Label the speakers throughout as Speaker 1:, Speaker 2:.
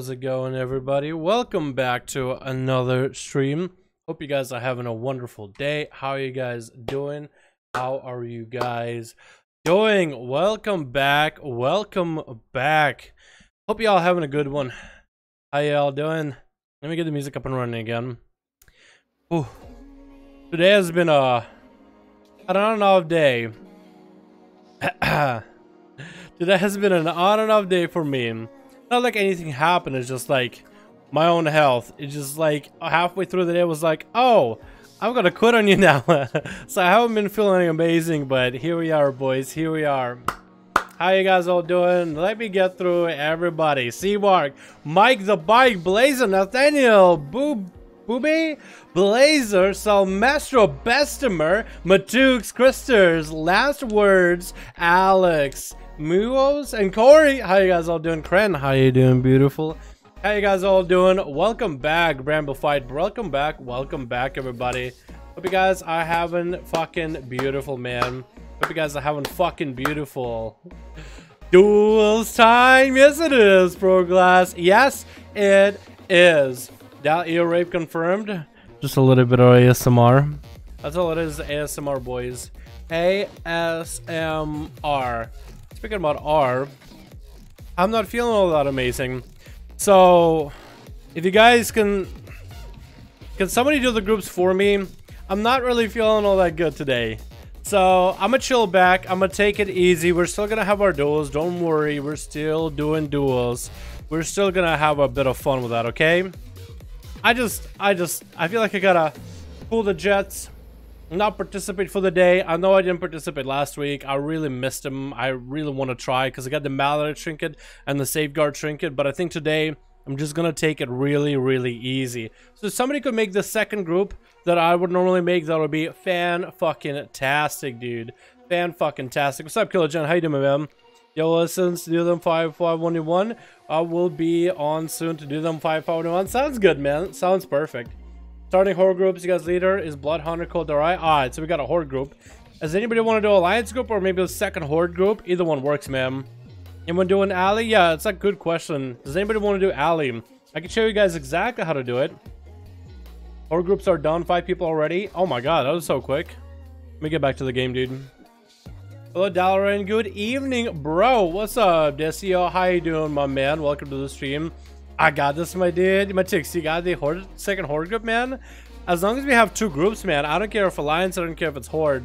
Speaker 1: How's it going, everybody? Welcome back to another stream. Hope you guys are having a wonderful day. How are you guys doing? How are you guys doing? Welcome back. Welcome back. Hope you all having a good one. How y'all doing? Let me get the music up and running again. Ooh. Today has been an on and off day. Today has been an on and off day for me. Not like anything happened, it's just like my own health. It's just like halfway through the day, I was like, oh, I'm gonna quit on you now. So I haven't been feeling amazing, but here we are, boys. Here we are. How you guys all doing? Let me get through everybody. Seabark, Mike the Bike, Blazer, Nathaniel, Booby, Blazer, Salmestro, Bestimer, Matux, Christers, Last Words, Alex, Muos, and Corey. How you guys all doing? Kren, how you doing, beautiful? How you guys all doing? Welcome back, Bramble welcome back, everybody. Hope you guys are having fucking beautiful, man. Hope you guys are having fucking beautiful. Duels time, yes it is, Pro Glass. Yes, it is. That ear rape confirmed. Just a little bit of ASMR. That's all it is, ASMR, boys. ASMR. Speaking about R, I'm not feeling all that amazing. So, if you guys can somebody do the groups for me? I'm not really feeling all that good today. So, I'm gonna chill back. I'm gonna take it easy. We're still gonna have our duels. Don't worry. We're still doing duels. We're still gonna have a bit of fun with that, okay? I feel like I gotta pull the jets. Not participate for the day. I know I didn't participate last week. I really missed him. I really want to try because I got the Mallet trinket and the Safeguard trinket. But I think today I'm just going to take it really, really easy. So if somebody could make the second group that I would normally make, that would be fan-fucking-tastic, dude. Fan-fucking-tastic. What's up, Killer Jen? How you doing, man? Yo, listen to do them 5-5-1-1. I will be on soon to do them 5-5-1. Sounds good, man. Sounds perfect. Starting horde groups, you guys leader is Bloodhunter Koldarai. Alright, so we got a horde group. Does anybody want to do alliance group or maybe a second horde group? Either one works, man. Anyone doing alley? Yeah, it's a good question. Does anybody want to do alley? I can show you guys exactly how to do it. Horde groups are done. 5 people already. Oh my god, that was so quick. Let me get back to the game, dude. Hello, Dalaran. Good evening, bro. What's up, Desio? How you doing, my man? Welcome to the stream. I got this, my dude. My chicks, you got the second horde group, man. As long as we have 2 groups, man. I don't care if alliance, I don't care if it's horde.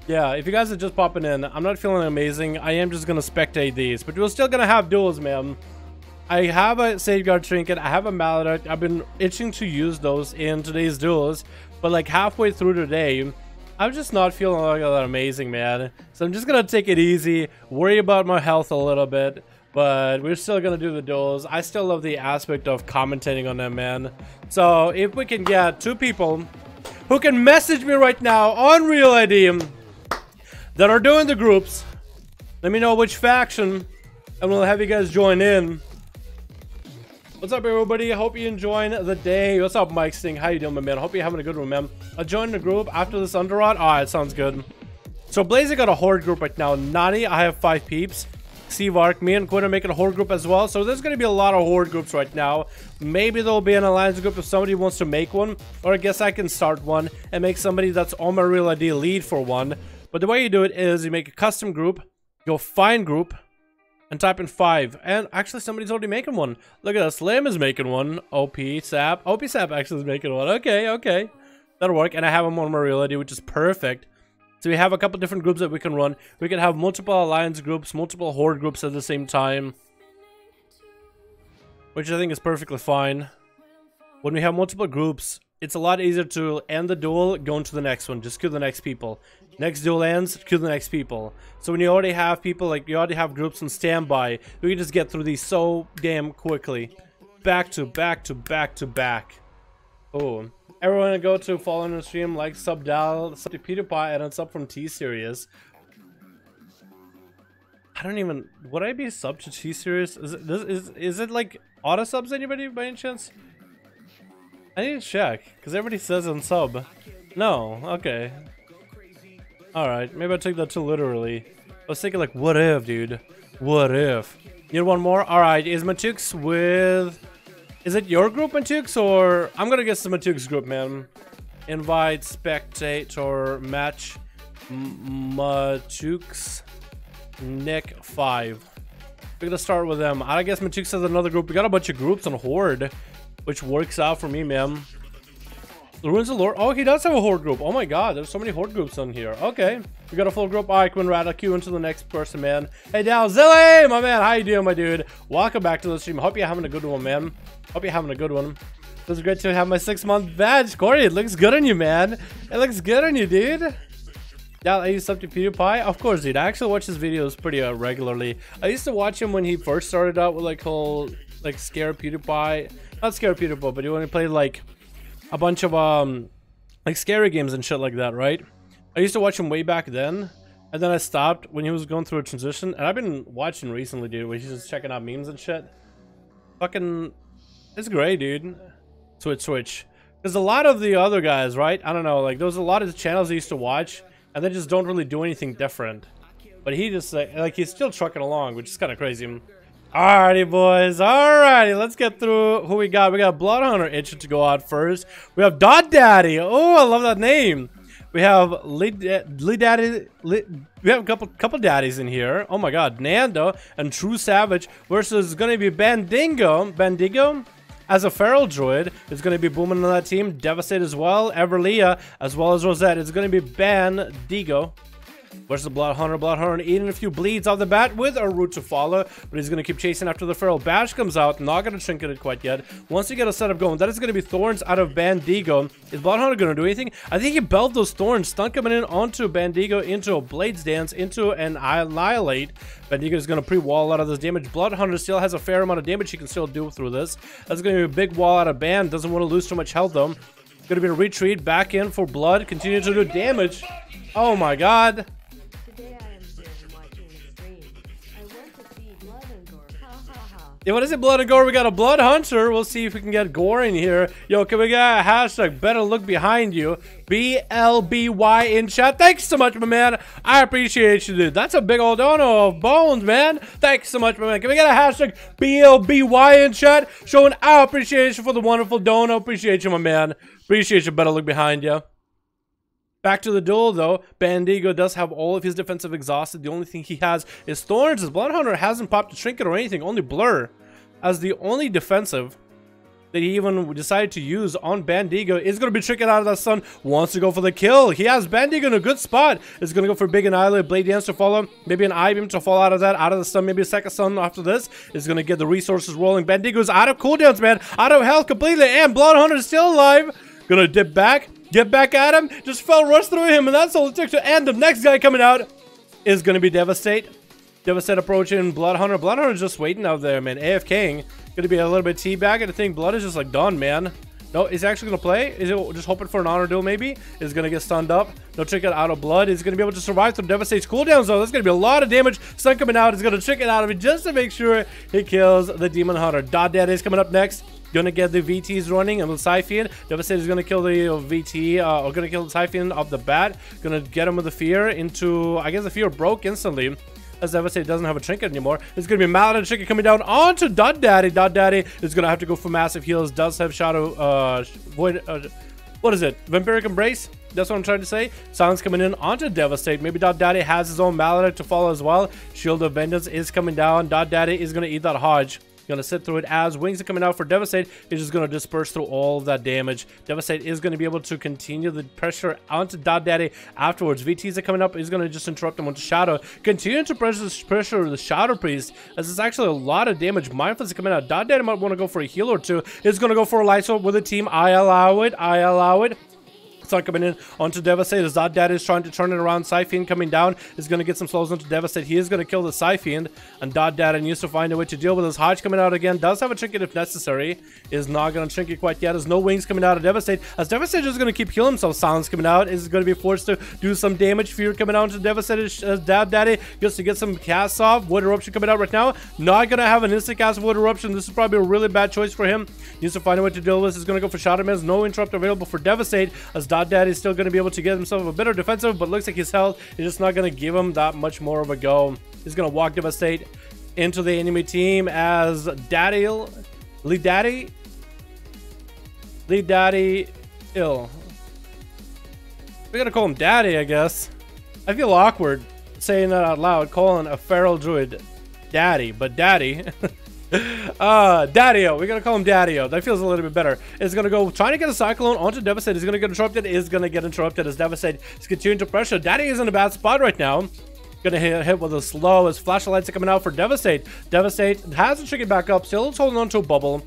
Speaker 1: Yeah, if you guys are just popping in, I'm not feeling amazing. I am just gonna spectate these, but we're still gonna have duels, man. I have a Safeguard trinket, I have a Mallet. I've been itching to use those in today's duels, but like halfway through today, I'm just not feeling like that amazing, man. So I'm just gonna take it easy, worry about my health a little bit. But we're still gonna do the duels. I still love the aspect of commentating on them, man. So if we can get 2 people who can message me right now on Real ID that are doing the groups, let me know which faction, and we'll have you guys join in. What's up, everybody? I hope you're enjoying the day. What's up, Mike Sting? How you doing, my man? I hope you're having a good one, man. I'll join the group after this Underrod. Alright, sounds good. So Blazer got a horde group right now. Nani, I have 5 peeps. Seavark, me and Quinn are making a horde group as well. So there's going to be a lot of horde groups right now. Maybe there'll be an alliance group if somebody wants to make one. Or I guess I can start one and make somebody that's on my Real ID lead for one. But the way you do it is you make a custom group, go find group, and type in 5. And actually somebody's already making one. Look at that, Slim is making one. OP Sap actually is making one. Okay. That'll work. And I have him on my Real ID, which is perfect. So we have a couple different groups that we can run. We can have multiple alliance groups, multiple horde groups at the same time, which I think is perfectly fine. When we have multiple groups, it's a lot easier to end the duel, go into the next one. Just queue the next people. Next duel ends, queue the next people. So when you already have people, like you already have groups on standby, we can just get through these so damn quickly. Back to back to back to back. Oh. Everyone go to follow on the stream, like, sub Dal, sub to PewDiePie, and sub from T-Series. I don't even... Would I be sub to T-Series? Is it like auto subs anybody by any chance? I need to check, because everybody says on sub. No, okay. Alright, maybe I took that too literally. I was thinking like, what if, dude? What if? Need one more? Alright, is Matux with... Is it your group, Matux, or... I'm gonna guess the Matux group, man. Invite, spectate, or match Matux Nick 5. We're gonna start with them. I guess Matux has another group. We got a bunch of groups on Horde, which works out for me, man. The Ruins of Lord. Oh, he does have a Horde group. Oh my god, there's so many Horde groups on here. Okay, we got a full group. Alright, Quinn Rat, I'll queue into the next person, man. Hey, Dalzilly, my man, how you doing, my dude? Welcome back to the stream. Hope you're having a good one, man. Hope you're having a good one. It's great to have my 6-month badge. Corey, it looks good on you, man. It looks good on you, dude. Yeah, I used up to PewDiePie. Of course, dude. I actually watch his videos pretty regularly. I used to watch him when he first started out with like whole like scare PewDiePie. Not scare PewDiePie, but he only played like a bunch of like scary games and shit like that, right? I used to watch him way back then, and then I stopped when he was going through a transition. And I've been watching recently, dude, where he's just checking out memes and shit. Fucking, it's great, dude. Switch. There's a lot of the other guys, right? I don't know, like there's a lot of the channels I used to watch, and they just don't really do anything different. But he just like he's still trucking along, which is kind of crazy. Alrighty, boys. Alrighty, let's get through who we got. We got Bloodhunter itching to go out first. We have Dot Daddy. Oh, I love that name. We have we have a couple daddies in here. Oh my god, Nando and True Savage versus gonna be Bandigo. As a feral druid, it's going to be booming on that team. Devastate as well. Everleah, as well as Rosette. It's going to be Bandigo versus the Bloodhunter. Bloodhunter eating a few bleeds off the bat with a route to follow, but he's going to keep chasing after the feral. Bash comes out, not going to trinket it quite yet. Once you get a setup going, that is going to be Thorns out of Bandigo. Is Bloodhunter going to do anything? I think he belted those Thorns. Stun coming in onto Bandigo, into a Blades Dance, into an Annihilate. Bandigo is going to pre-wall out of this damage. Bloodhunter still has a fair amount of damage he can still do through this. That's going to be a big wall out of Ban. Doesn't want to lose too much health though. Going to be a retreat back in for Blood. Continue to do damage. Oh my god. Yeah, what is it, Blood and Gore? We got a Blood Hunter. We'll see if we can get Gore in here. Yo, can we get a hashtag better look behind you? BLBY in chat. Thanks so much, my man. I appreciate you, dude. That's a big old dono of bones, man. Thanks so much, my man. Can we get a hashtag BLBY in chat? Showing our appreciation for the wonderful dono. Appreciate you, my man. Appreciate you. Better look behind you. Back to the duel, though. Bandigo does have all of his defensive exhausted. The only thing he has is Thorns. His Bloodhunter hasn't popped a trinket or anything. Only Blur. As the only defensive that he even decided to use on Bandigo is going to be tricking out of that stun. Wants to go for the kill. He has Bandigo in a good spot. Is going to go for Big Annihilate, Blade Dance to follow. Maybe an I-Beam to fall out of that, out of the stun. Maybe a second stun after this. Is going to get the resources rolling. Bandigo's out of cooldowns, man. Out of health completely. And Bloodhunter is still alive. Going to dip back. Get back at him. Just fell rush through him. And that's all it took to end. The next guy coming out is going to be Devastate. Devastate approaching Bloodhunter. Bloodhunter's just waiting out there, man. AFKing. Gonna be a little bit teabag. I think Blood is just like done, man. No, is he actually gonna play? Is it just hoping for an honor duel, maybe? Is gonna get stunned up. No trinket out of Blood. Is gonna be able to survive through Devastate's cooldowns, though. That's gonna be a lot of damage. Stun coming out. Is gonna trick it out of it just to make sure he kills the Demon Hunter. Dot Dad is coming up next. Gonna get the VTs running and with Siphon. Devastate is gonna kill the VT, or gonna kill the Siphon off the bat. Gonna get him with the fear into, I guess the fear broke instantly. As Devastate doesn't have a trinket anymore. It's gonna be Maladin trinket coming down onto Dot Daddy. Dot Daddy is gonna have to go for massive heals. Does have Shadow, Void, what is it? Vampiric Embrace? That's what I'm trying to say. Silence coming in onto Devastate. Maybe Dot Daddy has his own Maladin to follow as well. Shield of Vengeance is coming down. Dot Daddy is gonna eat that Hodge. Gonna sit through it as Wings are coming out for Devastate. It's just gonna disperse through all of that damage. Devastate is gonna be able to continue the pressure onto Dot Daddy afterwards. VTs are coming up. He's gonna just interrupt him onto Shadow. Continue to pressure the Shadow Priest, as it's actually a lot of damage. Mindfulness is coming out. Dot Daddy might want to go for a heal or two. He's gonna go for a light swap with a team. I allow it. I allow it. Start coming in onto Devastate as Dot Daddy is trying to turn it around. Siphon coming down is going to get some slows onto Devastate. He is going to kill the Siphon, and Dot Daddy needs to find a way to deal with his Hodge coming out again. Does have a trinket if necessary. Is not going to trinket quite yet. There's no Wings coming out of Devastate, as Devastate is going to keep killing himself. Silence coming out is going to be forced to do some damage. Fear coming out to Devastate as Dot Daddy just to get some casts off. Void Eruption coming out right now. Not going to have an instant cast of Void Eruption. This is probably a really bad choice for him. Needs to find a way to deal with this. Is going to go for Shadow Mans. No interrupt available for Devastate, as Dot Daddy is still going to be able to get himself a better defensive, but looks like his health is just not going to give him that much more of a go. He's going to walk Devastate. into the enemy team as Lead Daddy Ill. We're gonna call him Daddy, I guess. I feel awkward saying that out loud, calling a feral druid Daddy, but Daddy. Daddy-o. We're gonna call him Daddy-o. That feels a little bit better. Is gonna go trying to get a Cyclone onto Devastate. He's gonna get interrupted. Is gonna get interrupted as Devastate is continuing to pressure. Daddy is in a bad spot right now. Gonna hit with a slow as flashlights are coming out for Devastate. Devastate has to trick it back up. Still holding on to a bubble.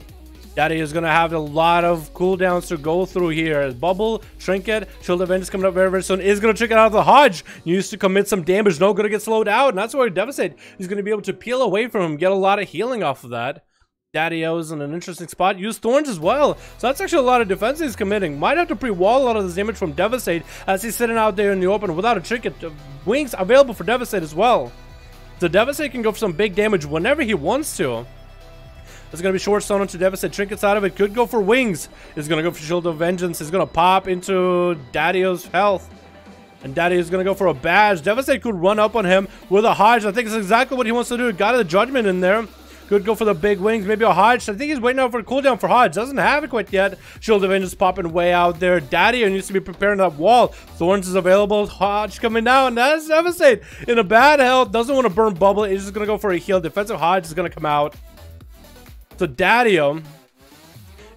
Speaker 1: Daddy is going to have a lot of cooldowns to go through here. Bubble, Trinket, Shield Event is coming up very, very soon. Is going to trick it out of the Hodge. Used to commit some damage. No, going to get slowed out. And that's where Devastate is going to be able to peel away from him. Get a lot of healing off of that. Daddy-o is in an interesting spot. Use Thorns as well. So that's actually a lot of defense he's committing. Might have to pre-wall a lot of this damage from Devastate as he's sitting out there in the open without a Trinket. Wings available for Devastate as well. So Devastate can go for some big damage whenever he wants to. It's going to be short stone onto Devastate. Trinkets out of it. Could go for wings. Is going to go for Shield of Vengeance. Is going to pop into Daddy-o's health. And Daddy is going to go for a badge. Devastate could run up on him with a Hodge. I think it's exactly what he wants to do. Got the Judgment in there. Could go for the big wings. Maybe a Hodge. I think he's waiting out for a cooldown for Hodge. Doesn't have it quite yet. Shield of Vengeance popping way out there. Daddy-o needs to be preparing that wall. Thorns is available. Hodge coming down. That's Devastate in a bad health. Doesn't want to burn bubble. He's just going to go for a heal. Defensive Hodge is going to come out. So Daddy-o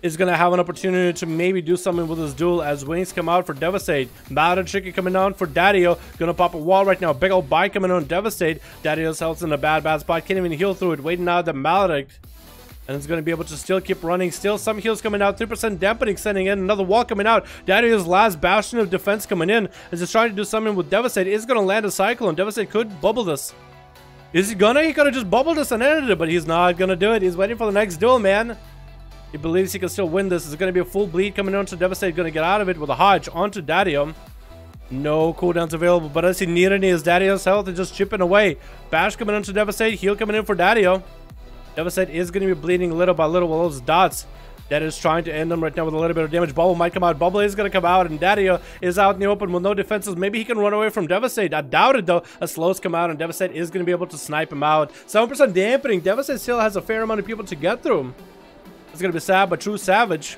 Speaker 1: is going to have an opportunity to maybe do something with his duel as wings come out for Devastate. Maledict Tricky coming down for Daddy-o. Going to pop a wall right now. Big old bite coming on Devastate. Daddy-o's health's in a bad spot. Can't even heal through it. Waiting out the Maledict. And it's going to be able to still keep running. Still some heals coming out. 3% dampening sending in. Another wall coming out. Daddy-o's last bastion of defense coming in. As he's trying to do something with Devastate. Is going to land a Cyclone. Devastate could bubble this. Is he gonna? He could have just bubbled us and ended it, but he's not gonna do it. He's waiting for the next duel, man. He believes he can still win this. It's gonna be a full bleed coming on to Devastate. Gonna get out of it with a Hodge onto Daddy-o. No cooldowns available, but does he need any? His Daddy-o's health is just chipping away. Bash coming on to Devastate. Heal coming in for Daddy-o. Devastate is gonna be bleeding little by little with those dots. That is trying to end them right now with a little bit of damage. Bubble might come out. Bubble is going to come out. And Daddy-o is out in the open with no defenses. Maybe he can run away from Devastate. I doubt it, though. A slow's come out. And Devastate is going to be able to snipe him out. 7% dampening. Devastate still has a fair amount of people to get through him. It's going to be sad, but True Savage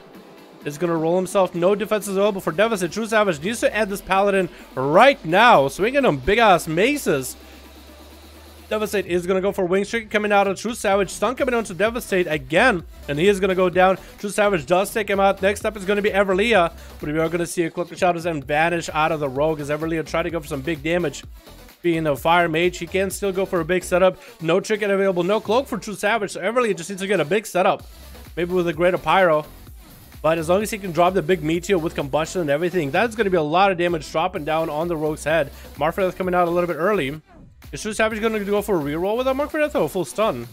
Speaker 1: is going to roll himself. No defenses available for Devastate. True Savage needs to add this Paladin right now. Swinging them big-ass maces. Devastate is going to go for Wings Trick coming out of True Savage. Stun coming on to Devastate again. And he is going to go down. True Savage does take him out. Next up is going to be Everleah. But we are going to see a clip of shadows and vanish out of the rogue as Everleah try to go for some big damage. Being a fire mage, he can still go for a big setup. No Trinket available. No cloak for True Savage. So Everleah just needs to get a big setup. Maybe with a Greater Pyro. But as long as he can drop the big meteor with combustion and everything, that's going to be a lot of damage dropping down on the rogue's head. Marfred is coming out a little bit early. Is True Savage going to go for a reroll with that Mark for Death or a full stun?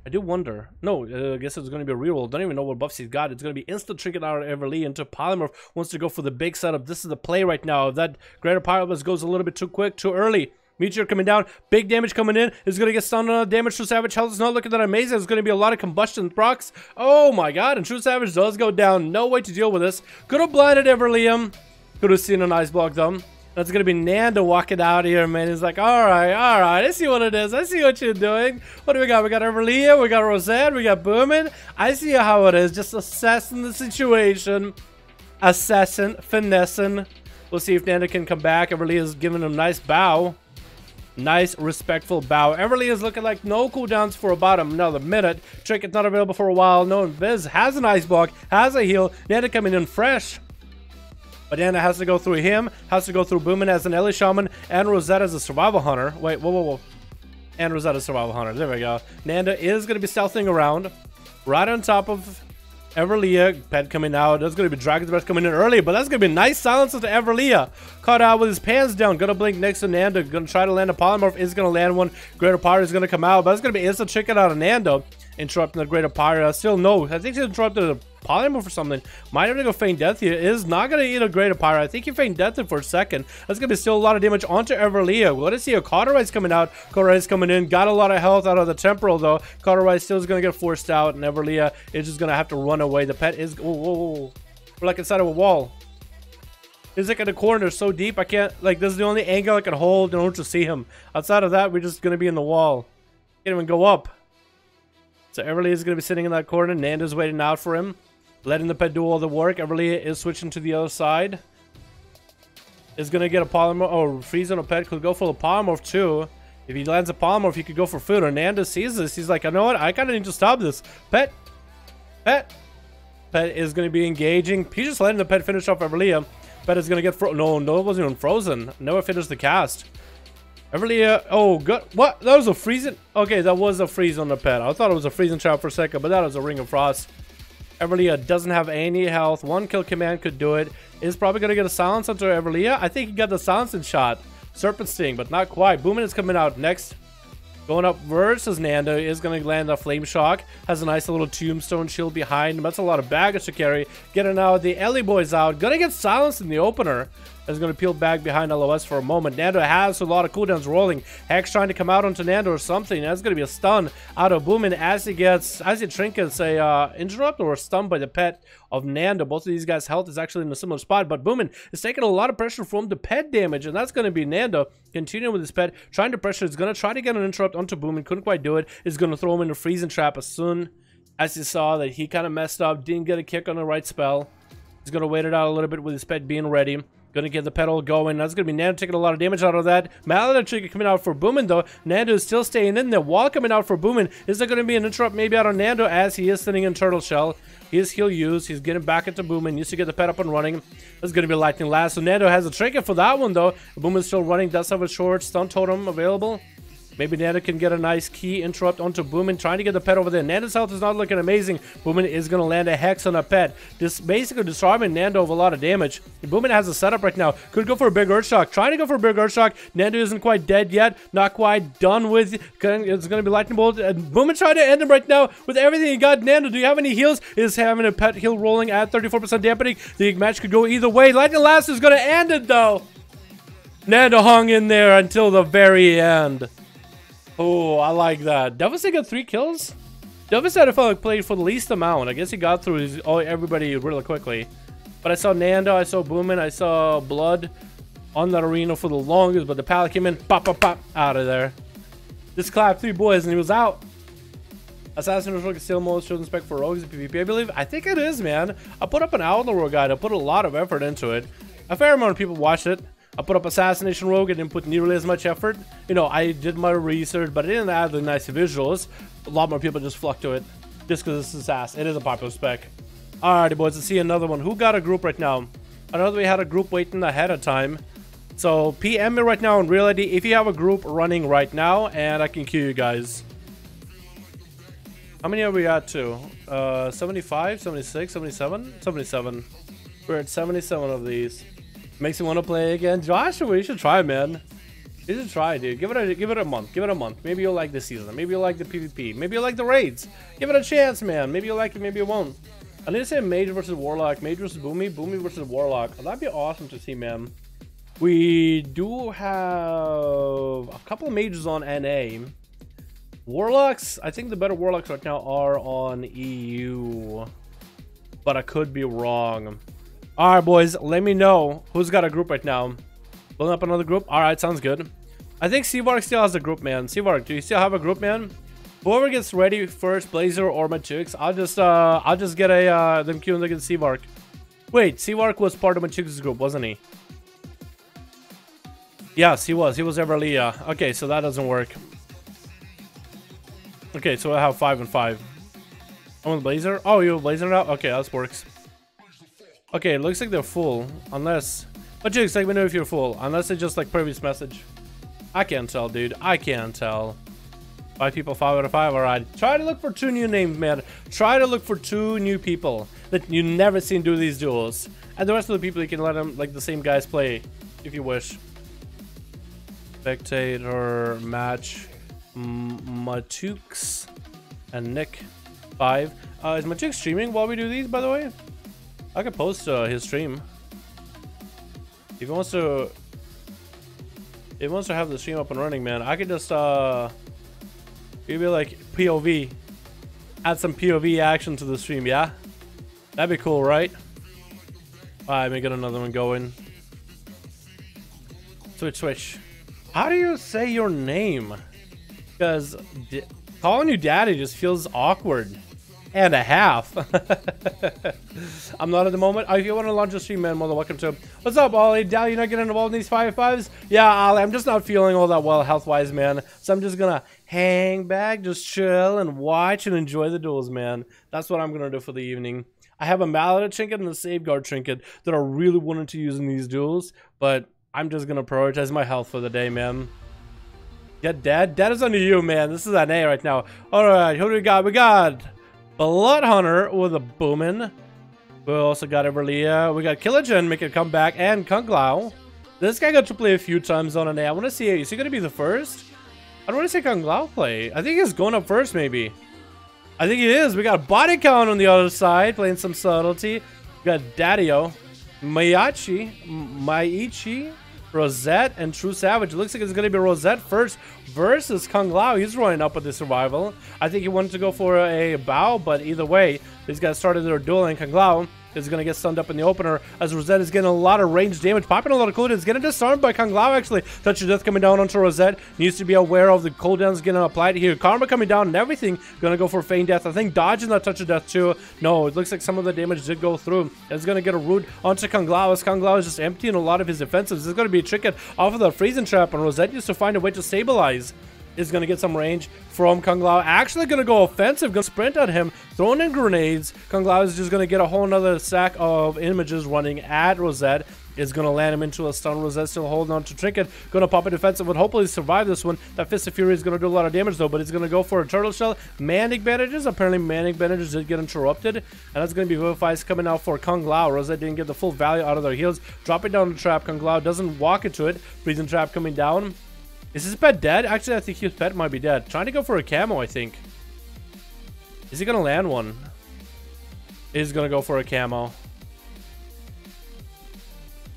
Speaker 1: I do wonder. No, I guess it's going to be a reroll. Don't even know what buffs he's got. It's going to be instant Trinket out of Everleah into Polymorph. Wants to go for the big setup. This is the play right now. If that Greater Pyroblast goes a little bit too quick, too early. Meteor coming down. Big damage coming in. Is going to get stunned on damage. True Savage health is not looking that amazing. There's going to be a lot of combustion procs. Oh my god. And True Savage does go down. No way to deal with this. Could have blinded Everleah. Could have seen an ice block though. That's going to be Nando walking out here, man. He's like, all right, I see what it is. I see what you're doing. What do we got? We got Everleah, we got Rosette, we got Boomin. I see how it is. Just assessing the situation. Assessing, finessing. We'll see if Nando can come back. Everleah's giving him a nice bow. Nice, respectful bow. Everleah is looking like no cooldowns for about another minute. Trinket's not available for a while. No, Viz has an ice block, has a heal. Nando coming in fresh. But Nanda has to go through him, has to go through Boomin as an Ellie Shaman, and Rosetta as a Survival Hunter. Wait, whoa. And Rosetta Survival Hunter. There we go. Nanda is going to be stealthing around. Right on top of Everleah. Pet coming out. That's going to be Dragon's Breath coming in early, but that's going to be a nice silence of the Everleah. Caught out with his pants down. Going to blink next to Nanda. Going to try to land a Polymorph. Is going to land one. Greater Pyro is going to come out, but that's going to be instant chicken out of Nando. Interrupting the Greater Pyro. Still no. I think he interrupted a Polymorph or something. Might have to go feign death here. Is not going to eat a Greater Pyro. I think he feigned death for a second. That's going to be still a lot of damage onto Everleah. Let us see a Cauterize coming out. Cauterize coming in. Got a lot of health out of the Temporal though. Cauterize still is going to get forced out. And Everleah is just going to have to run away. The pet is... Whoa. We're like inside of a wall. He's like in the corner so deep. I can't... Like this is the only angle I can hold in order to see him. Outside of that, we're just going to be in the wall. Can't even go up. So Everly is going to be sitting in that corner. Nando's waiting out for him. Letting the pet do all the work. Everly is switching to the other side. Is going to get a polymorph. Oh, freeze on a pet. Could go for a polymorph too. If he lands a polymorph, he could go for food. And Nando sees this. He's like, you know what? I kind of need to stop this. Pet. Pet. Pet is going to be engaging. He's just letting the pet finish off Everly. Pet is going to get no, it wasn't even frozen. Never finished the cast. Everly, oh, good. What? That was a freezing? Okay, that was a freeze on the pet. I thought it was a freezing trap for a second, but that was a Ring of Frost. Everly doesn't have any health. One kill command could do it. Is probably going to get a silence onto Everly. I think he got the silencing shot. Serpent Sting, but not quite. Boomin is coming out next. Going up versus Nando is going to land a Flame Shock. Has a nice little tombstone shield behind him. That's a lot of baggage to carry. Getting now the Ellie boys out. Going to get silenced in the opener. Is going to peel back behind LOS for a moment. Nando has a lot of cooldowns rolling. Hex trying to come out onto Nando or something. That's going to be a stun out of Boomin as he trinkets a interrupt or a stun by the pet of Nando. Both of these guys' health is actually in a similar spot, but Boomin is taking a lot of pressure from the pet damage, and that's going to be Nando continuing with his pet, trying to pressure. He's going to try to get an interrupt onto Boomin. Couldn't quite do it. Is going to throw him in a freezing trap as soon as he saw that he kind of messed up, didn't get a kick on the right spell. He's going to wait it out a little bit with his pet being ready. Gonna get the pedal going. That's gonna be Nando taking a lot of damage out of that. Maladin trigger coming out for Boomin though. Nando is still staying in there. Wall coming out for Boomin. Is there gonna be an interrupt maybe out on Nando as he is sitting in Turtle Shell? His heal used. He's getting back into Boomin. Used to get the pet up and running. That's gonna be Lightning Last. So Nando has a trinket for that one though. Boomin's still running. Does have a short stun totem available. Maybe Nando can get a nice key interrupt onto Boomin, trying to get the pet over there. Nando's health is not looking amazing. Boomin is going to land a Hex on a pet. This basically disarming Nando of a lot of damage. Boomin has a setup right now. Could go for a big Earthshock. Trying to go for a big Earthshock. Nando isn't quite dead yet. Not quite done with. It's going to be Lightning Bolt. And Boomin trying to end him right now with everything he got. Nando, do you have any heals? Is having a pet heal rolling at 34% dampening. The match could go either way. Lightning Last is going to end it though. Nando hung in there until the very end. Oh, I like that. Devastator got 3 kills? Devastator felt like played for the least amount. I guess he got through everybody really quickly. But I saw Nando, I saw Boomin, I saw Blood on that arena for the longest, but the pallet came in, pop, pop, pop, out of there. Just clapped 3 boys and he was out. Assassin was looking still most chosen spec for rogues in PvP, I believe. I think it is, man. I put up an Outlaw Rogue guide. I put a lot of effort into it. A fair amount of people watched it. I put up Assassination Rogue. I didn't put nearly as much effort. You know, I did my research, but I didn't add the nice visuals. A lot more people just flocked to it just because it's Assass. It is a popular spec. Alrighty, boys. Let's see another one. Who got a group right now? I know that we had a group waiting ahead of time. So PM me right now in Real ID if you have a group running right now, and I can queue you guys. How many are we at to? 75, 76, 77? 77. We're at 77 of these. Makes you want to play again. Joshua, you should try, man. You should try, dude. Give it a month. Give it a month. Maybe you'll like the season. Maybe you'll like the PvP. Maybe you'll like the raids. Give it a chance, man. Maybe you'll like it, maybe you won't. I need to say Mage versus Warlock. Mage versus Boomy. Boomy versus Warlock. That'd be awesome to see, man. We do have a couple of mages on NA. Warlocks, I think the better Warlocks right now are on EU. But I could be wrong. Alright, boys, let me know who's got a group right now. Building up another group? Alright, sounds good. I think Seavark still has a group, man. Seavark, do you still have a group, man? Whoever gets ready first, Blazer or Machix, I'll just get a them queuing against Seavark. Wait, Seavark was part of Machix's group, wasn't he? Yes, he was. He was Everly. Okay, so that doesn't work. Okay, so I have 5 and 5. I'm with Blazer. Oh, you have Blazer now? Okay, that works. Okay, it looks like they're full. Unless... But Jigs, let me know if you're full. Unless it's just like previous message. I can't tell, dude. I can't tell. 5 people, 5 out of 5. Alright. Try to look for 2 new names, man. Try to look for 2 new people that you never seen do these duels. And the rest of the people, you can let them, like, the same guys play. If you wish. Spectator, match, Matux, and Nick. 5. Is Matux streaming while we do these, by the way? I could post his stream. If he wants to have the stream up and running, man, I could just maybe like POV, add some POV action to the stream. Yeah, that'd be cool, right? Alright, let me get another one going. Switch. How do you say your name? Because calling you daddy just feels awkward. And a half. I'm not at the moment. If you want to launch a stream, man, well, welcome to. What's up, Ollie? Dal, you not getting involved in these 5-5s? Yeah, Ollie, I'm just not feeling all that well health-wise, man. So I'm just gonna hang back, just chill and watch and enjoy the duels, man. That's what I'm gonna do for the evening. I have a mallet trinket and a safeguard trinket that I really wanted to use in these duels, but I'm just gonna prioritize my health for the day, man. Yeah, Dad? Dad is under you, man. This is NA right now. Alright, who do we got? We got Blood Hunter with a boomin'. We also got Everlia. We got Killagen make a comeback and Kung Lao. This guy got to play a few times on NA. I want to see, is he going to be the first? I don't want to see Kung Lao play. I think he's going up first, maybe. I think he is. We got Body Count on the other side, playing some subtlety. We got Daddio, Maichi, Rosette, and True Savage. It looks like it's going to be Rosette first versus Kung Lao. He's running up with the survival. I think he wanted to go for a bow, but either way, these guys started their duel, and Kung Lao is going to get stunned up in the opener as Rosette is getting a lot of range damage, popping a lot of cooldowns, getting disarmed by Kung Lao actually. Touch of Death coming down onto Rosette. Needs to be aware of the cooldowns getting applied here. Karma coming down and everything. Going to go for Feign Death. I think dodging that Touch of Death too. No, it looks like some of the damage did go through. It's going to get a root onto Kung Lao as Kung Lao is just emptying a lot of his defensives. This is going to be a trinket off of the freezing trap, and Rosette needs to find a way to stabilize. Is going to get some range from Kung Lao. Actually going to go offensive, going to sprint at him, throwing in grenades. Kung Lao is just going to get a whole nother stack of images running at Rosette. Is going to land him into a stun. Rosette still holding on to Trinket. Going to pop a defensive, would hopefully survive this one. That Fist of Fury is going to do a lot of damage though, but he's going to go for a Turtle Shell. Manic Bandages. Apparently Manic Bandages did get interrupted. And that's going to be Vivifies coming out for Kung Lao. Rosette didn't get the full value out of their heals. Dropping down the trap. Kung Lao doesn't walk into it. Freezing Trap coming down. Is his pet dead? Actually, I think his pet might be dead. Trying to go for a camo, I think. Is he going to land one? He's going to go for a camo.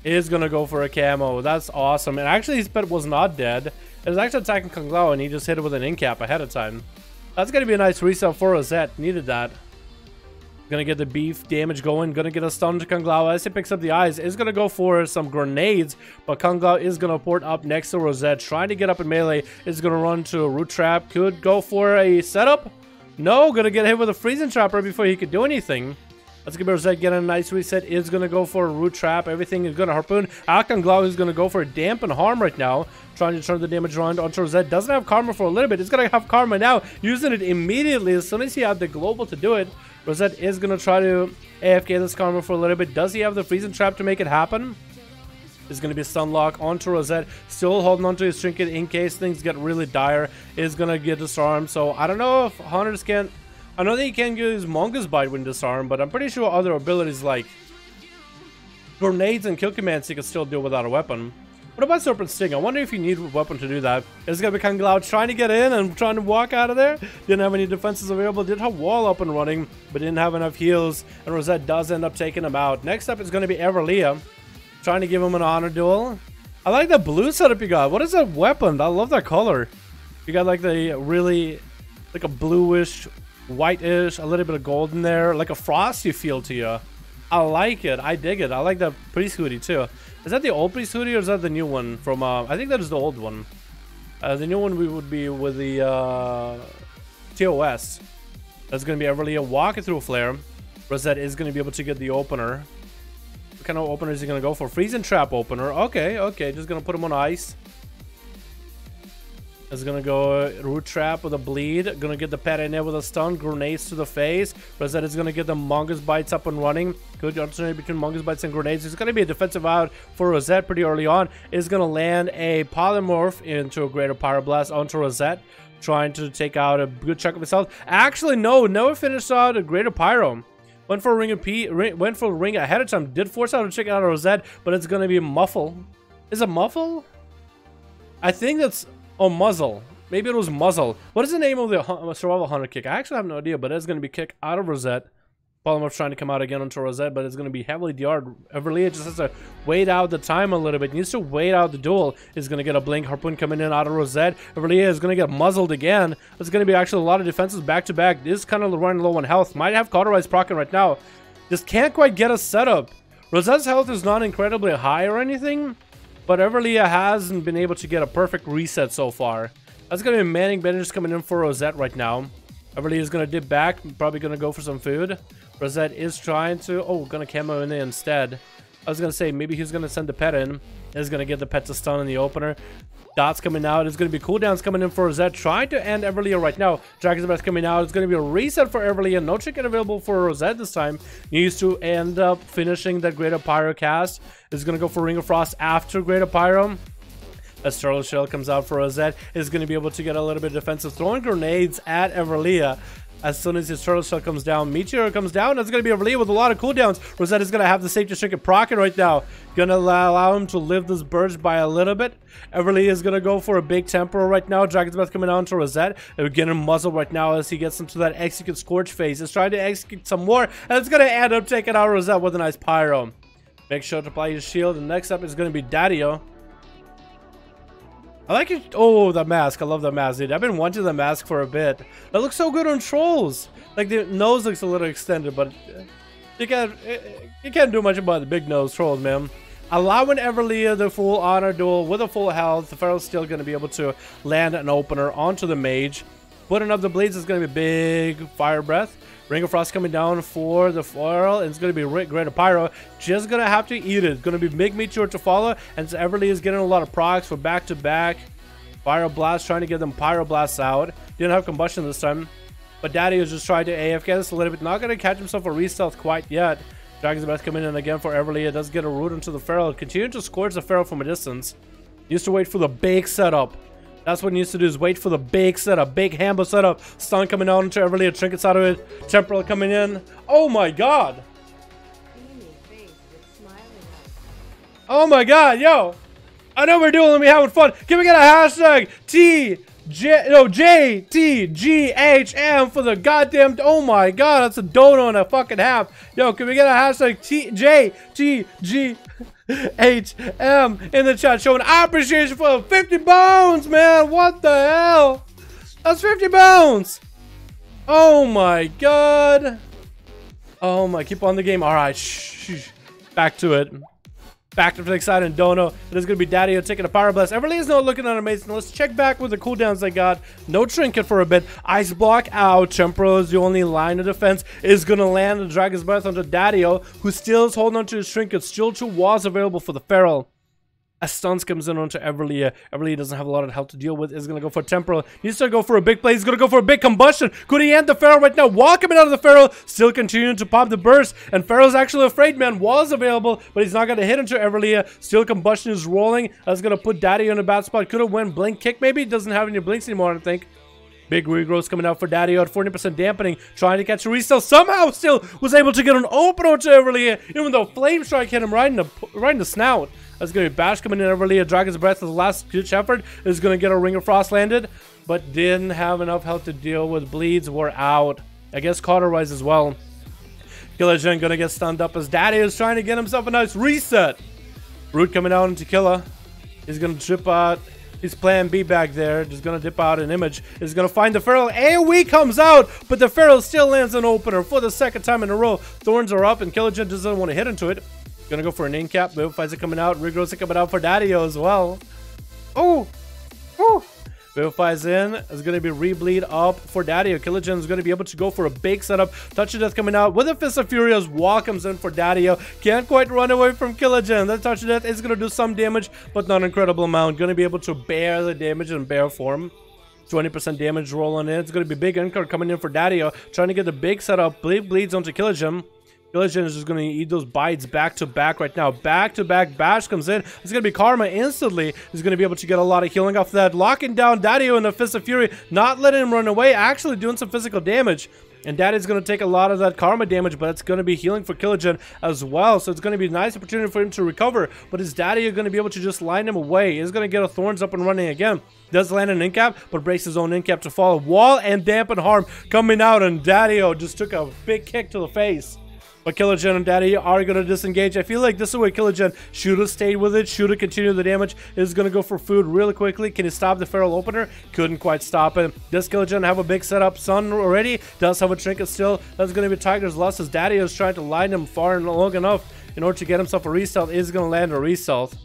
Speaker 1: Is going to go for a camo. That's awesome. And actually, his pet was not dead. It was actually attacking Kung Lao, and he just hit it with an in-cap ahead of time. That's going to be a nice reset for Rosette. Needed that. Gonna get the beef damage going. Gonna get a stun to Kung Lao as he picks up the eyes. Is gonna go for some grenades, but Kung Lao is gonna port up next to Rosette, trying to get up in melee. Is gonna run to a root trap. Could go for a setup. No, gonna get hit with a freezing trap right before he could do anything. That's gonna be Rosette getting a nice reset. Is gonna go for a root trap. Everything is gonna harpoon. Kung Lao is gonna go for a dampen harm right now, trying to turn the damage around onto Rosette. Doesn't have karma for a little bit. It's gonna have karma now, using it immediately as soon as he had the global to do it. Rosette is going to try to AFK this karma for a little bit. Does he have the freezing trap to make it happen? There's going to be a stun lock onto Rosette. Still holding onto his trinket in case things get really dire. Is going to get disarmed. So I don't know if Hunters can... I know that he can use Mongoose Bite when disarmed, but I'm pretty sure other abilities like grenades and kill commands he can still do without a weapon. What about Serpent Sting? I wonder if you need a weapon to do that. It's going to be Kung Lao trying to get in and trying to walk out of there. Didn't have any defenses available. Did have wall up and running, but didn't have enough heals. And Rosette does end up taking him out. Next up is going to be Everlia, trying to give him an honor duel. I like the blue setup you got. What is that weapon? I love that color. You got like the really, like a bluish, whitish, a little bit of gold in there. Like a frosty feel to you. I like it. I dig it. I like the priest hoodie too. Is that the old priest hoodie or is that the new one from, I think that is the old one. The new one we would be with the TOS. That's going to be Everlia walking through a flare. Rosette is going to be able to get the opener. What kind of opener is he going to go for? Freezing trap opener. Okay, okay. Just going to put him on ice. Is going to go root trap with a bleed. Going to get the pet in there with a stun. Grenades to the face. Rosette is going to get the Mongoose Bites up and running. Good alternate between Mongoose Bites and grenades. It's going to be a defensive out for Rosette pretty early on. Is going to land a polymorph into a greater pyroblast onto Rosette, trying to take out a good chunk of his health. Actually, no, never finished out a greater pyro. Went for a ring ahead of time. Did force out a chicken out of Rosette, but it's going to be muffle. Is it muffle? I think that's... Oh, muzzle. Maybe it was muzzle. What is the name of the survival hunter kick? I actually have no idea, but it's going to be kick out of Rosette. Polymorph trying to come out again onto Rosette, but it's going to be heavily DR'd. Everlia just has to wait out the time a little bit. He needs to wait out the duel. Is going to get a blink harpoon coming in out of Rosette. Everlia is going to get muzzled again. It's going to be actually a lot of defenses back to back. This is kind of running low on health. Might have Cauterize proccing right now. Just can't quite get a setup. Rosette's health is not incredibly high or anything, but Everlia hasn't been able to get a perfect reset so far. That's going to be Manning Benders coming in for Rosette right now. Everly is going to dip back. Probably going to go for some food. Rosette is trying to... Oh, going to camo in there instead. I was going to say, maybe he's going to send the pet in. He's going to get the pet to stun in the opener. Dots coming out. It's going to be cooldowns coming in for Rosette. Trying to end Everly right now. Dragon's Breath coming out. It's going to be a reset for Everly. No trinket available for Rosette this time. Needs to end up finishing that Greater Pyro cast. Is going to go for Ring of Frost after Greater Pyro. As Turtle Shell comes out for Rosette, is going to be able to get a little bit of defensive, throwing grenades at Everly. As soon as his Turtle Shell comes down, Meteor comes down. That's going to be Everly with a lot of cooldowns. Rosette is going to have the safety trinket proccing right now. Going to allow him to live this burst by a little bit. Everly is going to go for a big temporal right now. Dragon's Breath coming down to Rosette. They're getting muzzled right now as he gets into that execute Scorch phase. He's trying to execute some more, and it's going to end up taking out Rosette with a nice Pyro. Make sure to apply his shield. And next up is going to be Daddio. I like it. Oh, the mask. I love the mask, dude. I've been wanting the mask for a bit. That looks so good on trolls. Like, the nose looks a little extended, but you can't do much about the big nose trolls, man. Allowing Everly the full honor duel with a full health. The Pharaoh's still going to be able to land an opener onto the mage. Putting up the bleeds is going to be big Fire Breath. Ring of Frost coming down for the Pharaoh. It's going to be Greater Pyro. Just going to have to eat it. It's going to be big Meteor to follow. And so Everly is getting a lot of procs for back-to-back. Fire Blast, trying to get them Pyro Blasts out. Didn't have combustion this time. But Daddy is just trying to AFK this a little bit. Not going to catch himself a re-stealth quite yet. Dragon's Breath coming in again for Everly. It does get a root into the Pharaoh. Continue to scourge the Pharaoh from a distance. Used to wait for the big setup. That's what he needs to do, is wait for the big setup, big Hambo setup. Stun coming out into Everly, trinkets out of it. Temporal coming in. Oh my god. Oh my god, yo. I know we're doing, let me having fun. Can we get a hashtag JTGHM for the goddamn... Oh my god, that's a dono and a fucking half. Yo, can we get a hashtag JTGHM in the chat showing appreciation for 50 bones, man? What the hell? That's 50 bones. Oh my god. Oh my, keep on the game. Alright, shh. Back to it. Back to the exciting dono. It is going to be Daddy taking a Power Blast. Everly is not looking at amazing. Let's check back with the cooldowns they got. No trinket for a bit. Ice Block out. Temporal is the only line of defense. Is going to land the Dragon's Breath onto Daddio, who still is holding on to his trinket. Still 2 walls available for the Feral. As stuns comes in onto Everly. Everly doesn't have a lot of health to deal with. Is going to go for Temporal. Needs to go for a big play. He's going to go for a big combustion. Could he end the Pharaoh right now? Wall coming out of the Pharaoh. Still continuing to pop the burst. And Pharaoh's actually afraid, man. Wall is available, but he's not going to hit into Everly. Still combustion is rolling. That's going to put Daddy in a bad spot. Could have went blink kick maybe. Doesn't have any blinks anymore, I don't think. Big regrowth coming out for Daddy at 40% dampening. Trying to catch a resell. Somehow still was able to get an opener to Everly. Even though Flame Strike hit him right in the snout. That's going to be Bash coming in Everly. A Dragon's Breath as the last ditch effort. Is going to get a Ring of Frost landed. But didn't have enough health to deal with. Bleeds were out. I guess Cauterize as well. Killer Gen going to get stunned up as Daddy is trying to get himself a nice reset. Root coming out into Killer. He's going to trip out. He's plan B back there. Just going to dip out an image. He's going to find the Feral. AoE comes out, but the Feral still lands an opener for the second time in a row. Thorns are up, and Killer Gen doesn't want to hit into it. Gonna go for a name cap. Vivifies it coming out. Regrowth it coming out for Daddio as well. Oh! Oh! Vivifies in. It's gonna be rebleed up for Daddio. Killer Gen is gonna be able to go for a big setup. Touch of Death coming out with a Fist of Fury as Wall comes in for Daddio. Can't quite run away from Killer Gen. That Touch of Death is gonna do some damage, but not an incredible amount. Gonna be able to bear the damage in bear form. 20% damage roll on it. It's gonna be big Uncard coming in for Daddio. Trying to get the big setup. Bleeds onto Killer Gen. Killer Gen is just going to eat those bites back to back right now. Back to back. Bash comes in. It's going to be Karma instantly. He's going to be able to get a lot of healing off that. Locking down Daddio in the Fist of Fury. Not letting him run away. Actually doing some physical damage. And Daddy's going to take a lot of that Karma damage, but it's going to be healing for Killer Gen as well. So it's going to be a nice opportunity for him to recover. But is Daddy going to be able to just line him away? He's going to get a Thorns up and running again. Does land an incap, but breaks his own incap to follow. Wall and Dampen Harm coming out, and Daddio just took a big kick to the face. But Killer Gen and Daddy are going to disengage. I feel like this is where Killer Gen should have stayed with it, should have continued the damage. Is going to go for food really quickly. Can he stop the Feral opener? Couldn't quite stop it. Does Killer Gen have a big setup? Sun already does have a trinket still. That's going to be Tiger's Lust as Daddy is trying to line him far and long enough in order to get himself a re-stealth. Is going to land a re-stealth.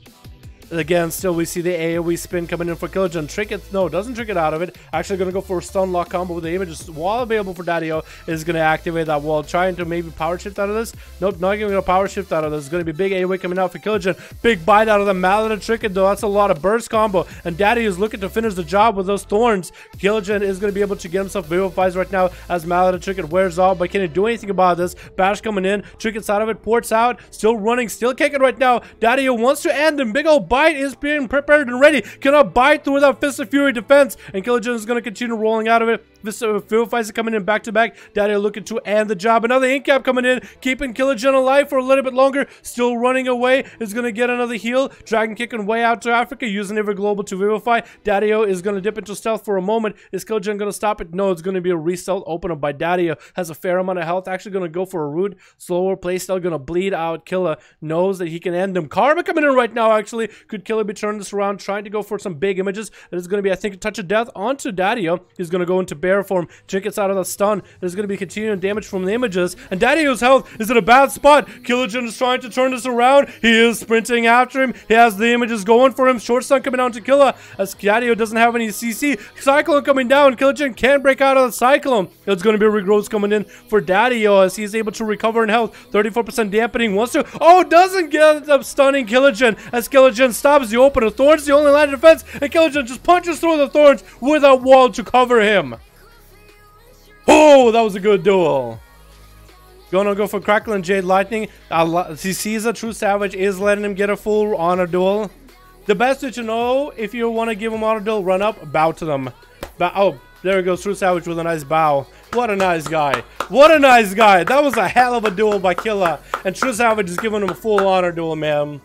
Speaker 1: Again, still we see the AoE spin coming in for Killagen. Trinket, no, doesn't Trinket out of it. Actually going to go for a stun lock combo with the images. While available for Daddio, is going to activate that wall. Trying to maybe power shift out of this. Nope, not going to power shift out of this. It's going to be big AoE coming out for Killagen. Big bite out of the Mallet and Trinket, though. That's a lot of burst combo. And Daddio is looking to finish the job with those thorns. Killagen is going to be able to get himself vivifies right now as Mallet and Trinket wears off. But can he do anything about this? Bash coming in. Trinket's out of it. Ports out. Still running. Still kicking right now. Daddio wants to end him. Big old bite is being prepared and ready. Cannot bite through that Fist of Fury defense. And Killagen is going to continue rolling out of it. This Vivifies coming in back to back. Daddio looking to end the job. Another ink cap coming in. Keeping Killagen alive for a little bit longer. Still running away. Is going to get another heal. Dragon kicking way out to Africa. Using Ever Global to Vivify. Daddio is going to dip into stealth for a moment. Is Killagen going to stop it? No, it's going to be a re-stealth open up by Daddio. Has a fair amount of health. Actually going to go for a root. Slower playstyle. Going to bleed out. Killa knows that he can end him. Karma coming in right now, actually. Could Killa be turning this around? Trying to go for some big images. It is going to be, I think, a touch of death onto Daddio. He's going to go into bear form. Trinket's out of the stun. There's going to be continuing damage from the images. And Daddio's health is in a bad spot. Killagen is trying to turn this around. He is sprinting after him. He has the images going for him. Short stun coming down to Killa as Daddio doesn't have any CC. Cyclone coming down. Killagen can't break out of the Cyclone. It's going to be regrowth coming in for Daddio as he's able to recover in health. 34% dampening. Wants to... Oh, doesn't get up stunning Killagen as Killagen stops the opener. Thorns the only line of defense. And Killagen just punches through the thorns with a wall to cover him. Oh, that was a good duel. Gonna go for Crackle and Jade Lightning. He sees a True Savage is letting him get a full honor duel. The best way to know if you want to give him honor duel, run up, bow to them. Oh, there goes True Savage with a nice bow. What a nice guy. What a nice guy. That was a hell of a duel by Killa. And True Savage is giving him a full honor duel, man.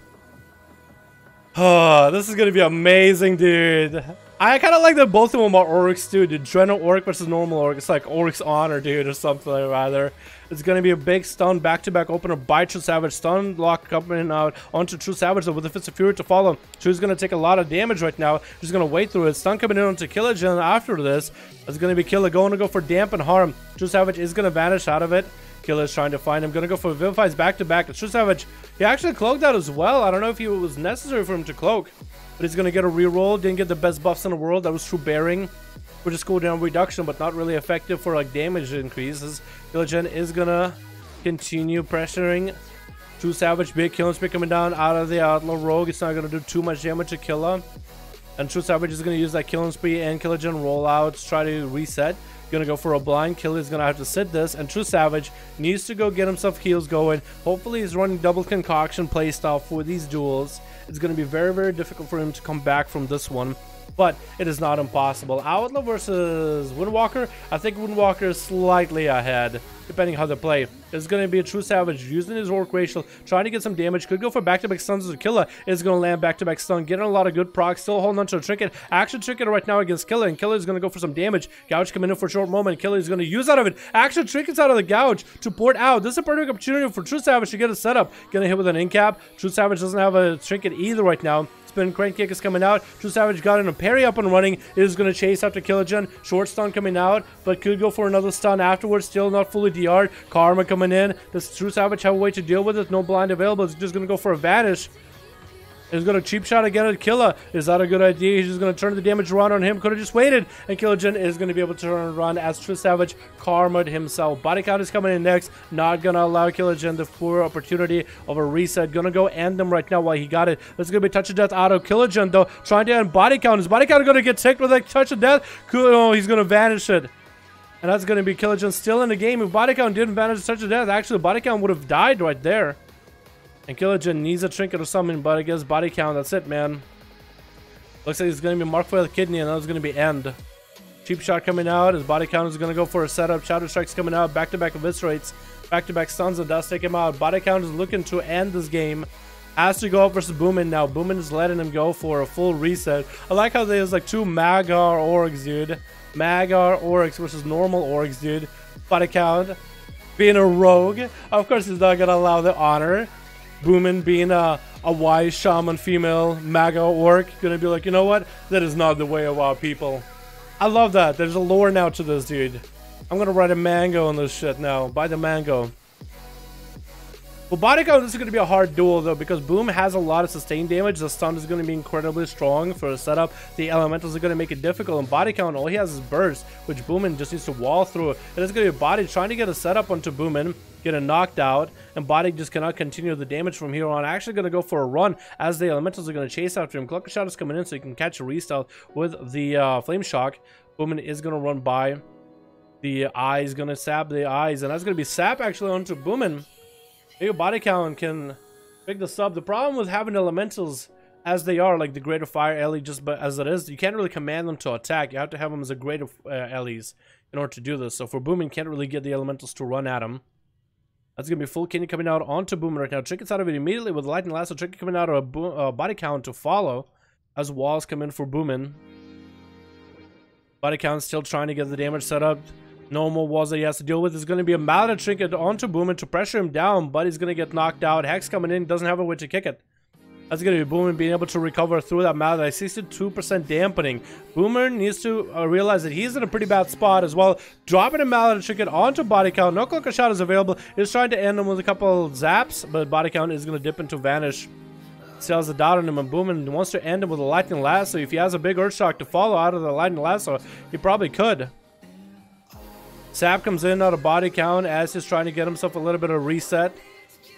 Speaker 1: Oh, this is gonna be amazing, dude. I kind of like that both of them are Oryx, dude. Dreno Orc versus normal Orc. It's like Oryx Honor, dude, or something rather. It's going to be a big stun back-to-back opener by True Savage. Stun lock coming out onto True Savage with the Fist of Fury to follow. True's going to take a lot of damage right now. He's going to wait through it. Stun coming in onto Killagen after this. It's going to be Killa going to go for Damp and Harm. True Savage is going to vanish out of it. Killa is trying to find him. Going to go for Vivifies back-to-back. True Savage, he actually cloaked out as well. I don't know if it was necessary for him to cloak. But he's going to get a reroll. Didn't get the best buffs in the world. That was True Bearing. Which is cooldown reduction, but not really effective for like damage increases. Killagen is going to continue pressuring True Savage. Big killing spree coming down out of the Outlaw Rogue. It's not going to do too much damage to Killa. And True Savage is going to use that killing spree and Killagen rollouts. Try to reset. Gonna go for a blind. Killa is gonna have to sit this, and True Savage needs to go get himself heals going. Hopefully he's running double concoction playstyle for these duels. It's gonna be very, very difficult for him to come back from this one, but it is not impossible. Outlaw versus Windwalker. I think Windwalker is slightly ahead, depending how they play. It's going to be a True Savage using his Orc Racial, trying to get some damage. Could go for back-to-back stuns to Killa. Is going to land back-to-back stun, getting a lot of good procs. Still holding on to a Trinket. Action Trinket right now against Killa, and Killa is going to go for some damage. Gouge coming in for a short moment. Killa is going to use out of it. Action Trinkets out of the Gouge to port out. This is a perfect opportunity for True Savage to get a setup. Going to hit with an incap. True Savage doesn't have a Trinket either right now. Spin Crane Kick is coming out. True Savage got in a parry up and running. It is going to chase after Killagen. Short stun coming out, but could go for another stun afterwards. Still not fully DR'd. Karma coming in. Does True Savage have a way to deal with it? No blind available. It's just going to go for a vanish. He's going to cheap shot again at Killa. Is that a good idea? He's just going to turn the damage around on him. Could have just waited. And Killagen is going to be able to turn and run as True Savage karma'd himself. Body count is coming in next. Not going to allow Killagen the poor opportunity of a reset. Going to go end him right now while he got it. This is going to be touch of death out of Killagen though. Trying to end body count. Is body count going to get ticked with a touch of death? Oh, he's going to vanish it. And that's going to be Killagen still in the game. If body count didn't vanish touch of death, actually body count would have died right there. And Killagen needs a trinket or something, but I guess body count, that's it, man. Looks like he's going to be marked for the kidney, and that's going to be end. Cheap shot coming out. His body count is going to go for a setup. Shadow Strike's coming out. Back-to-back eviscerates. Back-to-back stuns and does take him out. Body count is looking to end this game. Has to go up versus Boomin now. Boomin is letting him go for a full reset. I like how there's like two Magar Orcs, dude. Magar Orcs versus normal Orcs, dude. Body count. Being a rogue. Of course, he's not going to allow the honor. Boomin being a wise shaman female Maga Orc. Gonna be like, you know what? That is not the way of our people. I love that. There's a lore now to this, dude. I'm gonna write a mango on this shit now. Buy the mango. For body count, this is going to be a hard duel though, because Boom has a lot of sustained damage. The stun is going to be incredibly strong for a setup. The elementals are going to make it difficult. And body count, all he has is burst, which Boomin just needs to wall through. And it's going to be body trying to get a setup onto Boomin, get a knocked out, and body just cannot continue the damage from here on. Actually going to go for a run as the elementals are going to chase after him. Clucker Shot is coming in so he can catch a restyle with the flame shock. Boomin is going to run by. The eye is going to sap the eyes, and that's going to be sap actually onto Boomin. Maybe body count can pick this up. The problem with having elementals as they are, like the Greater Fire Ellie, just as it is, you can't really command them to attack. You have to have them as a Greater Ellies in order to do this. So for Boomin, can't really get the elementals to run at him. That's going to be full Kenny coming out onto Boomin right now. Trinket's out of it immediately with the Lightning Lasso. Trinket coming out of a body count to follow as walls come in for Boomin. Body count still trying to get the damage set up. No more walls that he has to deal with. There's going to be a Mallet Trinket onto Boomin to pressure him down, but he's going to get knocked out. Hex coming in, doesn't have a way to kick it. That's going to be Boomin being able to recover through that Mallet. 62% dampening. Boomin needs to realize that he's in a pretty bad spot as well. Dropping a Mallet Trinket onto body count. No Clucker Shot is available. He's trying to end him with a couple zaps, but body count is going to dip into Vanish. Still has a dot on him, and Boomin wants to end him with a Lightning Lasso. If he has a big Earth Shock to follow out of the Lightning Lasso, he probably could. Sap comes in out of body count as he's trying to get himself a little bit of reset.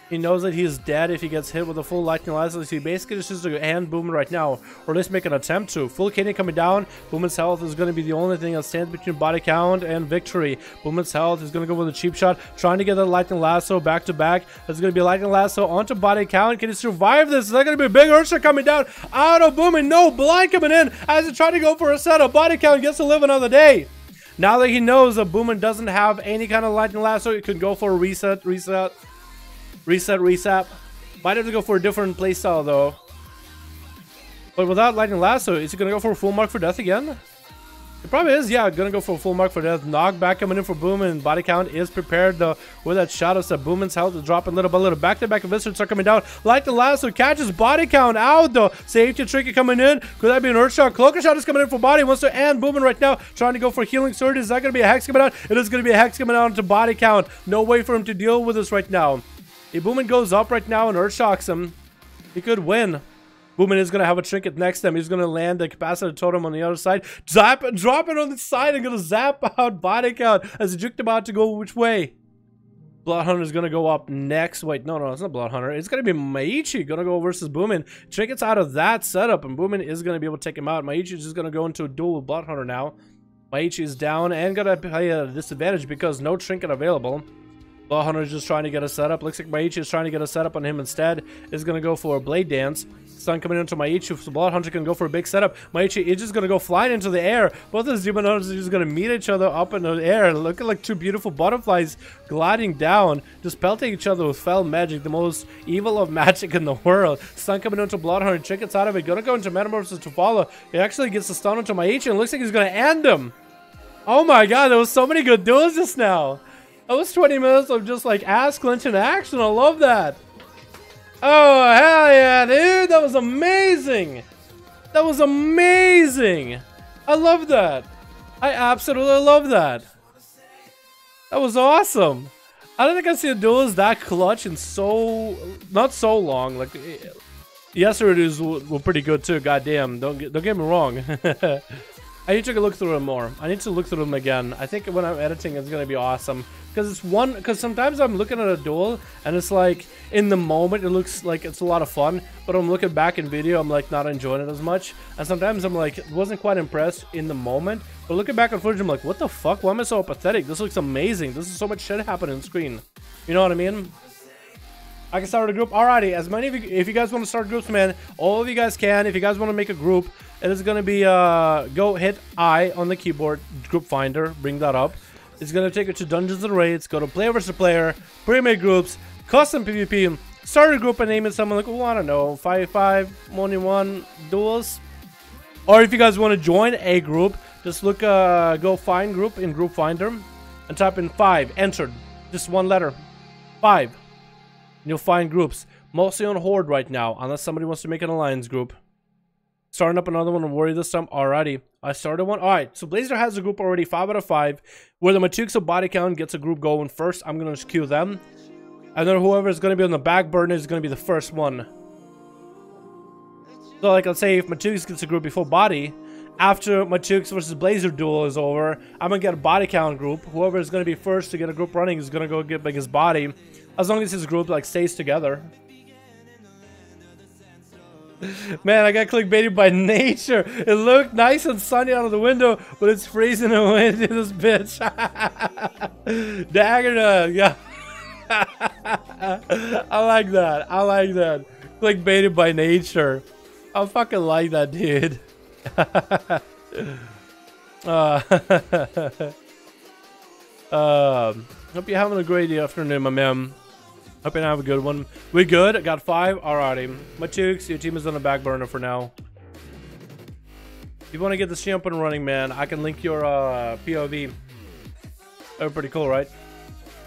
Speaker 1: He knows that he is dead if he gets hit with a full Lightning Lasso, so he basically just has to hand Boomin right now, or at least make an attempt to. Full Kenny coming down. Boomin's health is going to be the only thing that stands between body count and victory. Boomin's health is going to go with a cheap shot, trying to get that Lightning Lasso back to back. There's going to be a Lightning Lasso onto body count. Can he survive this? Is that going to be a big Ursula coming down out of Boomin? No, blind coming in as he's trying to go for a setup. Body count gets to live another day. Now that he knows that Boomin doesn't have any kind of Lightning Lasso, he could go for a reset. Might have to go for a different playstyle though. But without Lightning Lasso, is he going to go for a full mark for death again? It probably is, yeah, going to go for a full mark for death. Knockback coming in for Boomin. Body count is prepared though with that shadow set. Boomin's health is dropping little by little. Back-to-back visitors are coming down. Lightning Lasso catches body count out though. Safety Trinket coming in. Could that be an Earth Shot? Cloaker Shot is coming in for body. Wants to end Boomin right now. Trying to go for healing surge. Is that going to be a Hex coming out? It is going to be a Hex coming out into body count. No way for him to deal with this right now. If Boomin goes up right now and Earth Shocks him, he could win. Boomin is going to have a Trinket next to him. He's going to land the Capacitor Totem on the other side. Drop it on the side and going to zap out body count as he juked about to go which way. Bloodhunter is going to go up next. Wait, no, it's not Bloodhunter. It's going to be Maichi going to go versus Boomin. Trinket's out of that setup, and Boomin is going to be able to take him out. Maichi is just going to go into a duel with Bloodhunter now. Maichi is down and going to play at a disadvantage because no Trinket available. Bloodhunter is just trying to get a setup. Looks like Maichi is trying to get a setup on him instead. Is going to go for a Blade Dance. Stun coming into Maichi, so Bloodhunter can go for a big setup. Maichi is just going to go flying into the air. Both of these Demon Hunters are just going to meet each other up in the air, looking like two beautiful butterflies gliding down, just pelting each other with fell magic, the most evil of magic in the world. Stun coming into Bloodhunter, Trinket's out of it, going to go into Metamorphosis to follow. He actually gets the stun into Maichi, and looks like he's going to end him. Oh my god, there was so many good duels just now. That was 20 minutes of just like ass clenching action. I love that. Oh, hell yeah, dude. That was amazing. That was amazing. I love that. I absolutely love that. That was awesome. I don't think I've seen a duel that clutch in not so long. Like, yesterday's were pretty good too. Goddamn. Don't get me wrong. I need to look through them more. I need to look through them again. I think when I'm editing, it's gonna be awesome. Because sometimes I'm looking at a duel and it's like in the moment it looks like it's a lot of fun, but I'm looking back in video, I'm like not enjoying it as much. And sometimes I'm like wasn't quite impressed in the moment, but looking back on footage, I'm like, what the fuck? Why am I so apathetic? This looks amazing. This is so much shit happening on screen. You know what I mean? I can start a group. Alrighty, as many of you, if you guys want to start groups, man, all of you guys can. If you guys want to make a group, it is going to be go hit I on the keyboard, group finder, bring that up. It's going to take you to Dungeons and Raids, go to player versus player, pre-made groups, custom PvP, start a group and name it someone like, oh, I don't know, 5v5, only one duels. Or if you guys want to join a group, just look, go find group in group finder and type in 5, enter, just one letter, 5. And you'll find groups, mostly on Horde right now, unless somebody wants to make an alliance group. Starting up another one on Warrior this time. Alrighty. I started one. Alright, so Blazer has a group already, 5 out of 5. Where the Matuksa body count gets a group going first. I'm going to queue them. And then whoever is going to be on the back burner is going to be the first one. So like, let's say if Matrix gets a group before body, after Matrix versus Blazer duel is over, I'm going to get a body count group. Whoever is going to be first to get a group running is going to go get like his body. As long as his group like stays together. Man, I got clickbaited by nature. It looked nice and sunny out of the window, but it's freezing and windy, this bitch. Dagger, yeah. I like that. I like that. Clickbaited by nature. I fucking like that, dude. Hope you're having a great afternoon, my man. Hope you have a good one. We good? I got 5? Alrighty. Machooks, your team is on the back burner for now. If you want to get this stream up and running, man, I can link your POV. Oh, pretty cool, right?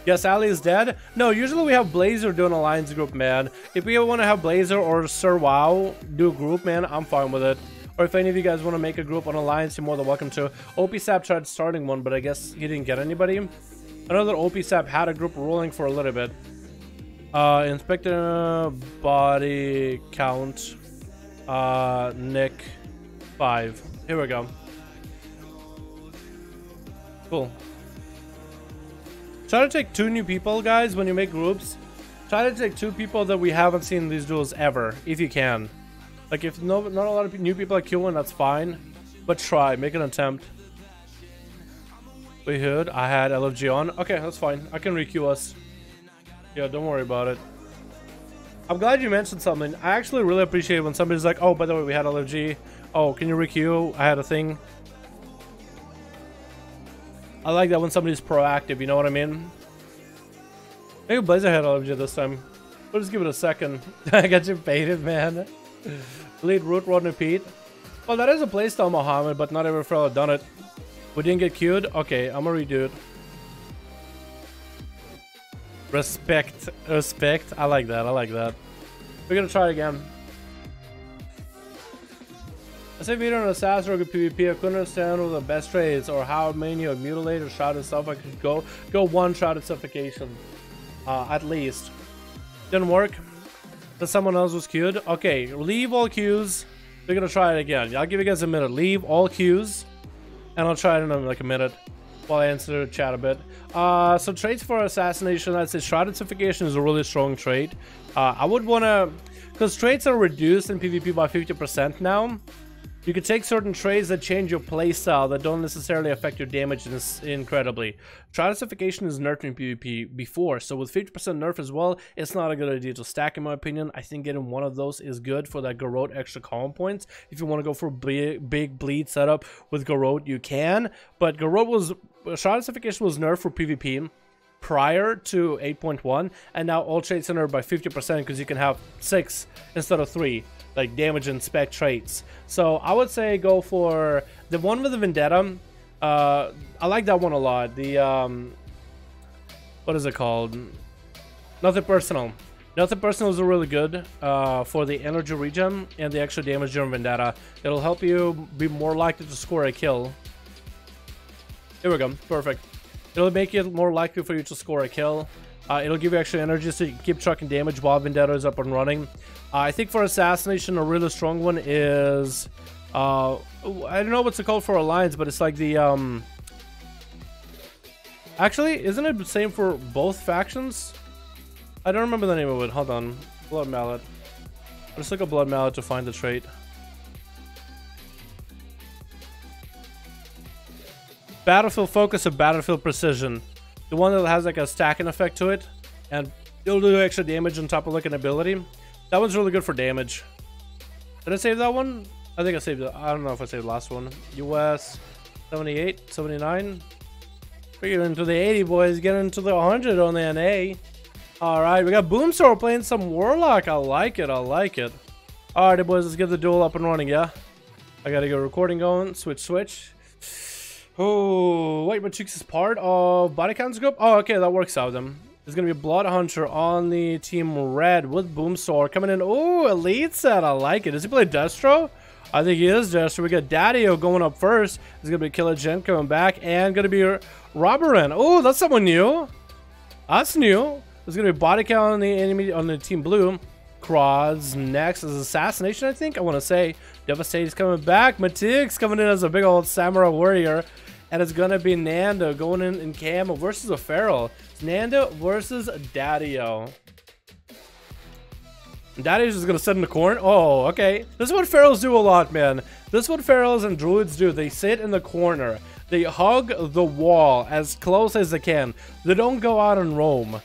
Speaker 1: Yes, Ali is dead. No, usually we have Blazer do an alliance group, man. If we want to have Blazer or Sir WoW do a group, man, I'm fine with it. Or if any of you guys want to make a group on alliance, you're more than welcome to. OPSAP tried starting one, but I guess he didn't get anybody. I know that OPSAP had a group rolling for a little bit. Inspector body count. Nick 5. Here we go. Cool. Try to take 2 new people, guys, when you make groups. Try to take 2 people that we haven't seen in these duels ever, if you can. Like, if not a lot of new people are queuing, that's fine. But try, make an attempt. We heard I had LFG on. Okay, that's fine. I can requeue us. Yeah, don't worry about it. I'm glad you mentioned something. I actually really appreciate when somebody's like, oh, by the way, we had LFG. Oh, can you requeue? I had a thing. I like that when somebody's proactive, you know what I mean? Maybe Blazer had LFG this time. We'll just give it a second. I got you baited, man. Lead root, rod, and repeat. Well, that is a playstyle, Mohammed, but not every fellow done it. We didn't get queued? Okay, I'm gonna redo it. Respect. Respect. I like that. I like that. We're gonna try it again. I say video on Assassin or PvP. I couldn't understand what the best trades or how many of mutilate or shrouded stuff I could go. Go 1 shrouded suffocation. At least. Didn't work. That someone else was queued. Okay, leave all queues. We're gonna try it again. I'll give you guys a minute. Leave all queues. And I'll try it in like a minute. While I answer the chat a bit. So traits for assassination, I'd say shrouded suffocation is a really strong trait. I would want to, because traits are reduced in PvP by 50% now. You can take certain traits that change your playstyle that don't necessarily affect your damage incredibly. Shrouded suffocation is nerfed in PvP before, so with 50% nerf as well, it's not a good idea to stack in my opinion. I think getting one of those is good for that Garrote extra column points. If you want to go for a big bleed setup with Garrote, you can. But Shrouded suffocation was nerfed for PvP prior to 8.1, and now all traits are nerfed by 50% because you can have 6 instead of 3. Like damage and spec traits. So I would say go for the one with the Vendetta. I like that one a lot. The what is it called? Nothing Personal. Nothing Personal is really good for the energy regen and the extra damage during Vendetta. It'll help you be more likely to score a kill. Here we go. Perfect. It'll make it more likely for you to score a kill. It'll give you extra energy so you can keep trucking damage while Vendetta is up and running. I think for Assassination, a really strong one is... I don't know what's it called for Alliance, but it's like the... Actually, isn't it the same for both factions? I don't remember the name of it. Hold on. Blood Mallet. Let's look at Blood Mallet to find the trait. Battlefield Focus or Battlefield Precision. The one that has like a stacking effect to it, and it'll do extra damage on top of like an ability. That one's really good for damage. Did I save that one? I think I saved it. I don't know if I saved the last one. US 78, 79. We get into the 80, boys. Get into the 100 on the NA. Alright, we got Boomstar playing some Warlock. I like it. I like it. Alright, boys. Let's get the duel up and running, yeah? I gotta get recording going. Switch. Oh, wait, Matrix is part of Body Counts group? Oh, okay, that works out then. There's gonna be Blood Hunter on the team red with Boomstar coming in. Oh, elite set. I like it. Does he play Destro? I think he is Destro. We got Daddy-O going up first. There's gonna be Killer Gen coming back, and gonna be Robberin. Oh, that's someone new. That's new. There's gonna be body count on the enemy on the team blue. Cross next is assassination, I think. I want to say Devastate is coming back. Matig's coming in as a big old samurai warrior, and it's gonna be Nando going in camo versus a feral. It's Nando versus Daddio. Daddy's just gonna sit in the corner. Oh, okay. This is what ferals do a lot, man. This is what ferals and druids do. They sit in the corner. They hug the wall as close as they can. They don't go out and roam.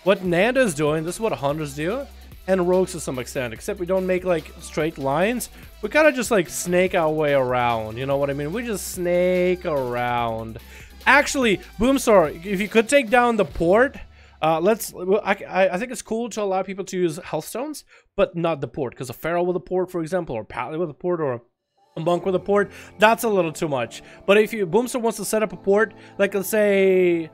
Speaker 1: What Nando's doing, this is what hunters do, and rogues to some extent, except we don't make like straight lines. We kind of just like snake our way around, you know what I mean? We just snake around. Actually, Boomstar, if you could take down the port, I think it's cool to allow people to use healthstones, but not the port, because a feral with a port, for example, or Pally with a port, or a monk with a port, that's a little too much. But if you Boomstar wants to set up a port, like let's say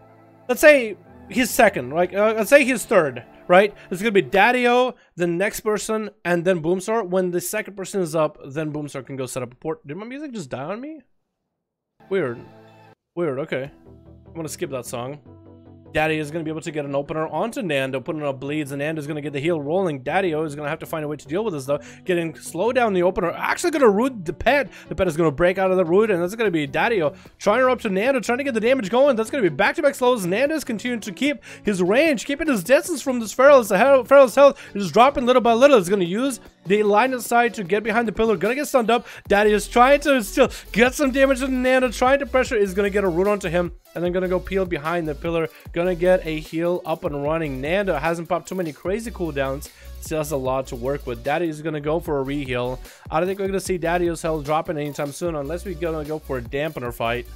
Speaker 1: he's second, right? Let's say he's third, right? It's gonna be Daddio, the next person, and then Boomstar. When the second person is up, then Boomstar can go set up a port. Did my music just die on me? Weird. Okay, I'm gonna skip that song. Daddy is going to be able to get an opener onto Nando, putting up bleeds, and Nando's going to get the heal rolling. Daddio is going to have to find a way to deal with this, though. Getting slow down the opener. Actually going to root the pet. The pet is going to break out of the root, and that's going to be Daddio trying her up to Nando, trying to get the damage going. That's going to be back-to-back slows. Nando's continuing to keep his range, keeping his distance from this feral. As the feral's health is dropping little by little. It's going to use the line of sight to get behind the pillar. Going to get stunned up. Daddy is trying to still get some damage to Nando, trying to pressure. Is going to get a root onto him, and then going to go peel behind the pillar. Going to get a heal up and running. Nando hasn't popped too many crazy cooldowns. Still has a lot to work with. Daddy is going to go for a re-heal. I don't think we're going to see Daddio's health dropping anytime soon, unless we're going to go for a dampener fight.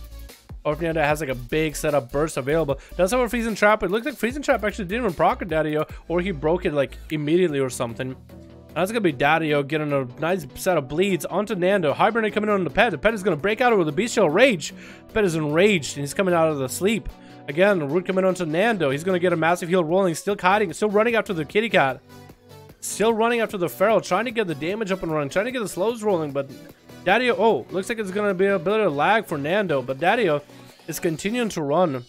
Speaker 1: Or if Nando has like a big setup burst available. Does have a freezing trap. It looks like freezing trap actually didn't even proc Daddio, or he broke it like immediately or something. That's gonna be Daddio getting a nice set of bleeds onto Nando. Hibernate coming on the pet. The pet is gonna break out with a bestial rage. The pet is enraged and he's coming out of the sleep. Again, the root coming onto Nando. He's gonna get a massive heal rolling, still hiding, still running after the kitty cat. Still running after the feral, trying to get the damage up and running, trying to get the slows rolling, but Daddio, oh, looks like it's gonna be a bit of lag for Nando, but Daddio is continuing to run.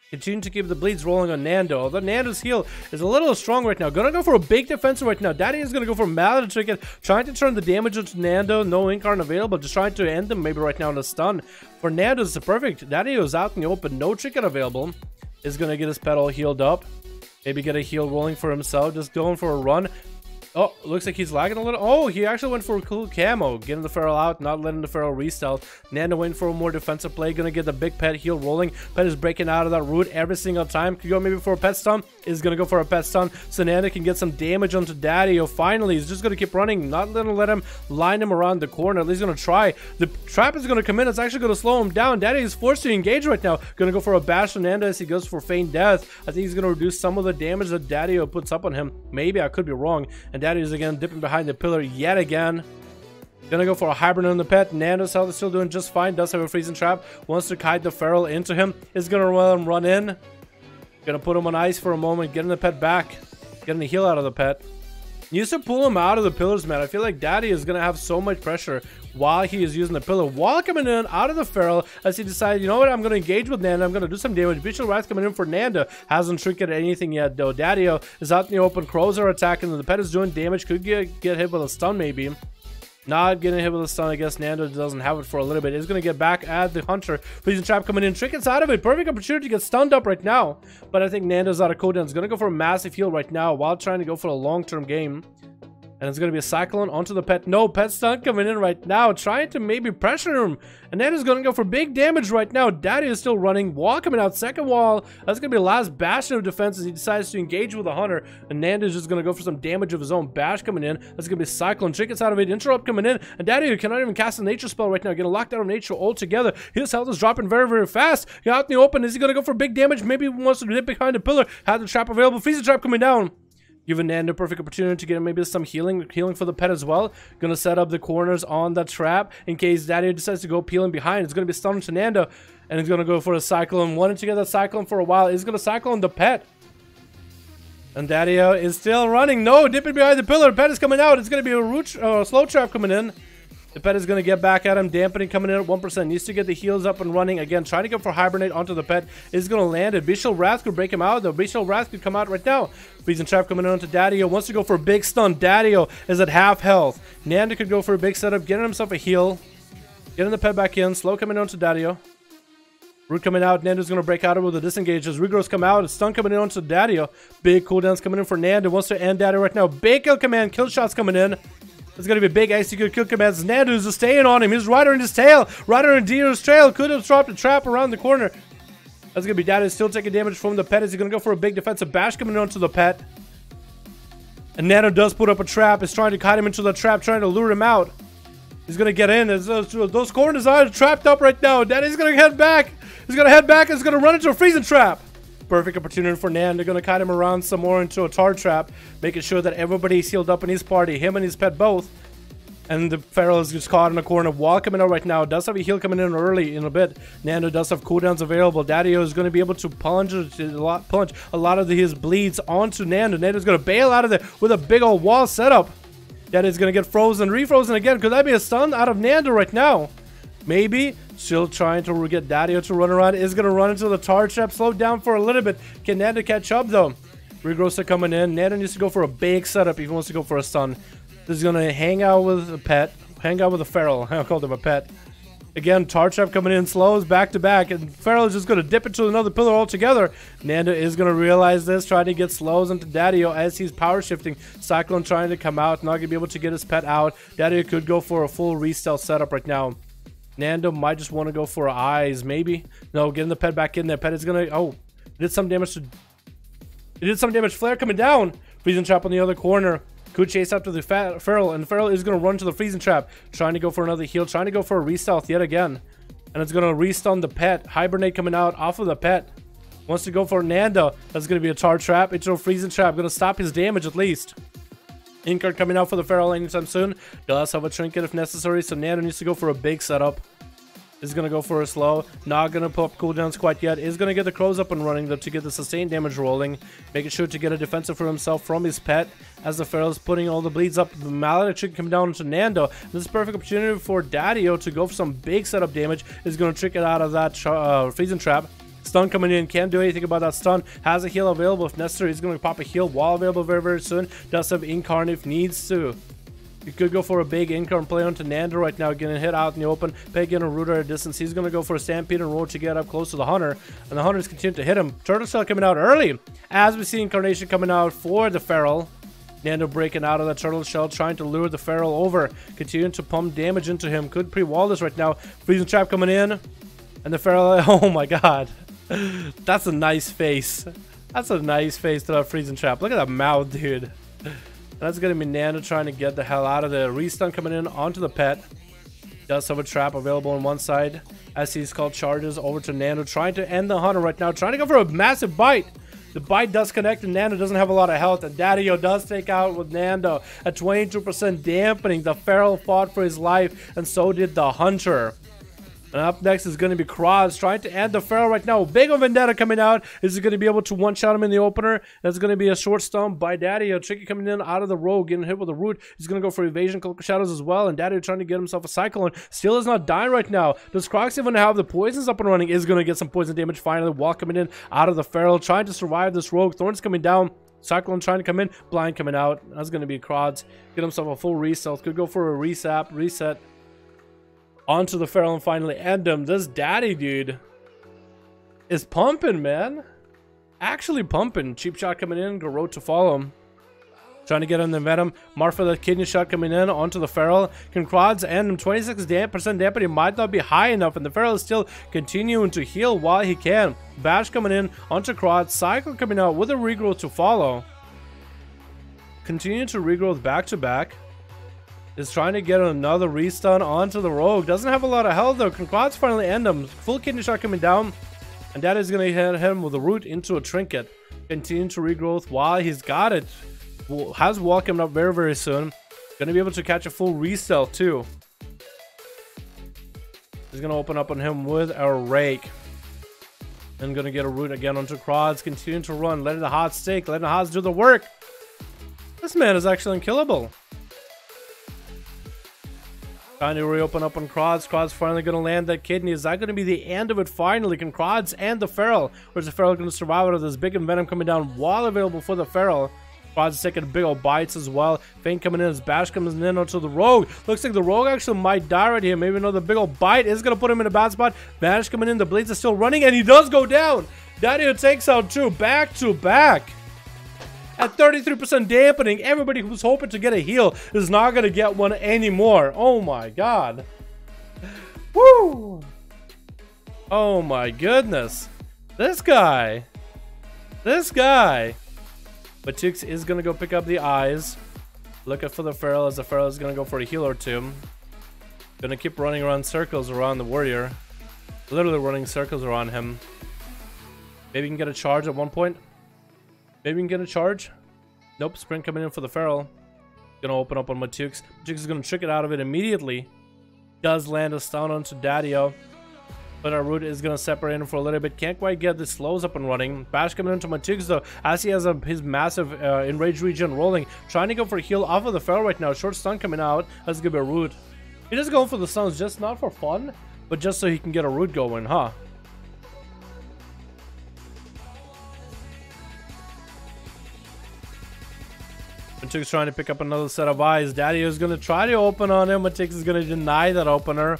Speaker 1: Continue to keep the bleeds rolling on Nando. Although Nando's heal is a little strong right now. Gonna go for a big defensive right now. Daddy is gonna go for Mallet Trinket, trying to turn the damage into Nando. No Incarn available. Just trying to end them maybe right now in a stun. For Nando, it's perfect. Daddy is out in the open. No Trinket available. Is gonna get his pet all healed up. Maybe get a heal rolling for himself. Just going for a run. Oh, looks like he's lagging a little. Oh, he actually went for a cool camo. Getting the feral out, not letting the feral restealth. Nando went for a more defensive play. Gonna get the big pet heal rolling. Pet is breaking out of that root every single time. Could go maybe for a pet stun. Is gonna go for a pet stun. So Nando can get some damage onto Daddio. Finally, he's just gonna keep running. Not gonna let him line him around the corner. At least gonna try. The trap is gonna come in. It's actually gonna slow him down. Daddy is forced to engage right now. Gonna go for a bash on Nando as he goes for feign death. I think he's gonna reduce some of the damage that Daddio puts up on him. Maybe, I could be wrong. And Daddy is again dipping behind the pillar yet again. Gonna go for a hibernate on the pet. Nando's health is still doing just fine. Does have a freezing trap. Wants to kite the feral into him. Is gonna let him run in. Gonna put him on ice for a moment. Getting the pet back. Getting the heal out of the pet. Needs to pull him out of the pillars, man. I feel like Daddy is gonna have so much pressure while he is using the pillar. While coming in out of the feral, as he decided, you know what, I'm gonna engage with Nando. I'm gonna do some damage. Bestial Wrath coming in for Nando. Hasn't trinketed anything yet, though. Daddio is out in the open. Crows are attacking. The pet is doing damage. Could get hit with a stun, maybe. Not getting hit with a stun. I guess Nando doesn't have it for a little bit. He's gonna get back at the hunter. Freezing trap coming in. Trinket's out of it. Perfect opportunity to get stunned up right now. But I think Nando's out of cooldown. He's gonna go for a massive heal right now while trying to go for a long-term game. And it's going to be a cyclone onto the pet. No, pet stun coming in right now. Trying to maybe pressure him. And that is going to go for big damage right now. Daddy is still running. Wall coming out. Second wall. That's going to be the last bastion of defense as he decides to engage with the hunter. And Nando's just going to go for some damage of his own. Bash coming in. That's going to be cyclone. Trinkets out of it. Interrupt coming in. And Daddy cannot even cast a nature spell right now. Getting locked out of nature altogether. His health is dropping very, very fast. He's out in the open. Is he going to go for big damage? Maybe he wants to dip behind the pillar. Had the trap available. Freezing trap coming down. Giving Nando a perfect opportunity to get maybe some healing for the pet as well. Gonna set up the corners on the trap in case Daddy decides to go peeling behind. It's gonna be stunned to Nando, and he's gonna go for a cyclone. Wanted to get that cyclone for a while. He's gonna cyclone the pet. And Daddio is still running. No, dipping behind the pillar. Pet is coming out. It's gonna be a root, slow trap coming in. The pet is going to get back at him. Dampening coming in at 1%. Needs to get the heals up and running. Again, trying to go for Hibernate onto the pet. Is going to land it. Bestial Wrath could break him out, though. Bestial Wrath could come out right now. Freezing Trap coming in onto Daddio. Wants to go for a big stun. Daddio is at half health. Nando could go for a big setup. Getting himself a heal. Getting the pet back in. Slow coming onto Daddio. Root coming out. Nando's going to break out with the disengages. Regrowths come out. Stun coming in onto Daddio. Big cooldowns coming in for Nando. Wants to end Daddio right now. Big kill command. Kill shots coming in. It's going to be big execute kill commands. Nando's just staying on him. He's right on his tail. Right on Dio's trail. Could have dropped a trap around the corner. That's going to be Daddio still taking damage from the pet. Is he going to go for a big defensive bash coming onto the pet? And Nando does put up a trap. Is trying to kite him into the trap. Trying to lure him out. He's going to get in. Those corners are trapped up right now. Daddy's going to head back. He's going to head back. He's going to run into a freezing trap. Perfect opportunity for Nan. They're going to kite him around some more into a tar trap, making sure that everybody's healed up in his party, him and his pet both. And the Feral is just caught in a corner. Wall coming out right now. Does have a heal coming in early in a bit. Nando does have cooldowns available. Daddio is going to be able to punch a lot of his bleeds onto Nando. Nando's going to bail out of there with a big old wall setup. Daddy's going to get frozen, refrozen again. Could that be a stun out of Nando right now? Maybe. Still trying to get Daddio to run around. Is going to run into the tar trap. Slow down for a little bit. Can Nando catch up though? Regrowths are coming in. Nando needs to go for a big setup if he wants to go for a stun. This is going to hang out with a pet. Hang out with a Feral. I called him a pet. Again, tar trap coming in. Slows back to back. And Feral is just going to dip into another pillar altogether. Nando is going to realize this. Trying to get slows into Daddio as he's power shifting. Cyclone trying to come out. Not going to be able to get his pet out. Daddio could go for a full re-stealth setup right now. Nando might just want to go for eyes, maybe. No, getting the pet back in there. Pet is gonna. Oh, it did some damage to. It did some damage. Flare coming down. Freezing trap on the other corner. Could chase after the Feral, and Feral is gonna run to the freezing trap, trying to go for another heal, trying to go for a re-stealth yet again, and it's gonna re-stun the pet. Hibernate coming out off of the pet. Wants to go for Nando. That's gonna be a tar trap. It's a freezing trap. Gonna stop his damage at least. Incard coming out for the Feral anytime soon. Does have a trinket if necessary, so Nando needs to go for a big setup. Is going to go for a slow. Not going to pop cooldowns quite yet. Is going to get the crows up and running though to get the sustained damage rolling. Making sure to get a defensive for himself from his pet. As the Feral is putting all the bleeds up. The Maledict should come down to Nando. This is a perfect opportunity for Daddio to go for some big setup damage. Is going to trick it out of that freezing trap. Stun coming in, can't do anything about that stun. Has a heal available if necessary. He's going to pop a heal. Wall available very, very soon. Does have Incarnate if needs to. You could go for a big Incarn play onto Nando right now, getting hit out in the open. Peg in a Rooter at a distance. He's going to go for a Stampede and Roll to get up close to the Hunter. And the Hunter's continue to hit him. Turtle Shell coming out early. As we see Incarnation coming out for the Feral. Nando breaking out of that Turtle Shell, trying to lure the Feral over. Continuing to pump damage into him. Could pre-wall this right now. Freezing Trap coming in. And the Feral, oh my god. That's a nice face. That's a nice face to that Freezing Trap. Look at that mouth, dude. That's going to be Nando trying to get the hell out of there. Restun coming in onto the pet. Does have a trap available on one side. As he's called charges over to Nando. Trying to end the Hunter right now. Trying to go for a massive bite. The bite does connect and Nando doesn't have a lot of health. And Daddio does take out with Nando. At 22% dampening. The Feral fought for his life. And so did the Hunter. And up next is going to be Cross trying to end the Feral right now. Big Vendetta coming out. Is he going to be able to one-shot him in the opener? That's going to be a short stomp by Daddio. Tricky coming in out of the Rogue, getting hit with a Root. He's going to go for Evasion, Cloak of Shadows as well. And Daddio trying to get himself a Cyclone. Still is not dying right now. Does Crox even have the poisons up and running? Is going to get some poison damage finally. Wall coming in out of the Feral. Trying to survive this Rogue. Thorns coming down. Cyclone trying to come in. Blind coming out. That's going to be Crods. Get himself a full reset. Could go for a reset. Onto the Feral and finally end him. This Daddy dude is pumping, man. Actually pumping. Cheap shot coming in. Garrote to follow him. Trying to get on the Venom. Marfa the kidney shot coming in onto the Feral. Can Quads end him? 26% dampening might not be high enough. And the Feral is still continuing to heal while he can. Bash coming in onto Quads. Cycle coming out with a regrowth to follow. Continue to regrowth back to back. Is trying to get another restun onto the Rogue. Doesn't have a lot of health though. Can Quads finally end him? Full kidney shot coming down. And that is going to hit him with a Root into a Trinket. Continue to regrowth while he's got it. Has Wall coming up very, very soon. Going to be able to catch a full re-stealth too. He's going to open up on him with a Rake. And going to get a Root again onto Quads. Continue to run. Letting the Hots stick. Letting the Hots do the work. This man is actually unkillable. Trying to reopen up on Crods. Crods finally going to land that kidney. Is that going to be the end of it finally? Can Crods and the Feral? Or is the Feral going to survive out of this big Venom coming down while available for the Feral? Crods taking big old bites as well. Feint coming in as Bash comes in onto the Rogue. Looks like the Rogue actually might die right here. Maybe another big old bite is going to put him in a bad spot. Bash coming in. The Blades are still running. And he does go down. Daddy takes out 2 back to back. At 33% dampening, everybody who's hoping to get a heal is not going to get one anymore. Oh my god. Woo! Oh my goodness. This guy. But Tux is going to go pick up the eyes. Looking for the Feral, as the Feral is going to go for a heal or two. Going to keep running around circles around the Warrior. Literally running circles around him. Maybe he can get a charge at one point. Maybe we can get a charge. Nope, sprint coming in for the Feral. Gonna open up on Matux. Matux is gonna trick it out of it immediately. Does land a stun onto Daddio. But our root is gonna separate him for a little bit. Can't quite get the slows up and running. Bash coming into Matux though, as he has his massive enraged regen rolling. Trying to go for a heal off of the Feral right now. Short stun coming out. That's gonna be a root. He just going for the stuns, just not for fun, but just so he can get a root going, huh? Matix trying to pick up another set of eyes. Daddy is going to try to open on him. Matix is going to deny that opener.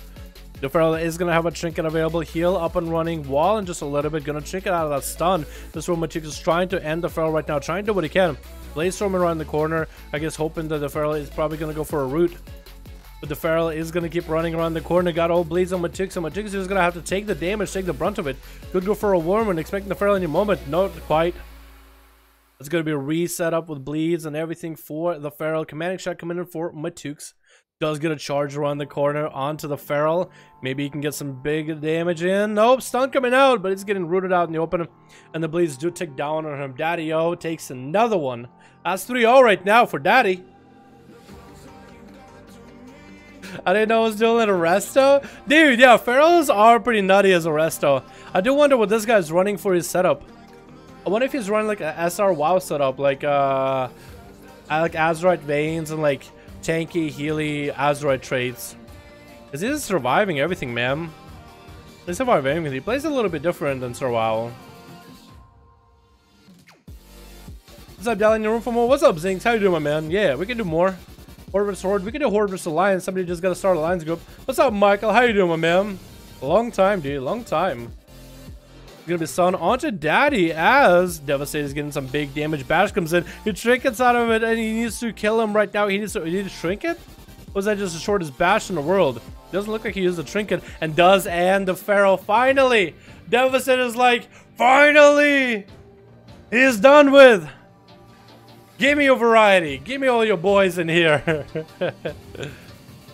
Speaker 1: The Feral is going to have a trinket available. Heal up and running. Wall in just a little bit. Going to trinket out of that stun. This is where Matix is trying to end the Feral right now. Trying to do what he can. Blaze storming around the corner. I guess hoping that the Feral is probably going to go for a root. But the Feral is going to keep running around the corner. Got all bleeds on Matix. And Matix is going to have to take the damage. Take the brunt of it. Could go for a worm and expecting the Feral any moment. Not quite. It's going to be a reset up with bleeds and everything for the Feral. Commanding shot coming in for Matux. Does get a charge around the corner onto the Feral. Maybe he can get some big damage in. Nope, stun coming out, but it's getting rooted out in the open. And the bleeds do tick down on him. Daddy-O takes another one. That's 3-0 right now for Daddy. I didn't know I was doing a resto. Dude, yeah, Ferals are pretty nutty as a resto. I do wonder what this guy's running for his setup. I wonder if he's running like a SR WoW setup, like Azeroth veins and like tanky, healy Azeroth traits. Cause he's surviving everything, man. He's surviving everything. He plays a little bit different than Sir WoW. What's up, Dalaran in your room for more? What's up, Zinx? How you doing, my man? Yeah, we can do more. Horde vs Horde. We can do Horde vs Alliance. Somebody just gotta start Alliance group. What's up, Michael? How you doing, my man? Long time, dude. Long time. Gonna be stun onto Daddy as Devastator is getting some big damage. Bash comes in, he trinkets out of it, and he needs to kill him right now. He needs to trinket? Or was that just the shortest bash in the world? Doesn't look like he used a trinket, and does end the Feral. Finally! Devastator is like, finally! He is done with! Give me your variety. Give me all your boys in here.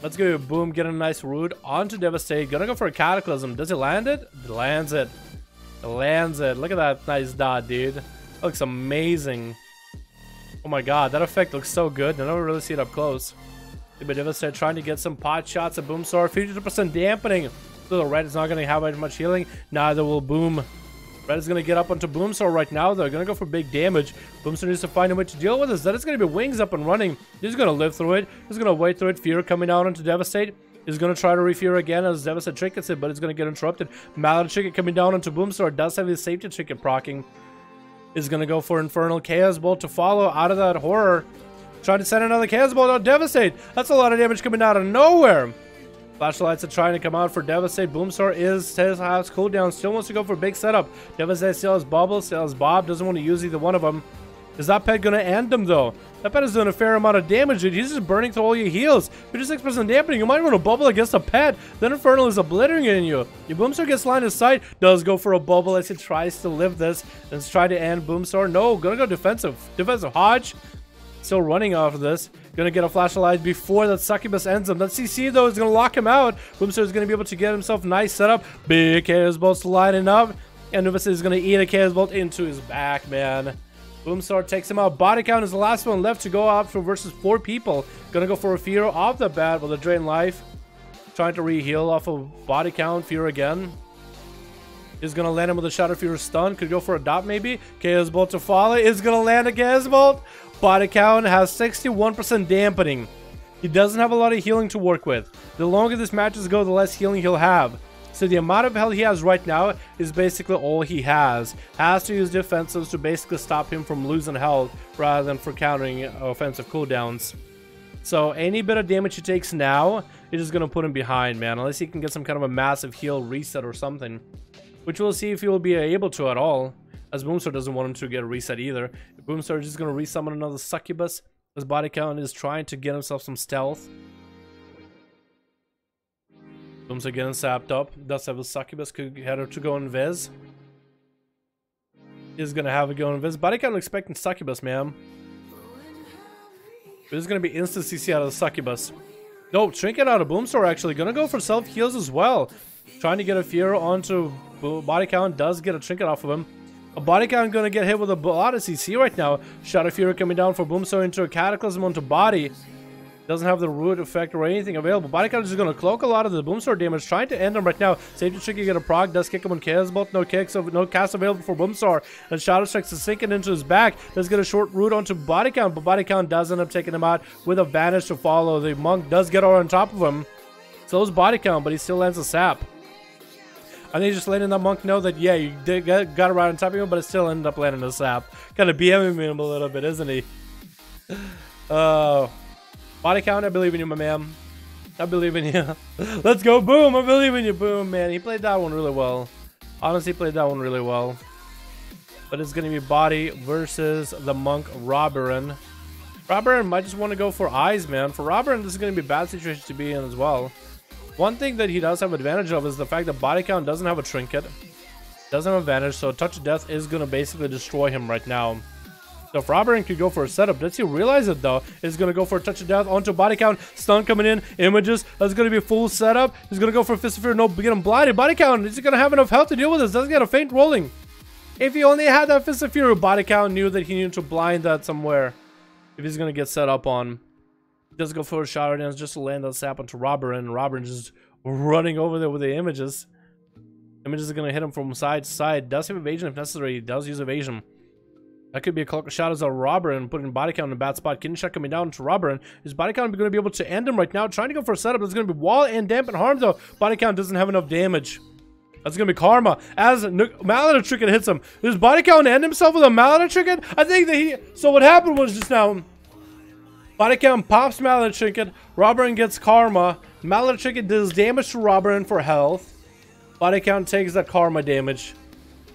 Speaker 1: Let's go. Boom, get a nice root onto Devastate. Gonna go for a Cataclysm. Does he land it? He lands it. Lands it. Look at that nice dot, dude. That looks amazing. Oh my god, that effect looks so good. I never really see it up close. But Devastate trying to get some pot shots at Boomstar. 52% dampening. So the red is not going to have much healing. Neither will Boom. Red is going to get up onto Boomstar right now. They're going to go for big damage. Boomstar needs to find a way to deal with this. That is going to be wings up and running. He's going to live through it. He's going to wait through it. Fear coming out onto Devastate. He's going to try to refear again as Devastate trinkets it, but it's going to get interrupted. Mallet Trinket coming down onto Boomstar. Does have his safety trinket proccing. Is going to go for Infernal Chaos Bolt to follow out of that horror. Trying to send another Chaos Bolt on Devastate. That's a lot of damage coming out of nowhere. Flashlights are trying to come out for Devastate. Boomstar has cooldown. Still wants to go for big setup. Devastate still has Bubble, still has Bob. Doesn't want to use either one of them. Is that pet going to end him, though? That pet is doing a fair amount of damage, dude. He's just burning through all your heals. 56% dampening. You might want to bubble against a pet. Then Infernal is obliterating you. Your Boomstar gets line of sight. Does go for a bubble as he tries to live this. Let's try to end Boomstar. No, gonna go defensive. Defensive Hodge. Still running off of this. Gonna get a flashlight before that Succubus ends him. That CC, though, is gonna lock him out. Boomstar is gonna be able to get himself a nice setup. Big Chaos Bolts lining up. And Nuvus is gonna eat a Chaos Bolt into his back, man. Boomstar takes him out. Body count is the last one left to go out for versus 4 people. Gonna go for a Fear off the bat with a Drain Life. Trying to re-heal off of Body count. Fear again. Is gonna land him with a Shadow Fear stun. Could go for a dot maybe. Chaos Bolt to follow. Is gonna land a Chaos Bolt. Body count has 61% dampening. He doesn't have a lot of healing to work with. The longer these matches go, the less healing he'll have. So the amount of health he has right now is basically all he has. Has to use defensives to basically stop him from losing health rather than for countering offensive cooldowns. So any bit of damage he takes now is just going to put him behind, man. Unless he can get some kind of a massive heal reset or something. Which we'll see if he will be able to at all. As Boomstar doesn't want him to get a reset either. Boomstar is just going to resummon another succubus. His body count is trying to get himself some stealth. Boomstar getting sapped up. Does have a succubus. Could head to go invis. He's going to have a go invis. Body count expecting succubus, man. This is going to be instant CC out of the succubus. No, trinket out of Boomstar actually. Going to go for self heals as well. Trying to get a fear onto body count. Does get a trinket off of him. A body count going to get hit with a lot of CC right now. Shadow Fury coming down for Boomstar into a Cataclysm onto body. Doesn't have the root effect or anything available. Body count is going to cloak a lot of the Boomstar damage. Trying to end him right now. Safety Tricky get a proc. Does kick him on Chaos Bolt. No kicks. No cast available for Boomstar. And Shadow Strikes is sinking into his back. Does get a short root onto body count. But body count does end up taking him out with a vanish to follow. The monk does get on top of him. So is body count, but he still lands a sap. I think he's just letting that monk know that, yeah, you did got right on top of him, but it still ended up landing a sap. Kind of BMing him a little bit, isn't he? Body count, I believe in you, my man. I believe in you. Let's go, boom! I believe in you, boom, man. He played that one really well. Honestly, played that one really well. But it's going to be body versus the monk, Robberin. Robberin might just want to go for eyes, man. For Robberin, this is going to be a bad situation to be in as well. One thing that he does have advantage of is the fact that body count doesn't have a trinket. Doesn't have advantage, so touch of death is going to basically destroy him right now. So if Robberin could go for a setup, does he realize it though? He's going to go for a touch of death onto body count. Stun coming in, images. That's going to be a full setup. He's going to go for a Fist of Fear. No, get him blinded. Body count, is he going to have enough health to deal with this? Doesn't get a faint rolling. If he only had that Fist of Fear, body count knew that he needed to blind that somewhere. If he's going to get set up on. He does go for a Shadow Dance just to land that sap onto Robberin. Robberin just running over there with the images. Images are going to hit him from side to side. Does have evasion if necessary. He does use evasion. That could be a cloak of shadows on Robberin, putting body count in a bad spot. Kidney shot coming down to Robberin. His body count is going to be able to end him right now. Trying to go for a setup. That's going to be wall and dampen harm though. Body count doesn't have enough damage. That's going to be Karma. As Malada Trinket hits him. Does body count end himself with a Malada Trinket? I think that he... So what happened was just now... Body count pops Malada Trinket. Robberin gets Karma. Malada Trinket does damage to Robberin for health. Body count takes that Karma damage.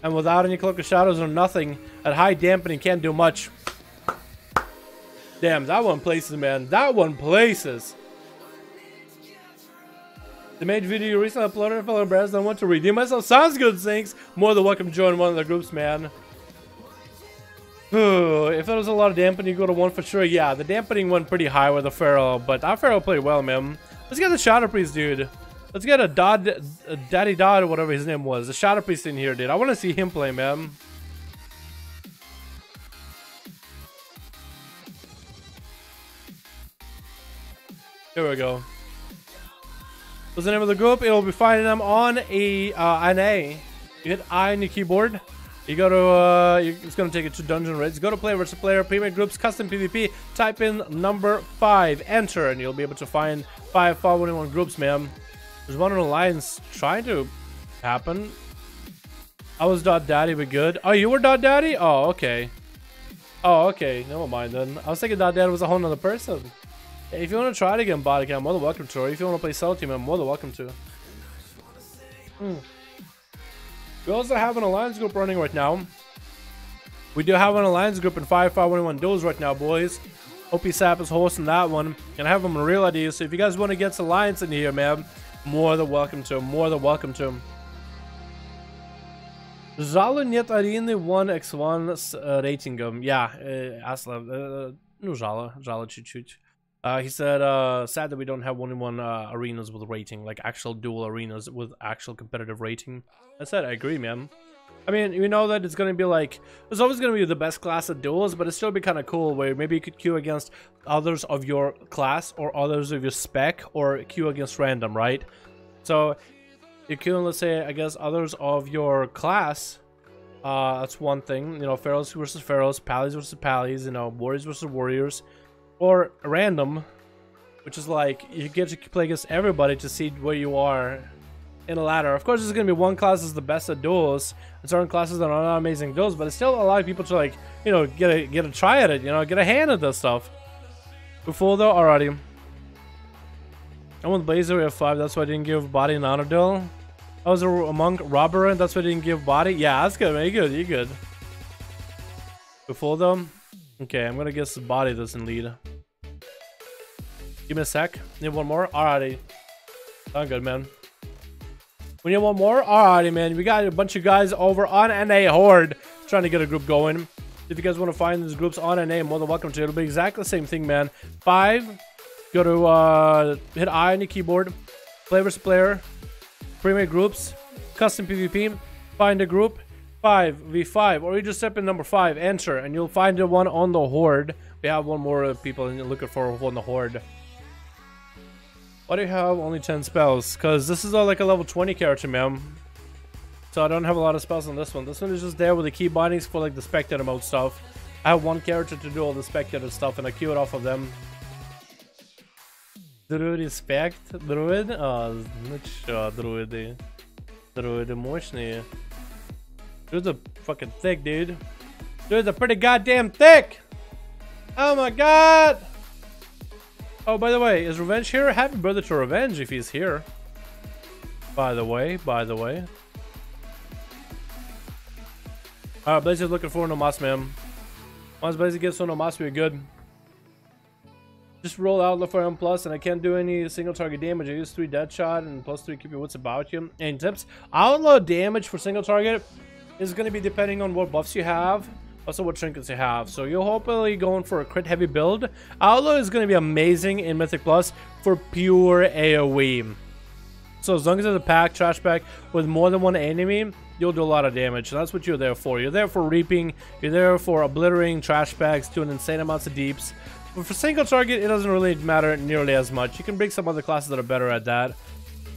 Speaker 1: And without any Cloak of Shadows or nothing, at high dampening can't do much. Damn, that one places, man. That one places. The made video you recently uploaded, fellow brothers, I want to redeem myself. Sounds good, thanks. More than welcome to join one of the groups, man. If there was a lot of dampening, you go to one for sure. Yeah, the dampening went pretty high with the Pharaoh, but that Pharaoh played well, man. Let's get the Shadow Priest, dude. Let's get a Daddy Dodd or whatever his name was. The Shadow Priest in here, dude. I want to see him play, man. Here we go. What's the name of the group? It'll be finding them on a NA. You hit I on your keyboard. You go to, it's going to take you to dungeon raids. Go to player versus player, premade groups, custom PvP. Type in number 5, enter, and you'll be able to find 5 411 groups, man. There's one in Alliance trying to happen. I was .daddy, but good. Oh, you were .daddy? Oh, okay. Oh, okay. Never mind then. I was thinking .daddy was a whole nother person. Hey, if you want to try it again, body cam, more than welcome to. Or if you want to play solo team, I'm more than welcome to. We also have an Alliance group running right now. We do have an Alliance group in 5.5.1 duels right now, boys. OP-SAP is hosting that one. And I have them in real ID, so if you guys want to get some Alliance in here, man, more than welcome to. More than welcome to. Żalu нет Areny 1x1 с рейтингом. Yeah, Aslav. No żalu чуть-чуть. He said, sad that we don't have 1-in-1 arenas with rating, like actual dual arenas with actual competitive rating. I said, I agree, man. I mean, you know that it's going to be like, it's always going to be the best class of duels, but it'd still be kind of cool where maybe you could queue against others of your class or others of your spec or queue against random, right? So, you queue, let's say, I guess, others of your class. That's one thing, you know, Pharaohs versus Pharaohs, Pallies versus Pallies, you know, Warriors versus Warriors. Or random, which is like you get to play against everybody to see where you are in a ladder. Of course, there's gonna be one class is the best at duels, and certain classes that are not amazing duels, but it's still a lot of people to like, you know, get a try at it, you know, get a hand at this stuff. We're full though, alrighty. I went Blazer at 5, that's why I didn't give body an honor duel. I was a monk robber, and that's why I didn't give body. Yeah, that's good, man. You good, you good. We're full though. Okay, I'm gonna guess the body doesn't lead. Give me a sec. Need one more? Alrighty. Sound good, man. We need one more? Alrighty, man. We got a bunch of guys over on NA Horde trying to get a group going. If you guys want to find these groups on NA, more than welcome to. It'll be exactly the same thing, man. 5. Go to hit I on your keyboard. Player versus player. Pre-made groups. Custom PvP. Find a group. 5v5. Or you just step in number 5. Enter. And you'll find the one on the Horde. We have one more people looking for on the Horde. Why do you have only 10 spells? Because this is like a level 20 character, man. So I don't have a lot of spells on this one. This one is just there with the key bindings for like the spectator mode stuff. I have one character to do all the spectator stuff, and I queue it off of them. Druid spect? Druid? Ну чё, друиды. Druidy мощные. Dudes are fucking thick, dude. Dudes are pretty goddamn thick! Oh my god! Oh, by the way, is Revenge here? Happy birthday to Revenge if he's here. By the way. Alright, Blaze is looking for no mas, man. Once Blaze gets on no mas, we're good. Just roll out, look for M+, and I can't do any single target damage. I use 3 dead shot and +3 keep your wits about you. Any tips? Outlaw damage for single target is going to be depending on what buffs you have. Also what trinkets you have. So you're hopefully going for a crit heavy build. Outlaw is going to be amazing in Mythic Plus for pure AoE. So as long as there's a pack, trash pack with more than one enemy, you'll do a lot of damage. And that's what you're there for. You're there for reaping. You're there for obliterating trash packs, doing insane amounts of deeps. But for single target, it doesn't really matter nearly as much. You can bring some other classes that are better at that.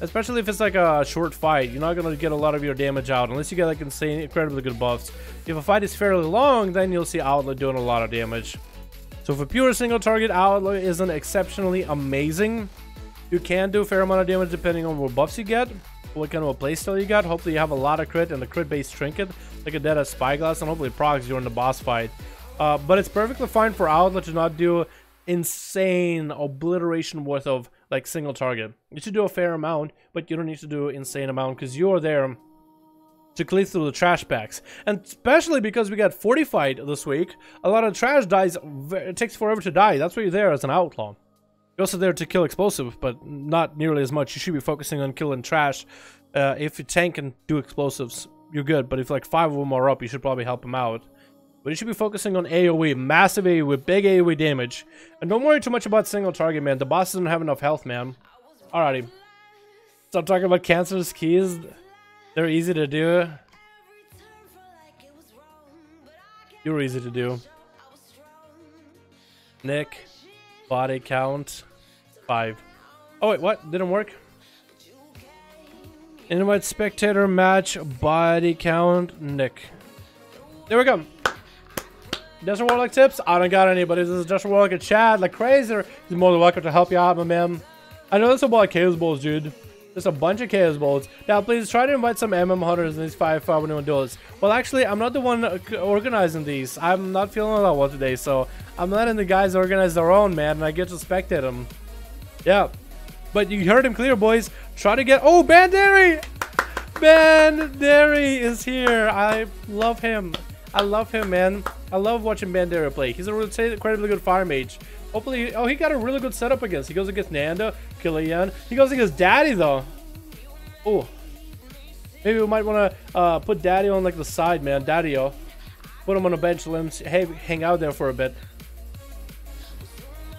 Speaker 1: Especially if it's like a short fight, you're not going to get a lot of your damage out unless you get like insane, incredibly good buffs. If a fight is fairly long, then you'll see Outlaw doing a lot of damage. So for pure single target, Outlaw isn't exceptionally amazing. You can do a fair amount of damage depending on what buffs you get, what kind of a playstyle you got. Hopefully you have a lot of crit and a crit based trinket, like a Dead as Spyglass, and hopefully it procs during the boss fight. But it's perfectly fine for Outlaw to not do insane obliteration worth of like single target. You should do a fair amount, but you don't need to do an insane amount because you're there to clear through the trash packs. And especially because we got fortified this week, a lot of trash dies. It takes forever to die. That's why you're there as an outlaw. You're also there to kill explosive, but not nearly as much. You should be focusing on killing trash. If you tank and do explosives, you're good. But if like 5 of them are up, you should probably help them out. But you should be focusing on AoE, massive AoE, big AoE damage. And don't worry too much about single target, man. The boss doesn't have enough health, man. Alrighty. Stop talking about cancerous keys. They're easy to do. You're easy to do. Nick. Body count. 5. Oh wait, what? Didn't work? Invite spectator match. Body count. Nick. There we go. Desert Warlock tips? I don't got any, but this is Desert Warlock in chat like crazy. He's more than welcome to help you out, my man. I know there's a lot of Chaos Balls, dude. There's a bunch of Chaos Balls. Now, please try to invite some MM hunters in these 5-5-1 duels. Well, actually, I'm not the one organizing these. I'm not feeling all that well today, so I'm letting the guys organize their own, man, and I get to spectate them. Yeah. But you heard him clear, boys. Try to get... Oh, Banderi! Banderi is here. I love him. I love him, man. I love watching Bandera play. He's a really incredibly good fire mage. Hopefully, oh, he got a really good setup against. He goes against Nanda, Killian. He goes against Daddy, though. Oh. Maybe we might want to put Daddy on, like, the side, man. Daddy-o. Put him on a bench, let him hang out there for a bit.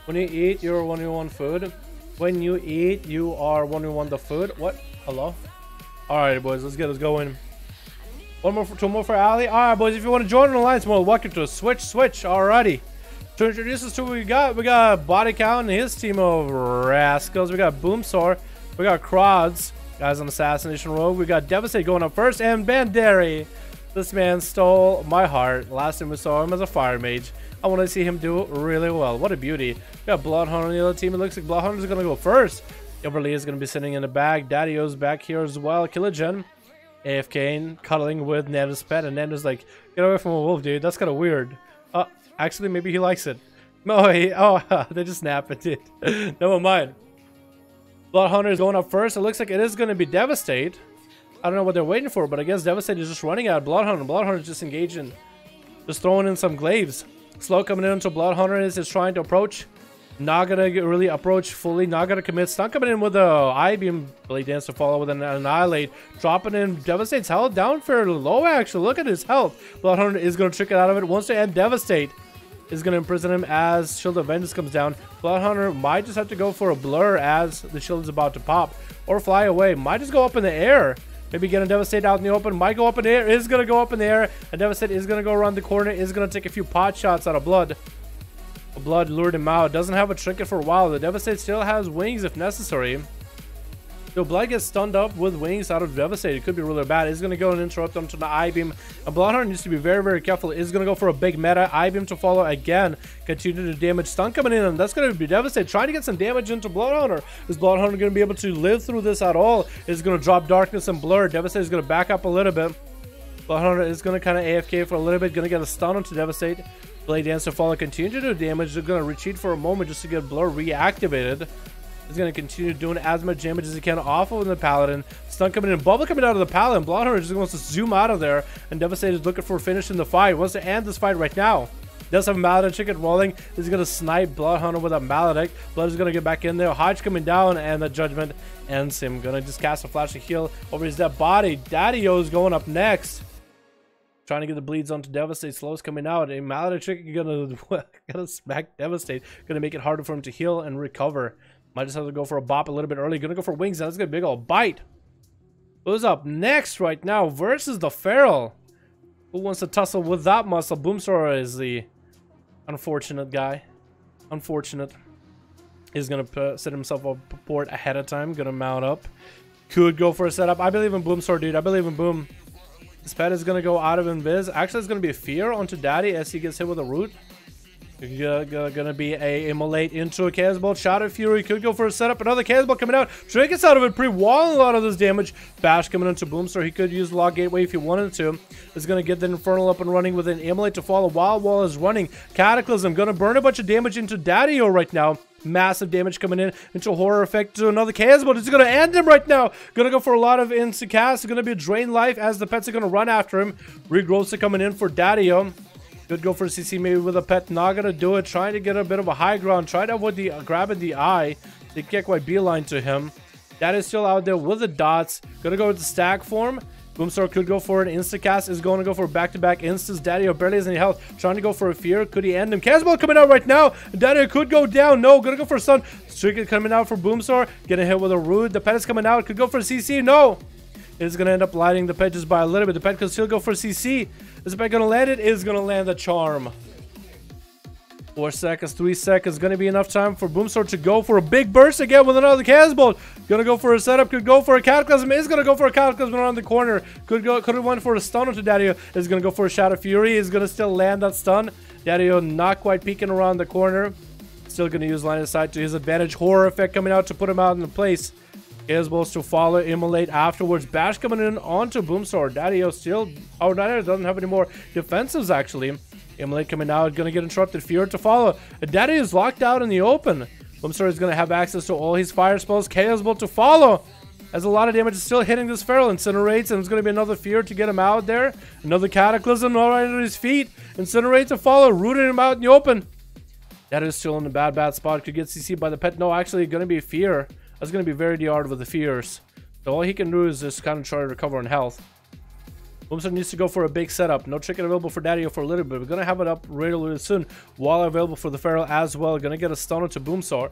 Speaker 1: When you eat, you're 1v1 food. When you eat, you are 1v1 the food. What? Hello? Alright, boys. Let's get us going. Two more for Ali. Alright, boys, if you want to join an alliance, well, welcome to Switch. Alrighty. To introduce us to what we got Body Count and his team of rascals. We got Boomsor. We got Crods, guys on Assassination Rogue. We got Devastate going up first, and Banderi. This man stole my heart. Last time we saw him as a fire mage. I want to see him do really well. What a beauty. We got Bloodhound on the other team. It looks like Bloodhound is going to go first. Everly is going to be sitting in the bag. Daddy-O's back here as well. Killagen, AFK, cuddling with Nanda's pet. And Nanda's like, get away from a wolf, dude. That's kind of weird. Actually, maybe he likes it. No, they just snap it, dude. Never mind. Bloodhunter is going up first. It looks like it is going to be Devastate. I don't know what they're waiting for, but I guess Devastate is just running out. Bloodhunter. Bloodhunter is just engaging. Just throwing in some glaives. Slow coming in until Bloodhunter is trying to approach. Not gonna really approach fully. Not gonna commit. Stun coming in with a I-beam. Blade Dance to follow with an Annihilate. Dropping in Devastate's health down fairly low, actually. Look at his health. Bloodhunter is gonna trick it out of it. Wants to end Devastate. Is gonna imprison him as Shield of Vengeance comes down. Bloodhunter might just have to go for a blur as the shield is about to pop. Or fly away. Might just go up in the air. Maybe get a Devastate out in the open. Might go up in the air. Is going to go up in the air. A Devastate is going to go around the corner. Is going to take a few pot shots out of Blood. Blood lured him out. Doesn't have a trinket for a while. The Devastate still has wings if necessary. So Blood gets stunned up with wings out of Devastate. It could be really bad. Is going to go and interrupt him to the I-beam. And Bloodhunter needs to be very, very careful. Is going to go for a big meta. I-beam to follow again. Continue to damage. Stun coming in. And that's going to be Devastate. Trying to get some damage into Bloodhunter. Is Bloodhunter going to be able to live through this at all? Is going to drop Darkness and Blur. Devastate is going to back up a little bit. Bloodhunter is going to kind of AFK for a little bit. Going to get a stun onto Devastate. Blade Dance to follow. Continue to do damage. They're going to retreat for a moment just to get Blur reactivated. He's going to continue doing as much damage as he can off of the Paladin. Stun coming in. Bubble coming out of the Paladin. Bloodhunter just wants to zoom out of there. And Devastate is looking for a finish in the fight. Wants to end this fight right now. Does have a Maledict chicken rolling. He's going to snipe Bloodhunter with a Maledict. Blood is going to get back in there. Hodge coming down. And the Judgment ends him. Going to just cast a flash of heal over his dead body. Daddy-O is going up next. Trying to get the bleeds onto Devastate. Slow's coming out. A Maledict chicken gonna smack Devastate. Going to make it harder for him to heal and recover. Might just have to go for a bop a little bit early. Gonna go for wings. That's gonna be a big old bite. Who's up next right now versus the Feral? Who wants to tussle with that muscle? Boomsora is the unfortunate guy. Unfortunate. He's gonna set himself up port ahead of time. Gonna mount up. Could go for a setup. I believe in Boomsora, dude. I believe in Boom. This pet is gonna go out of invis. Actually, it's gonna be a fear onto Daddy as he gets hit with a root. Gonna be a immolate into a Chaos Bolt. Shadow Fury could go for a setup. Another Chaos Bolt coming out. Drake gets out of it, pre-walling a lot of this damage. Bash coming into Boomstar. He could use Log Gateway if he wanted to. Is gonna get the Infernal up and running with an immolate to follow while Wall is running. Cataclysm gonna burn a bunch of damage into Daddy-O right now. Massive damage coming in into Horror Effect to another Chaos Bolt. It's gonna end him right now. Gonna go for a lot of instant cast. It's gonna be a drain life as the pets are gonna run after him. Regrowths are coming in for Daddy-O. Could go for CC maybe with a pet. Not gonna do it. Trying to get a bit of a high ground. Try to avoid the grabbing the eye. They can't quite beeline to him. That is still out there with the dots. Gonna go with the stack form. Boomstar could go for an instacast. Is going to go for back-to-back instants. Daddy-O barely has any health. Trying to go for a fear. Could he end him? Casball coming out right now. Daddy-O could go down. No. Gonna go for a stun. Stricken coming out for Boomstar. Getting hit with a root. The pet is coming out. Could go for a CC. No. It's going to end up lighting the pet just by a little bit. The pet could still go for CC. Is the pet going to land it? Is going to land the charm. 4 seconds, 3 seconds. Going to be enough time for Boomstar to go for a big burst again with another Casbolt. Going to go for a setup. Could go for a Cataclysm. Is going to go for a Cataclysm around the corner. Could have went for a stun onto Daddy-O. Is going to go for a Shadow Fury. Is going to still land that stun. Daddy-O not quite peeking around the corner. Still going to use line of sight to his advantage. Horror Effect coming out to put him out in place. Is to follow, immolate afterwards. Bash coming in onto Boomstar. Daddy-O still... Oh, Daddy-O doesn't have any more defensives, actually. Immolate coming out. Gonna get interrupted. Fear to follow. Daddy is locked out in the open. Boomstar is gonna have access to all his fire spells. Chaos Bolt to follow. As a lot of damage is still hitting this Feral. Incinerates, and it's gonna be another Fear to get him out there. Another Cataclysm right under his feet. Incinerate to follow. Rooting him out in the open. That is still in a bad spot. Could get CC by the pet. No, actually gonna be a Fear. That's going to be very hard with the fears. So all he can do is just kind of try to recover on health. Boomstar needs to go for a big setup. No trinket available for Daddy-O for a little bit. We're going to have it up really soon. While available for the Feral as well. Going to get a stun to Boomstar.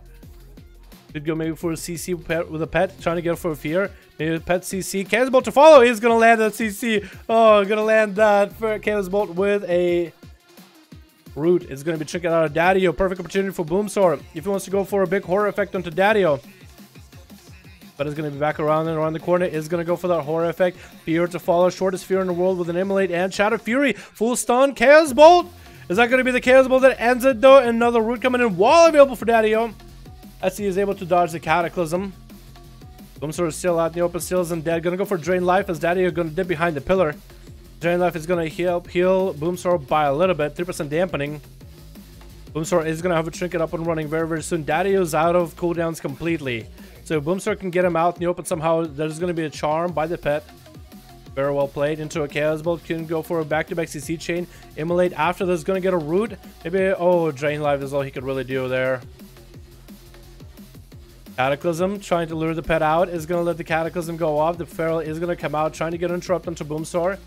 Speaker 1: Could go maybe for a CC pet with a pet. Trying to get for a fear. Maybe a pet CC. Chaos Bolt to follow. He's going to land that CC. Oh, going to land that Chaos Bolt with a... Root. It's going to be trinket out of Daddy-O. Perfect opportunity for Boomstar. If he wants to go for a big Horror Effect onto Daddy-O. But it's going to be back around and around the corner. Is going to go for that horror effect. Fear to follow. Shortest fear in the world with an immolate and Shadow Fury. Full stun. Chaos Bolt. Is that going to be the Chaos Bolt that ends it though? Another root coming in. Wall available for Daddy-O. As he is able to dodge the Cataclysm. Boomsor is still out in the open. Still isn't dead. Going to go for Drain Life as Daddy-O going to dip behind the pillar. Drain Life is going to help heal Boomsor by a little bit. 3% dampening. Boomsor is going to have a trinket up and running very, very soon. Daddy-O is out of cooldowns completely. So if Boomsor can get him out in the open somehow, there's going to be a charm by the pet. Very well played. Into a Chaos Bolt. Can go for a back-to-back CC chain. Immolate after this. Going to get a root. Maybe, oh, Drain Life is all he could really do there. Cataclysm trying to lure the pet out. Is going to let the Cataclysm go off. The Feral is going to come out. Trying to get interrupt onto Boomsor.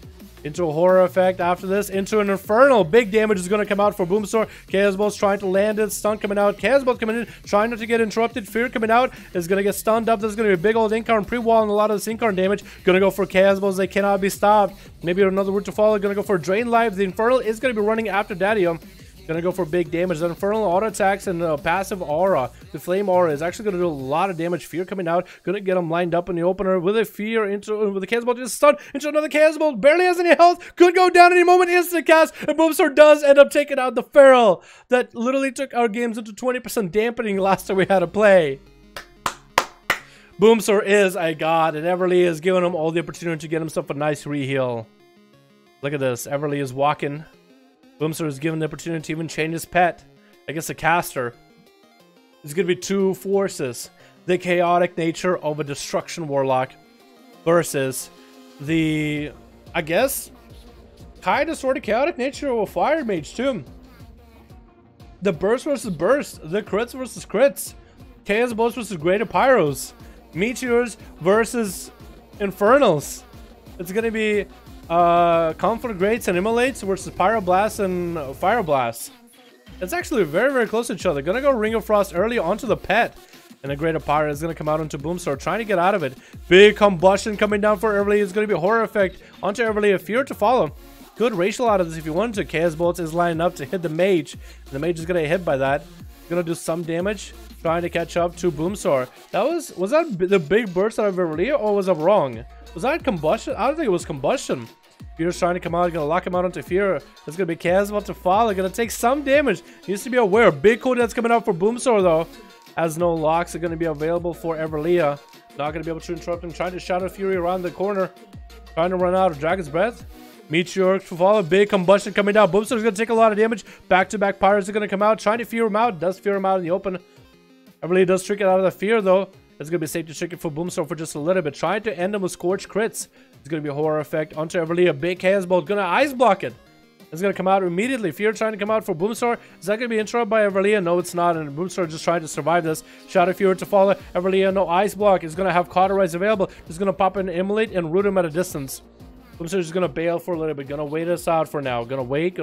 Speaker 1: Into a horror effect after this. Into an infernal. Big damage is going to come out for Boomsor. Chaos Bolt's trying to land it. Stun coming out. Chaos Bolt coming in. Trying not to get interrupted. Fear coming out. Is going to get stunned up. There's going to be a big old Incarn pre-wall and a lot of this Incarn damage. Going to go for Chaos Bolts. They cannot be stopped. Maybe another route to follow. Going to go for Drain Life. The Infernal is going to be running after Daddy-O. Gonna go for big damage. The Infernal auto attacks and passive aura. The Flame aura is actually gonna do a lot of damage. Fear coming out. Gonna get him lined up in the opener with a Fear into with the Chaos Bolt. Just stun into another Chaos Bolt. Barely has any health. Could go down any moment. Instant cast. And Boomsor does end up taking out the Feral. That literally took our games into 20% dampening last time we had to play. Boomsor is a god, and Everly is giving him all the opportunity to get himself a nice re-heal. Look at this. Everly is walking. Boomsor is given the opportunity to even change his pet. I guess a caster. There's going to be two forces. The chaotic nature of a destruction warlock versus the, I guess, kind of sort of chaotic nature of a fire mage too. The burst versus burst. The crits versus crits. Chaos bolts versus greater pyros. Meteors versus infernals. It's going to be Conflagrates and Immolates versus Pyroblasts and Fire Blasts. It's actually very, very close to each other. Gonna go Ring of Frost early onto the pet. And a Greater Pyro is gonna come out onto Boomsor, trying to get out of it. Big combustion coming down for Everly. It's gonna be a horror effect onto Everly. A Fear to follow. Good racial out of this if you wanted to. Chaos Bolts is lining up to hit the mage. The mage is gonna get hit by that. Gonna do some damage. Trying to catch up to Boomsor. Was that the big burst out of Everly, or was I wrong? Was that combustion? I don't think it was combustion. Fear's trying to come out. Gonna lock him out onto Fear. There's gonna be Chaos about to fall. Gonna take some damage. Needs to be aware. Big cooldown's coming out for Boomsor though. Has no locks. Are gonna be available for Everly. Not gonna be able to interrupt him. Trying to Shadow Fury around the corner. Trying to run out of Dragon's Breath. Meteor to follow. Big combustion coming down. Boomsor's gonna take a lot of damage. Back-to-back Pyros are gonna come out. Trying to fear him out. Does fear him out in the open. Everly does trick it out of the fear though. It's gonna be safe to trick it for Boomsor for just a little bit. Trying to end him with Scorch crits. It's gonna be a horror effect onto Everly. A big Chaos Bolt. Gonna ice block it. It's gonna come out immediately. Fear trying to come out for Boomsor. Is that gonna be interrupted by Everly? No, it's not. And Boomsor just trying to survive this. Shadow Fury to follow. Everly, no ice block. Is gonna have Cauterize available. Just gonna pop in Immolate and root him at a distance. Boomsor is gonna bail for a little bit. Gonna wait us out for now. Gonna wait.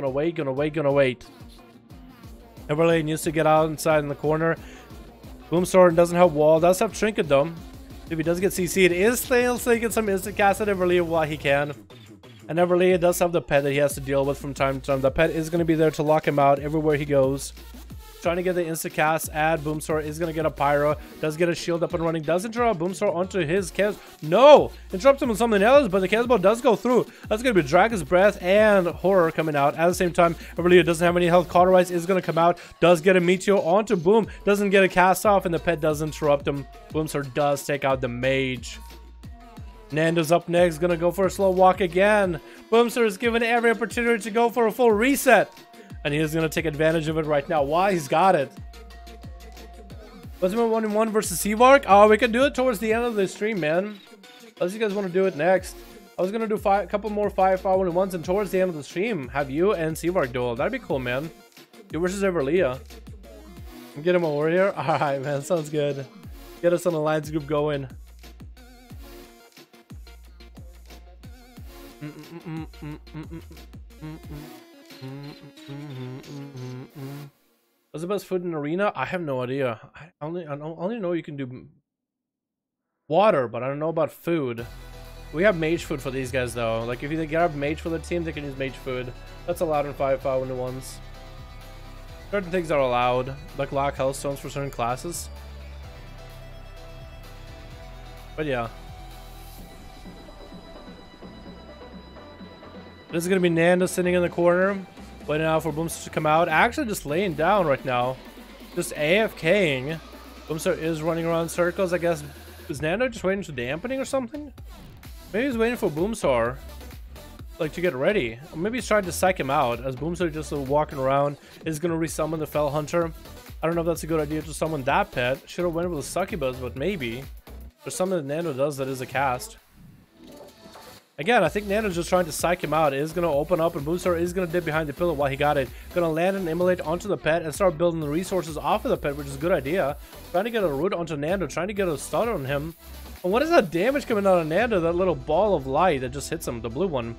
Speaker 1: Everly needs to get out inside in the corner. Boomsor doesn't have wall. Does have Trinket though. If he does get CC'd, is still taking some instant cast at Everly while he can. And Everly does have the pet that he has to deal with from time to time. The pet is going to be there to lock him out everywhere he goes. Trying to get the instant cast at Boomsor. Is going to get a Pyro. Does get a shield up and running. Does interrupt Boomsor onto his Chaos. No! Interrupts him with something else, but the Chaos Ball does go through. That's going to be Dragon's Breath and Horror coming out. At the same time, Everly doesn't have any health. Cauterize is going to come out. Does get a Meteor onto Boom. Doesn't get a cast off, and the pet does interrupt him. Boomsor does take out the Mage. Nando's up next. Going to go for a slow walk again. Boomsor is given every opportunity to go for a full reset. And he is going to take advantage of it right now. Why? He's got it. Let's move 1-1 versus Seavark. Oh, we can do it towards the end of the stream, man. Unless you guys want to do it next. I was going to do a couple more 5-1-1s, and towards the end of the stream, have you and Seavark duel. That'd be cool, man. You versus Everly. Get him a warrior. Alright, man. Sounds good. Get us on the alliance group going. What's the best food in arena? I have no idea. I only know you can do water, but I don't know about food. We have mage food for these guys though. Like if you get up mage for the team, they can use mage food. That's allowed in 5-1-1s. Certain things are allowed, like lock health stones for certain classes. But yeah. This is going to be Nando sitting in the corner, waiting out for Boomster to come out. Actually just laying down right now. Just AFKing. Boomster is running around circles, I guess. Is Nando just waiting for dampening or something? Maybe he's waiting for Boomstar, like, to get ready. Or maybe he's trying to psych him out, as Boomstar just walking around is going to resummon the Fell Hunter. I don't know if that's a good idea to summon that pet. Should have went with a Succubus, but maybe. There's something that Nando does that is a cast. Again, I think Nando's just trying to psych him out. It is going to open up, and Boomstar is going to dip behind the pillar while he got it. Going to land and immolate onto the pet and start building the resources off of the pet, which is a good idea. Trying to get a root onto Nando, trying to get a stun on him. And what is that damage coming out of Nando? That little ball of light that just hits him, the blue one.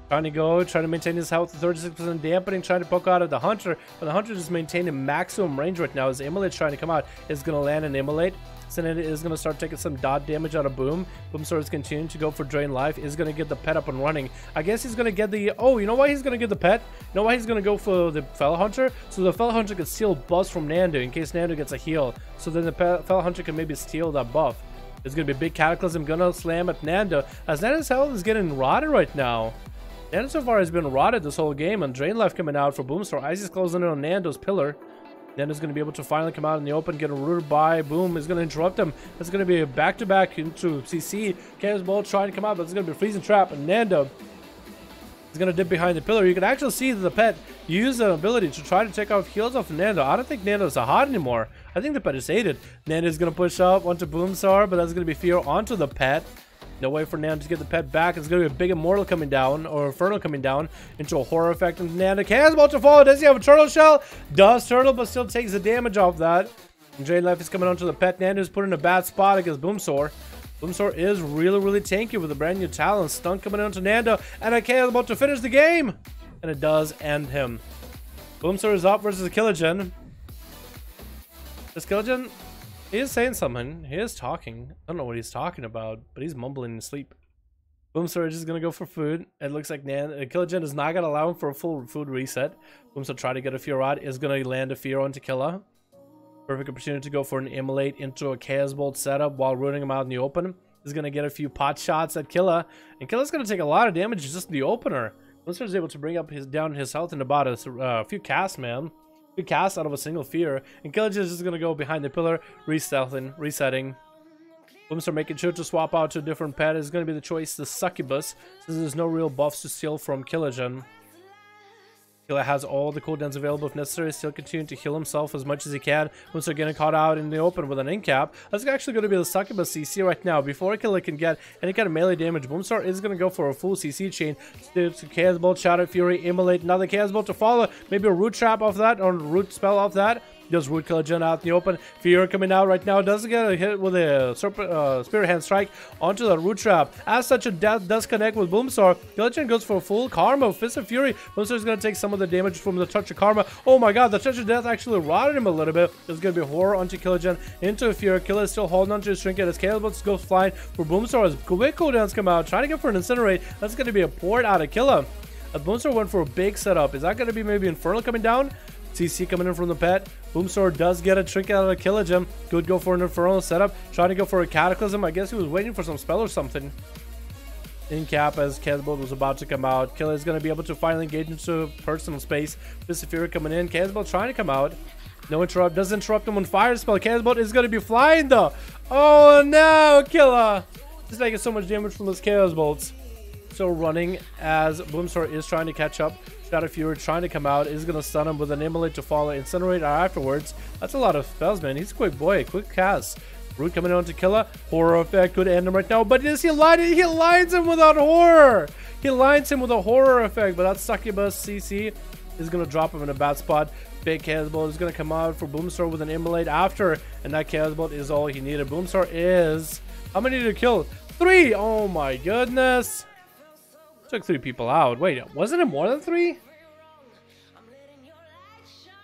Speaker 1: Trying to maintain his health, 36% dampening, trying to poke out at the Hunter. But the Hunter just maintaining maximum range right now. As the Immolate's trying to come out, is going to land and immolate. Sandisk is going to start taking some dot damage out of Boom. Boomstar is continuing to go for Drain Life. Is going to get the pet up and running. I guess he's going to get the... Oh, you know why he's going to get the pet? You know why he's going to go for the Fell Hunter? So the Fell Hunter can steal buffs from Nando in case Nando gets a heal. So then the Fell Hunter can maybe steal that buff. There's going to be a big Cataclysm going to slam at Nando. As Nando's health is getting rotted right now. Nando so far has been rotted this whole game. And Drain Life coming out for Boomstar. Ice is closing in on Nando's pillar. Nando's going to be able to finally come out in the open, get rooted by Boom. Is going to interrupt him. It's going to be a back-to-back into CC. Chaos Bolt trying to come out, but it's going to be a freezing trap. And Nando is going to dip behind the pillar. You can actually see that the pet used the ability to try to take off heals off of Nando. I don't think Nando's a hot anymore. I think the pet is aided. Nando is going to push up onto Boomstar, but that's going to be fear onto the pet. No way for Nando to get the pet back. It's going to be a big Immortal coming down, or Infernal coming down into a Horror Effect. And Nando is about to fall. Does he have a Turtle Shell? Does Turtle, but still takes the damage off that. And Drain Life is coming onto the pet. Nando is put in a bad spot against Boomstar. Boomstar is really tanky with a brand new talent. Stun coming onto Nando. And is about to finish the game. And it does end him. Boomstar is up versus Killigen. This Killigen... He is saying something. He is talking. I don't know what he's talking about, but he's mumbling in sleep. Boomstar is just going to go for food. It looks like Killigen is not going to allow him for a full food reset. Boomstar try to get a Fear out. Is going to land a Fear onto Killa. Perfect opportunity to go for an Immolate into a Chaos Bolt setup while rooting him out in the open. He's going to get a few pot shots at Killa. And Killa's going to take a lot of damage just in the opener. Boomstar is able to bring up down his health in about a few casts, man. Good cast out of a single Fear, and Killigen is just gonna go behind the pillar, resetting. Boomstar making sure to swap out to a different pet is gonna be the choice, the Succubus, since there's no real buffs to steal from Killigen. Killa has all the cooldowns available if necessary, still continuing to heal himself as much as he can. Boomstar getting caught out in the open with an incap. That's actually going to be the Succubus CC right now. Before Killa can get any kind of melee damage, Boomstar is going to go for a full CC chain. Chaos Bolt, Shadow Fury, Immolate, another Chaos Bolt to follow. Maybe a Root Trap off that, or a Root Spell off that. Does root Killigen out in the open. Fear coming out right now. Doesn't get a hit with a Spirit Hand Strike onto the Root Trap. As such, a death does connect with Boomstar. Killigen goes for a full Karma. Fist of Fury. Boomstar is going to take some of the damage from the Touch of Karma. Oh my god, the Touch of Death actually rotted him a little bit. There's going to be Horror onto Killigen. Into a Fear. Killa is still holding onto his Trinket as Chaos Bolt goes flying for Boomstar. As quick cooldowns come out. Trying to get for an Incinerate. That's going to be a port out of Killa. Boomstar went for a big setup. Is that going to be maybe Infernal coming down? CC coming in from the pet. Boomstar does get a Trinket out of Killigen. Could go for an Infernal setup. Trying to go for a Cataclysm. I guess he was waiting for some spell or something. In cap as Chaos Bolt was about to come out. Killa is going to be able to finally engage into personal space. Fist of Fury coming in. Chaos Bolt trying to come out. No interrupt. Doesn't interrupt him on Fire Spell. Chaos Bolt is going to be flying though. Oh no, Killa. Just taking so much damage from those Chaos Bolts. Still running as Boomstar is trying to catch up. Shadow Fury trying to come out, is going to stun him with an Immolate to follow, Incinerate afterwards. That's a lot of spells, man. He's a quick boy, quick cast. Root coming on to Killa. Horror Effect could end him right now, but does he line it? He lines him without Horror. He lines him with a Horror Effect, but that Succubus CC is going to drop him in a bad spot. Big Chaos Bolt is going to come out for Boomstar with an Immolate after, and that Chaos Bolt is all he needed. Boomstar is... How many did he kill? 3! Oh my goodness. Took 3 people out. Wait, wasn't it more than 3?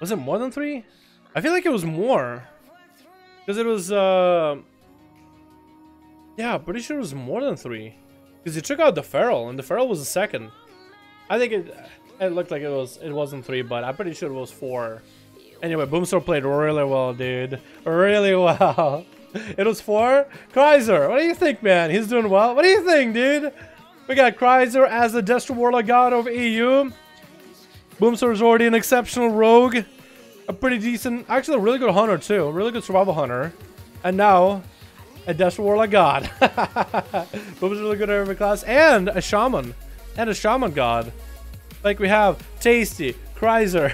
Speaker 1: Was it more than 3? I feel like it was more. Because it was, yeah, pretty sure it was more than 3. Because he took out the Feral, and the Feral was the second. I think it looked like it wasn't 3, but I'm pretty sure it was 4. Anyway, Boomstar played really well, dude. Really well. It was 4. Chrysler, what do you think, man? He's doing well. What do you think, dude? We got Chrysler as the Destro Warlock God of EU. Boomstar is already an exceptional rogue. A pretty decent, actually a really good hunter too. A really good survival hunter. And now, a Destro Warlock God. Boom's really good at every class. And a shaman. And a shaman god. Like we have Tasty, Chrysler.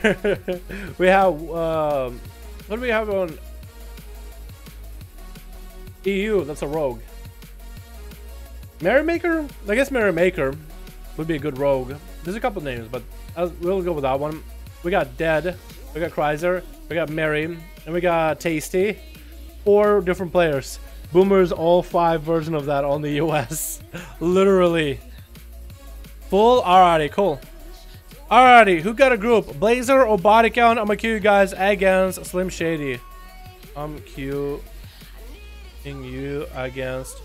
Speaker 1: We have, what do we have on EU? That's a rogue. Merrymaker? I guess Merrymaker would be a good rogue. There's a couple names, but we'll go with that one. We got Dead, we got Chrysler, we got Merry, and we got Tasty. 4 different players. Boomer's all 5 version of that on the US. Literally. Full? Alrighty, cool. Alrighty, who got a group? Blazer or body count? I'm gonna queue you guys against Slim Shady. I'm queuing you against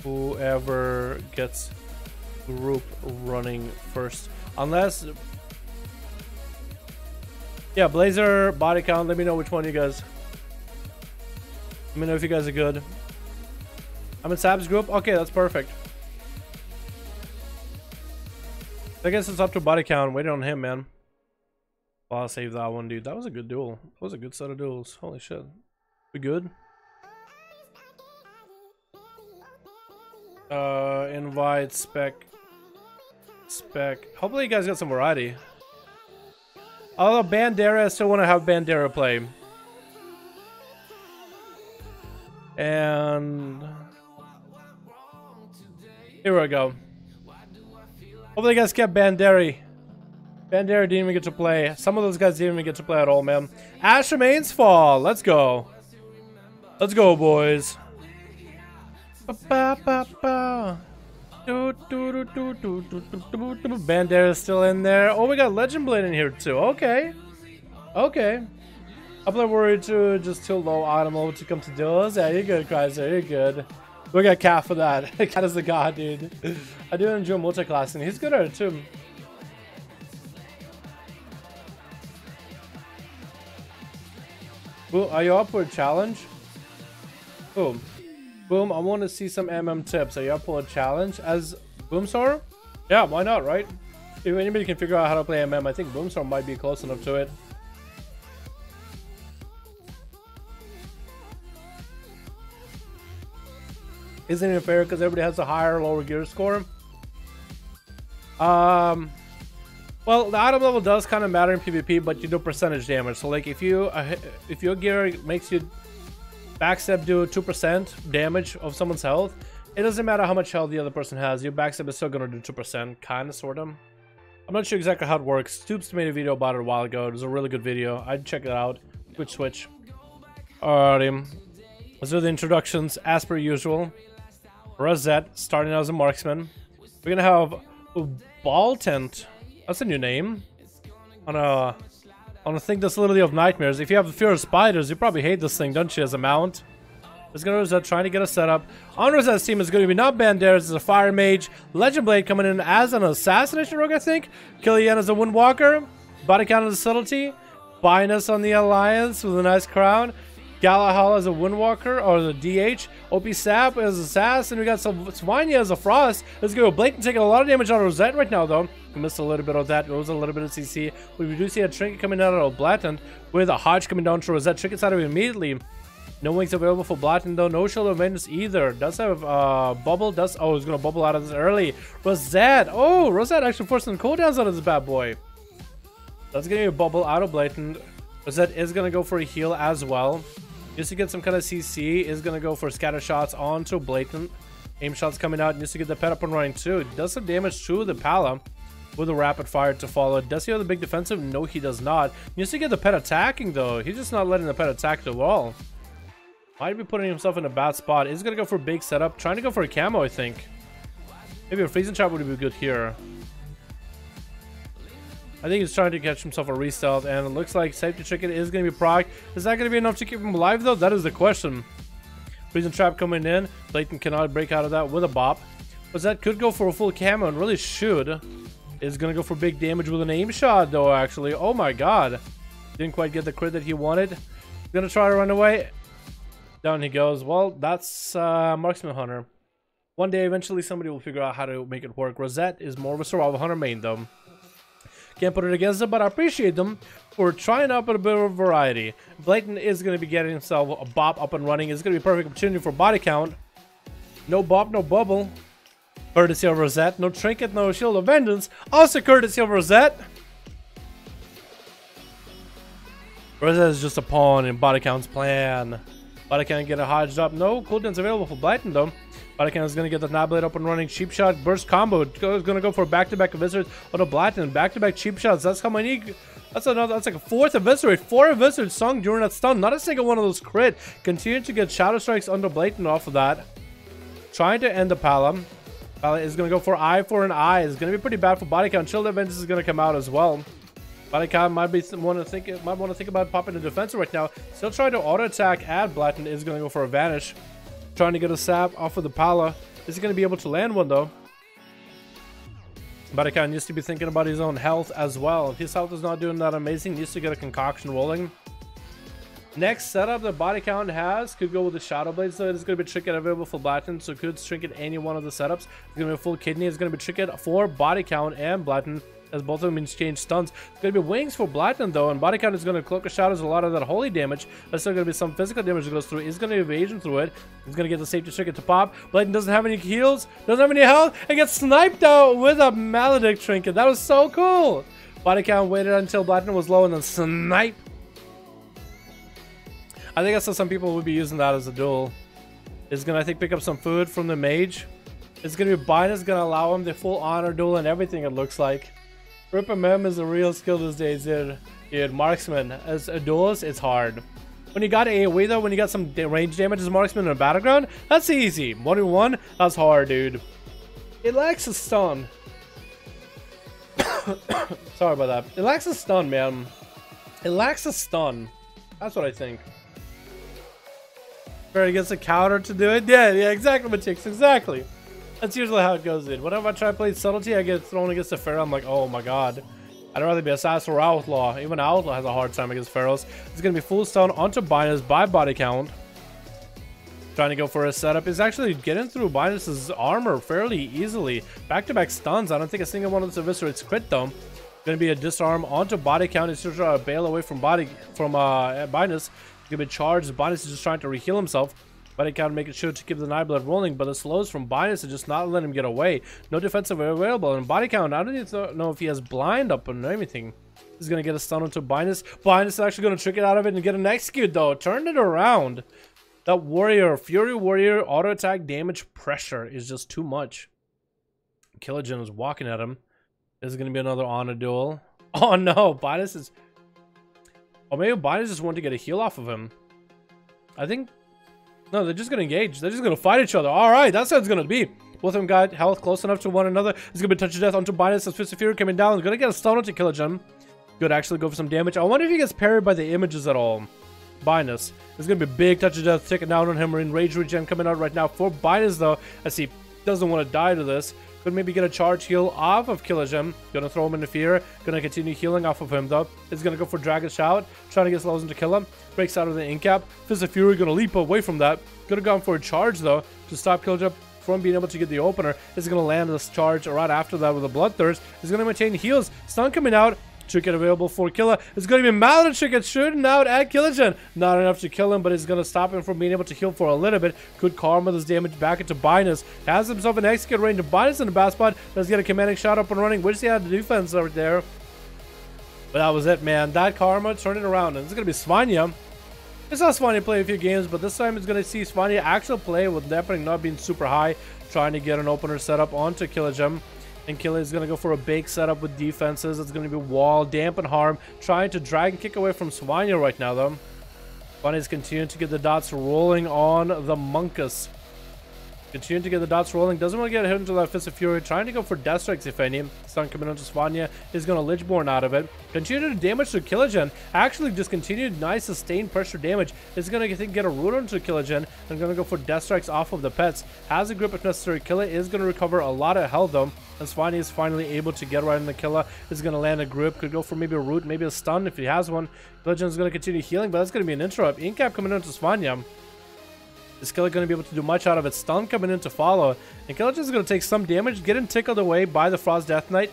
Speaker 1: whoever gets group running first. Unless, yeah, Blazer, body count. Let me know which one you guys. Let me know if you guys are good. I'm in Sab's group. Okay, that's perfect. I guess it's up to body count. Waiting on him, man. Well, I'll save that one, dude. That was a good duel. That was a good set of duels. Holy shit. We good? Invite spec. Hopefully you guys got some variety. Although Bandera, I still want to have Bandera play. And here we go. Hopefully you guys kept Bandera. Bandera didn't even get to play. Some of those guys didn't even get to play at all, man. Ash remains fall. Let's go. Let's go, boys. Bandera's still in there. Oh, we got Legend Blade in here too. Okay. Okay. I'm not worried too, just too low item level to come to duels. Yeah, you're good, Chrysler. You're good. We got Cat for that. Cat is the god, dude. I do enjoy multi-classing. He's good at it too. Boom, are you up for a challenge? Boom. Boom, I want to see some MM tips. Are you up for a challenge as Boomstar? Yeah, why not, right? If anybody can figure out how to play MM, I think Boomstar might be close enough to it. Isn't it fair because everybody has a higher or lower gear score? Well, the item level does kind of matter in PvP, but you do percentage damage. So like if your gear makes you backstep do 2% damage of someone's health, it doesn't matter how much health the other person has. Your backstep is still going to do 2%, kind of, sort of. I'm not sure exactly how it works. Stoops made a video about it a while ago. It was a really good video. I'd check it out. Switch. Alrighty. Let's do the introductions as per usual. Rosette, starting out as a marksman. We're gonna have Ball Tent. That's a new name. On a thing that's literally of nightmares. If you have the fear of spiders, you probably hate this thing, don't you, as a mount? It's gonna Rosette trying to get a setup. On Rosette's team is gonna be not Banderas as a fire mage. Legend Blade coming in as an assassination rogue, I think. Killian as a windwalker. Body count as a subtlety. Binus on the alliance with a nice crown. Galahal as a Windwalker, or the DH. OP Sap as a Assassin. We got Svanya as a Frost. Let's go. Blatant taking a lot of damage out of Rosette right now, though. We missed a little bit of that. It was a little bit of CC. We do see a Trinket coming out of Blatant with a Hodge coming down to Rosette. Trinket's out of it immediately. No wings available for Blatant, though. No Shield of Vengeance either. Does have Bubble. Does. Oh, he's going to bubble out of this early. Rosette. Oh, Rosette actually forcing cooldowns out of this bad boy. That's going to be a bubble out of Blatant. Rosette is going to go for a heal as well. Just to get some kind of CC, is going to go for scatter shots onto Blatant. Aim shots coming out, just to get the pet up and running too. It does some damage to the Pala with a rapid fire to follow. Does he have the big defensive? No, he does not. Just to get the pet attacking though. He's just not letting the pet attack at all. Might be putting himself in a bad spot. He's going to go for a big setup. Trying to go for a camo, I think. Maybe a freezing trap would be good here. I think he's trying to catch himself a restealth, and it looks like Safety Trinket is going to be proc. Is that going to be enough to keep him alive, though? That is the question. Freezing Trap coming in. Blatant cannot break out of that with a bop. But that could go for a full camo, and really should. Is going to go for big damage with an aim shot, though, actually. Oh my god. Didn't quite get the crit that he wanted. Gonna try to run away. Down he goes. Well, that's Marksman Hunter. One day, eventually, somebody will figure out how to make it work. Rosette is more of a survival hunter main, though. Can't put it against them, but I appreciate them for trying out a bit of variety. Blatant is going to be getting himself a bop up and running. It's going to be a perfect opportunity for body count. No bop, no bubble. Courtesy of Rosette. No trinket, no shield of vengeance. Also courtesy of Rosette. Rosette is just a pawn in body count's plan. Body count get a hard drop. No cooldowns available for Blatant, though. Body count is going to get the Knight Blade up and running. Cheap shot, burst combo. It's going to go for back-to-back eviscerates on a Blatant. Back-to-back cheap shots. That's how many. That's another. That's like a fourth eviscerate. 4 eviscerates sung during that stun. Not a single one of those crit. Continue to get shadow strikes under Blatant off of that. Trying to end the Pala. Pala is going to go for eye for an eye. It's going to be pretty bad for body count. Shield Vengeance is going to come out as well. Body count might want to think about popping the defense right now. Still trying to auto attack at Blatant. Is going to go for a vanish. Trying to get a sap off of the Pala. Is he going to be able to land one, though? Body count needs to be thinking about his own health as well. If his health is not doing that amazing, needs to get a concoction rolling. Next setup that body count has could go with the Shadow Blades, so it's going to be trinket available for Blatant, so could trinket any one of the setups. It's going to be a full kidney. It's going to be trinket for body count and Blatant, as both of them exchange stuns. It's going to be wings for Blatant, though, and body count is going to cloak of shadows a lot of that holy damage. There's still going to be some physical damage that goes through. He's going to evasion through it. He's going to get the safety trinket to pop. Blatant doesn't have any heals, doesn't have any health, and gets sniped out with a Maledict trinket. That was so cool. Body count waited until Blatant was low and then snipe. I think I saw some people would be using that as a duel. Is going to, I think, pick up some food from the mage. It's going to be Binus going to allow him the full honor duel and everything, it looks like. Rip and Mem is a real skill these days, dude. Marksman. As a duelist, it's hard. When you got AoE, though, when you got some range damage as Marksman in a battleground, that's easy. 1v1, that's hard, dude. It lacks a stun. Sorry about that. It lacks a stun, man. It lacks a stun. That's what I think. Barry gets a counter to do it. Yeah, exactly, Matix, exactly. That's usually how it goes, dude. Whenever I try to play subtlety, I get thrown against the Pharaoh. I'm like, oh my god. I'd rather be Assassin or Outlaw. Even Outlaw has a hard time against Pharaohs. It's going to be full stun onto Binus by body count. Trying to go for a setup. Is actually getting through Binus's armor fairly easily. Back-to-back stuns. I don't think a single one of the eviscerates crit, though. Going to be a disarm onto body count. He's just trying to bail away from Binus. He's going to be charged. Binus is just trying to reheal himself. Body count making sure to keep the Nightblood rolling, but the slows from Binus is just not letting him get away. No defensive available. And body count, I don't even know if he has blind up or anything. He's going to get a stun onto Binus. Binus is actually going to trick it out of it and get an execute, though. Turn it around. That warrior, Fury Warrior, auto attack damage pressure is just too much. Killagen is walking at him. This is going to be another honor duel. Oh no, Binus is... Or maybe Binus just wanted to get a heal off of him. I think... No, they're just going to engage. They're just going to fight each other. Alright, that's how it's going to be. Both of them got health close enough to one another. It's going to be touch of death onto Binus as Fist of Fury coming down. He's going to get a stun onto Killagen. Could actually go for some damage. I wonder if he gets parried by the images at all. Binus. There's going to be a big touch of death taken down on him. We're in Rage Regen coming out right now for Binus, though, as he doesn't want to die to this. Could maybe get a charge heal off of Killagen. Gonna throw him into fear. Gonna continue healing off of him, though. He's gonna go for Dragon Shout. Trying to get slows to kill him. Breaks out of the Incap. Fist of Fury gonna leap away from that. Could have gone for a charge, though, to stop Killagen from being able to get the opener. He's gonna land this charge right after that with a Bloodthirst. He's gonna maintain heals. Stun coming out. Trinket available for Killa. It's going to be Maledict Trinket shooting out at Killagen. Not enough to kill him, but it's going to stop him from being able to heal for a little bit. Could karma this damage back into Binus. Has himself an execute range of Binus in the bad spot. Does get a commanding shot up and running. Wish he had the defense over there. But that was it, man. That karma turned it around. And it's going to be Svanya. I saw Svanya play a few games, but this time it's going to see Svanya actually play with Deafening not being super high. Trying to get an opener set up onto Killagen. And Killa is going to go for a big setup with defenses. It's going to be wall, dampen harm. Trying to drag and kick away from Svanya right now, though. Svanya is continuing to get the dots rolling on the Monkus. Continuing to get the dots rolling. Doesn't want to get hit into that Fist of Fury. Trying to go for Death Strikes, if any. Stun coming onto Svanya. Is going to Lichborn out of it. Continue to damage to Killagen. Actually, just continued nice sustained pressure damage. Is going to get a root onto Killagen. And going to go for Death Strikes off of the pets. Has a grip if necessary. Killa is going to recover a lot of health, though. And Svanya is finally able to get right in the Killa. Is going to land a grip. Could go for maybe a root, maybe a stun if he has one. Killagen is going to continue healing, but that's going to be an interrupt. Incap coming onto Svanya. Is Killa going to be able to do much out of it? Stun coming in to follow. And Killagen is going to take some damage, getting tickled away by the Frost Death Knight.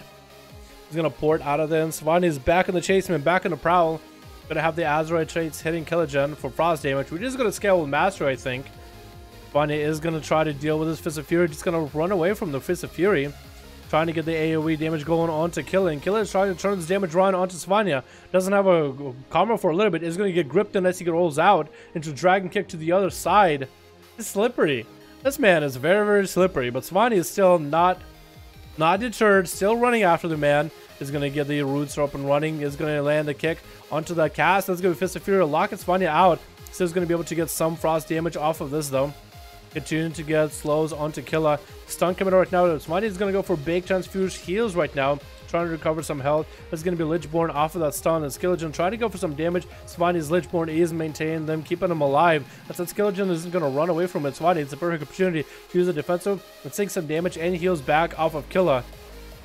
Speaker 1: He's going to port out of there. Svanya is back in the Chaseman, back in the Prowl. Going to have the Azeroth traits hitting Killagen for Frost damage. We're just going to scale with Master, I think. Svanya is going to try to deal with his Fist of Fury. Just going to run away from the Fist of Fury. Trying to get the AoE damage going on to Killa. And Killa is trying to turn this damage run onto Svanya. Doesn't have a combo for a little bit. Is going to get gripped unless he rolls out into Dragon Kick to the other side. It's slippery. This man is very, very slippery. But Svanya is still not deterred. Still running after the man. Is going to get the roots up and running. Is going to land a kick onto that cast. That's going to be Fist of Fury. Lock Svanya out. Still going to be able to get some Frost damage off of this, though. Continuing to get slows onto Killa. Stun coming out right now. Svanya is going to go for big transfuse heals right now. Trying to recover some health. That's going to be Lichborn off of that stun. And Killagen trying to go for some damage. Svanya's Lichborn is maintaining them, keeping them alive. That's that Killagen isn't going to run away from it. Svanya, it's a perfect opportunity to use the defensive and take some damage and heals back off of Killa.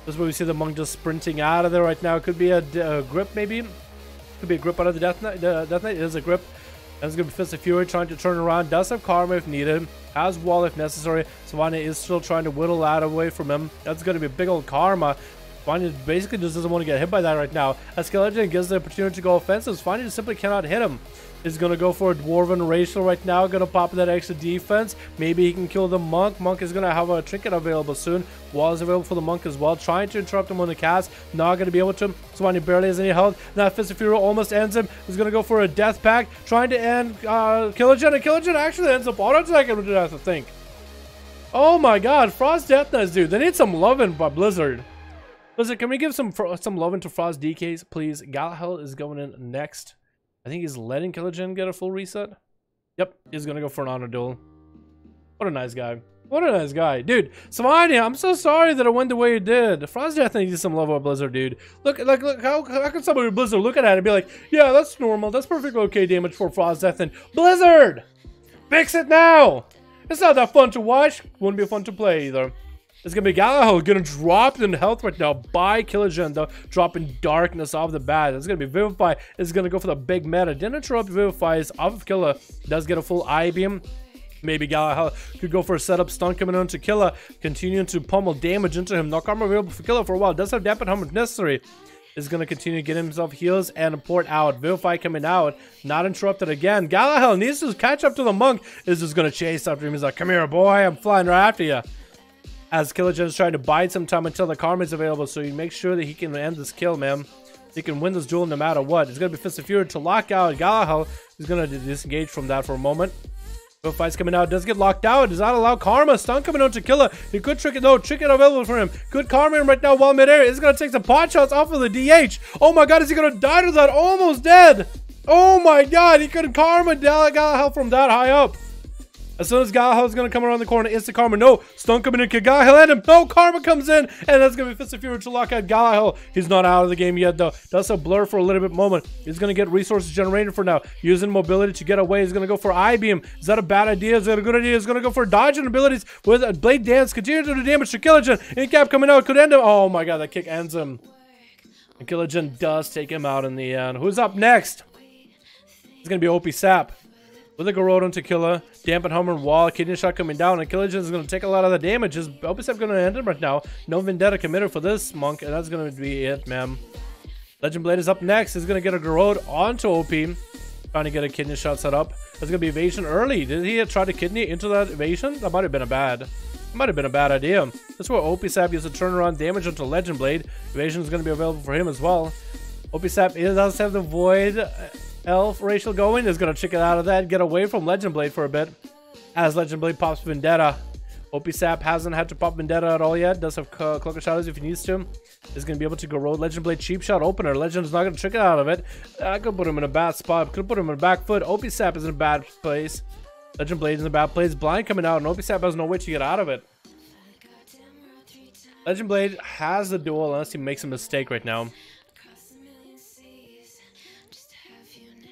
Speaker 1: This is where we see the monk just sprinting out of there right now. Could be a grip, maybe. Could be a grip out of the Death Knight. Death Knight is a grip. That's going to be Fist of Fury trying to turn around. Does have Karma if needed. Has Wall if necessary. Svanya is still trying to whittle that away from him. That's going to be a big old Karma. Svanya basically just doesn't want to get hit by that right now. As Killagen gives the opportunity to go offensive, Svanya just simply cannot hit him. He's going to go for a Dwarven Racial right now. Going to pop that extra defense. Maybe he can kill the Monk. Monk is going to have a trinket available soon. Wall is available for the Monk as well. Trying to interrupt him on the cast. Not going to be able to. Svanya barely has any health. Now Fist of Fury almost ends him. He's going to go for a Death Pact. Trying to end Killagen. And Killagen actually ends up auto-attacking him to death, I think. Oh my god. Frost Death Knights, dude. They need some loving by Blizzard. Blizzard, can we give some loving to Frost DKs, please? Galahel is going in next. I think he's letting Killagen get a full reset. Yep, he's gonna go for an honor duel. What a nice guy. What a nice guy. Dude, Svanya, I'm so sorry that it went the way it did. Frost Death needs some love of Blizzard, dude. Look, how can somebody with Blizzard look at it and be like, yeah, that's normal. That's perfectly okay damage for Frost Death. And Blizzard! Fix it now! It's not that fun to watch. Wouldn't be fun to play either. It's going to be Galahel getting dropped in health right now by Killagen, though, dropping darkness off the bat. It's going to be Vivify. It's going to go for the big meta. Didn't interrupt Vivify's off of Killa. Does get a full eye beam. Maybe Galahel could go for a setup stun coming on to Killa, continuing to pummel damage into him. Knock armor available for Killa for a while. Does have dampen hum if necessary. Is going to continue to get himself heals and port out. Vivify coming out. Not interrupted again. Galahel needs to catch up to the monk. Is just going to chase after him. He's like, come here, boy. I'm flying right after you. As Killagen is trying to bide some time until the Karma is available, so you make sure that he can end this kill, man. He can win this duel no matter what. It's going to be Fist of Fury to lock out Galahel. He's going to disengage from that for a moment. Vivify's coming out. Does get locked out. Does not allow Karma. Stun coming out to Killa. He could trick it. No, trick it available for him. Good Karma him right now while midair. He's going to take some pot shots off of the DH. Oh my god, is he going to die to that? Almost dead. Oh my god, he couldn't Karma Galahel from that high up. As soon as Galahel is going to come around the corner, it's the Karma. No, stun coming in. Can Galahel end him? No, Karma comes in. And that's going to be Fist of Fury to lock out Galahel. He's not out of the game yet, though. Does a blur for a little bit moment. He's going to get resources generated for now. Using mobility to get away. He's going to go for I-Beam. Is that a bad idea? Is that a good idea? He's going to go for dodging abilities with a Blade Dance. Continue to do damage to Killagen. Incap coming out. Could end him. Oh my god, that kick ends him. And Killagen does take him out in the end. Who's up next? It's going to be OP Sap. With a Garrote to Killa, Dampen Hummer, Wall, Kidney Shot coming down, and Killagen is going to take a lot of the damage. Is Opusep going to end him right now? No Vendetta committed for this monk, and that's going to be it, man. Legend Blade is up next. He's going to get a Garrote onto OP, trying to get a Kidney Shot set up. That's going to be evasion early. Did he try to Kidney into that evasion? That might have been a bad idea. That's where Opusep used to turn around damage onto Legend Blade. Evasion is going to be available for him as well. Opusep does have the Void Elf racial going. Is going to check it out of that, get away from Legend Blade for a bit as Legend Blade pops Vendetta. Opusep hasn't had to pop Vendetta at all yet. Does have Cloak of Shadows if he needs to. Is going to be able to go roll Legend Blade Cheap Shot Opener. Legend's not going to trick it out of it. I could put him in a bad spot. Could put him in a back foot. Opusep is in a bad place. Legend Blade in the bad plays. Blind coming out, and OPSAP has no way to get out of it. Legend Blade has the duel unless he makes a mistake right now.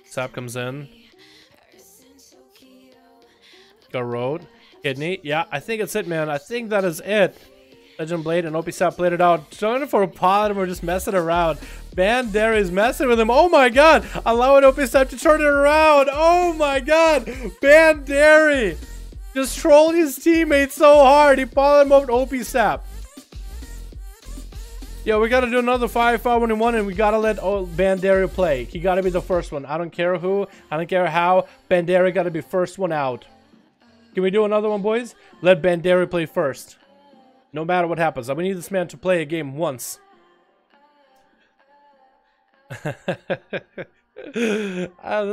Speaker 1: Sap comes in. Got road. Kidney. Yeah, I think it's it, man. I think that is it. Legend Blade and OPSAP played it out. Trying for a pod and we're just messing around. Bandera is messing with him. Oh my god. Allowing OPSAP to turn it around. Oh my god. Bandera just trolled his teammates so hard. He polymorphed OPSAP. Yo, we gotta do another 5-5-1-1 and we gotta let Bandera play. He gotta be the first one. I don't care who. I don't care how. Bandera gotta be first one out. Can we do another one, boys? Let Bandera play first. No matter what happens. We need this man to play a game once. This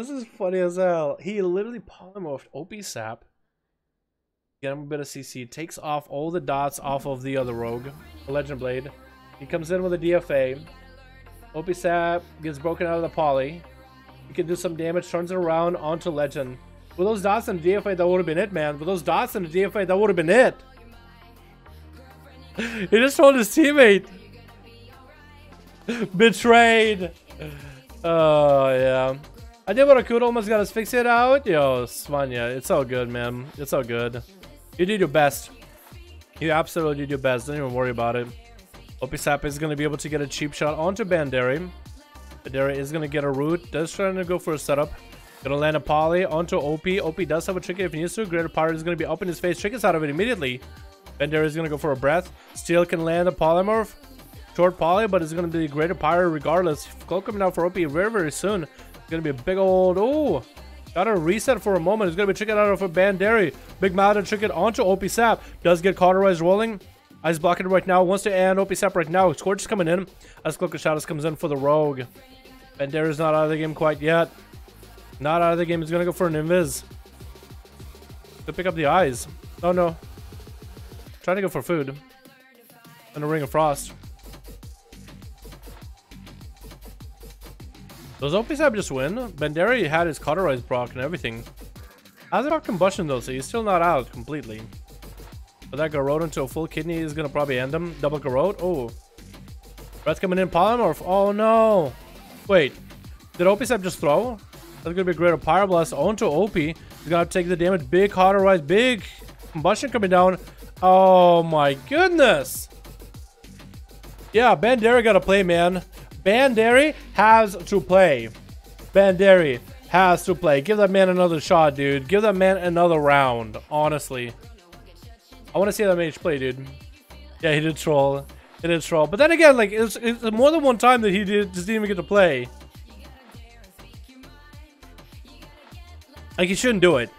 Speaker 1: is funny as hell. He literally polymorphed OPSAP. Get him a bit of CC. Takes off all the dots off of the other rogue. The Legend Blade. He comes in with a DFA. OPSAP gets broken out of the poly. He can do some damage. Turns it around onto Legend. With those dots and the DFA, that would have been it, man. With those dots and the DFA, that would have been it. He just told his teammate. Betrayed. Oh, yeah. I did what I could. Almost got his fix it out. Yo, Svanya. It's all good, man. It's all good. You did your best. You absolutely did your best. Don't even worry about it. OPSAP is going to be able to get a cheap shot onto Bandera. Bandera is going to get a root. Does trying to go for a setup. Gonna land a poly onto OP. OP does have a trick if he needs to. Greater Power is going to be up in his face. Trick is out of it immediately. Bandera is going to go for a breath. Still can land a polymorph. Short poly, but it's going to be Greater Power regardless. Cloak coming out for OP very, very soon. It's going to be a big old... Oh! Got a reset for a moment. It's going to be tricked out of a Bandera. Big Mountain trick it onto OPSAP. Does get cauterized rolling. Ice blocking right now. Wants to end OPSAP right now. Scorch is coming in. As Cloak of Shadows comes in for the Rogue. Bandera is not out of the game quite yet. Not out of the game. He's going to go for an invis. To pick up the eyes. Oh no. Trying to go for food. And a Ring of Frost. Does OPSAP just win? Bandera had his cauterized proc and everything. Azeroth combustion though, so he's still not out completely. But that Garrote into a full kidney is going to probably end him. Double Garrote. Oh. Breath coming in. Polymorph. Oh no. Wait. Did OPSAP just throw? That's going to be a Greater Pyroblast onto OP. He's going to take the damage. Big cauterized. Big combustion coming down. Oh my goodness. Yeah, Bandera got to play, man. Bandera has to play. Bandera has to play. Give that man another shot, dude. Give that man another round. Honestly. I want to see that mage play, dude. Yeah, he did troll. He did troll. But then again, like, it's more than one time that he just didn't even get to play. Like, he shouldn't do it.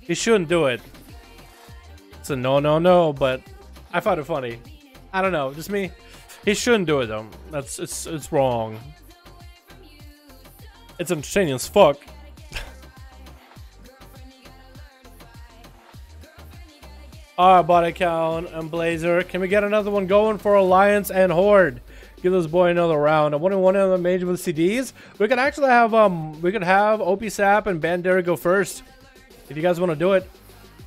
Speaker 1: He shouldn't do it. It's a no, but I found it funny. I don't know, just me. He shouldn't do it, though. It's wrong. It's entertaining as fuck. Alright, body count and Blazer. Can we get another one going for Alliance and Horde? Give this boy another round. I want to one of the mage with CDs. We could actually have OPSAP and Bandera go first. If you guys want to do it.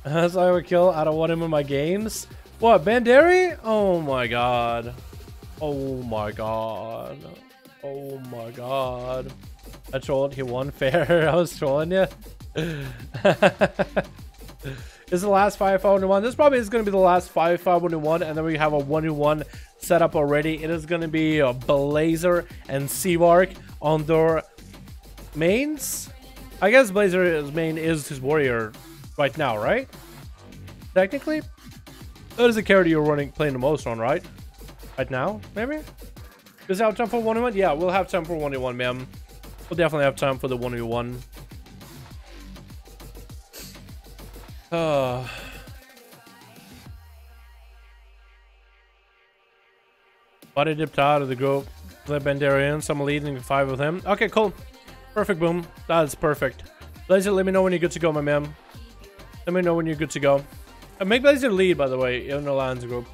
Speaker 1: That's why I would kill. I don't want him in my games. What, Bandera? Oh my god. Oh my god. Oh my god. I trolled. He won fair. I was trolling you. This is the last 5-5-1. This probably is going to be the last 5-5-1, and then we have a 1v1 set up already. It is going to be a Blazer and Seavark on their mains. I guess Blazer's main is his warrior right now, right? Technically, that is the character you're playing the most on, right? Right now, maybe? Does it have time for 1v1? Yeah, we'll have time for 1v1, man. We'll definitely have time for the 1v1. Body dipped out of the group. Let Bandera in. Someone leading 5 with him. Okay, cool. Perfect, boom. That's perfect. Blazer, let me know when you're good to go, my man. Let me know when you're good to go. And make Blazer lead, by the way, in the Lions group.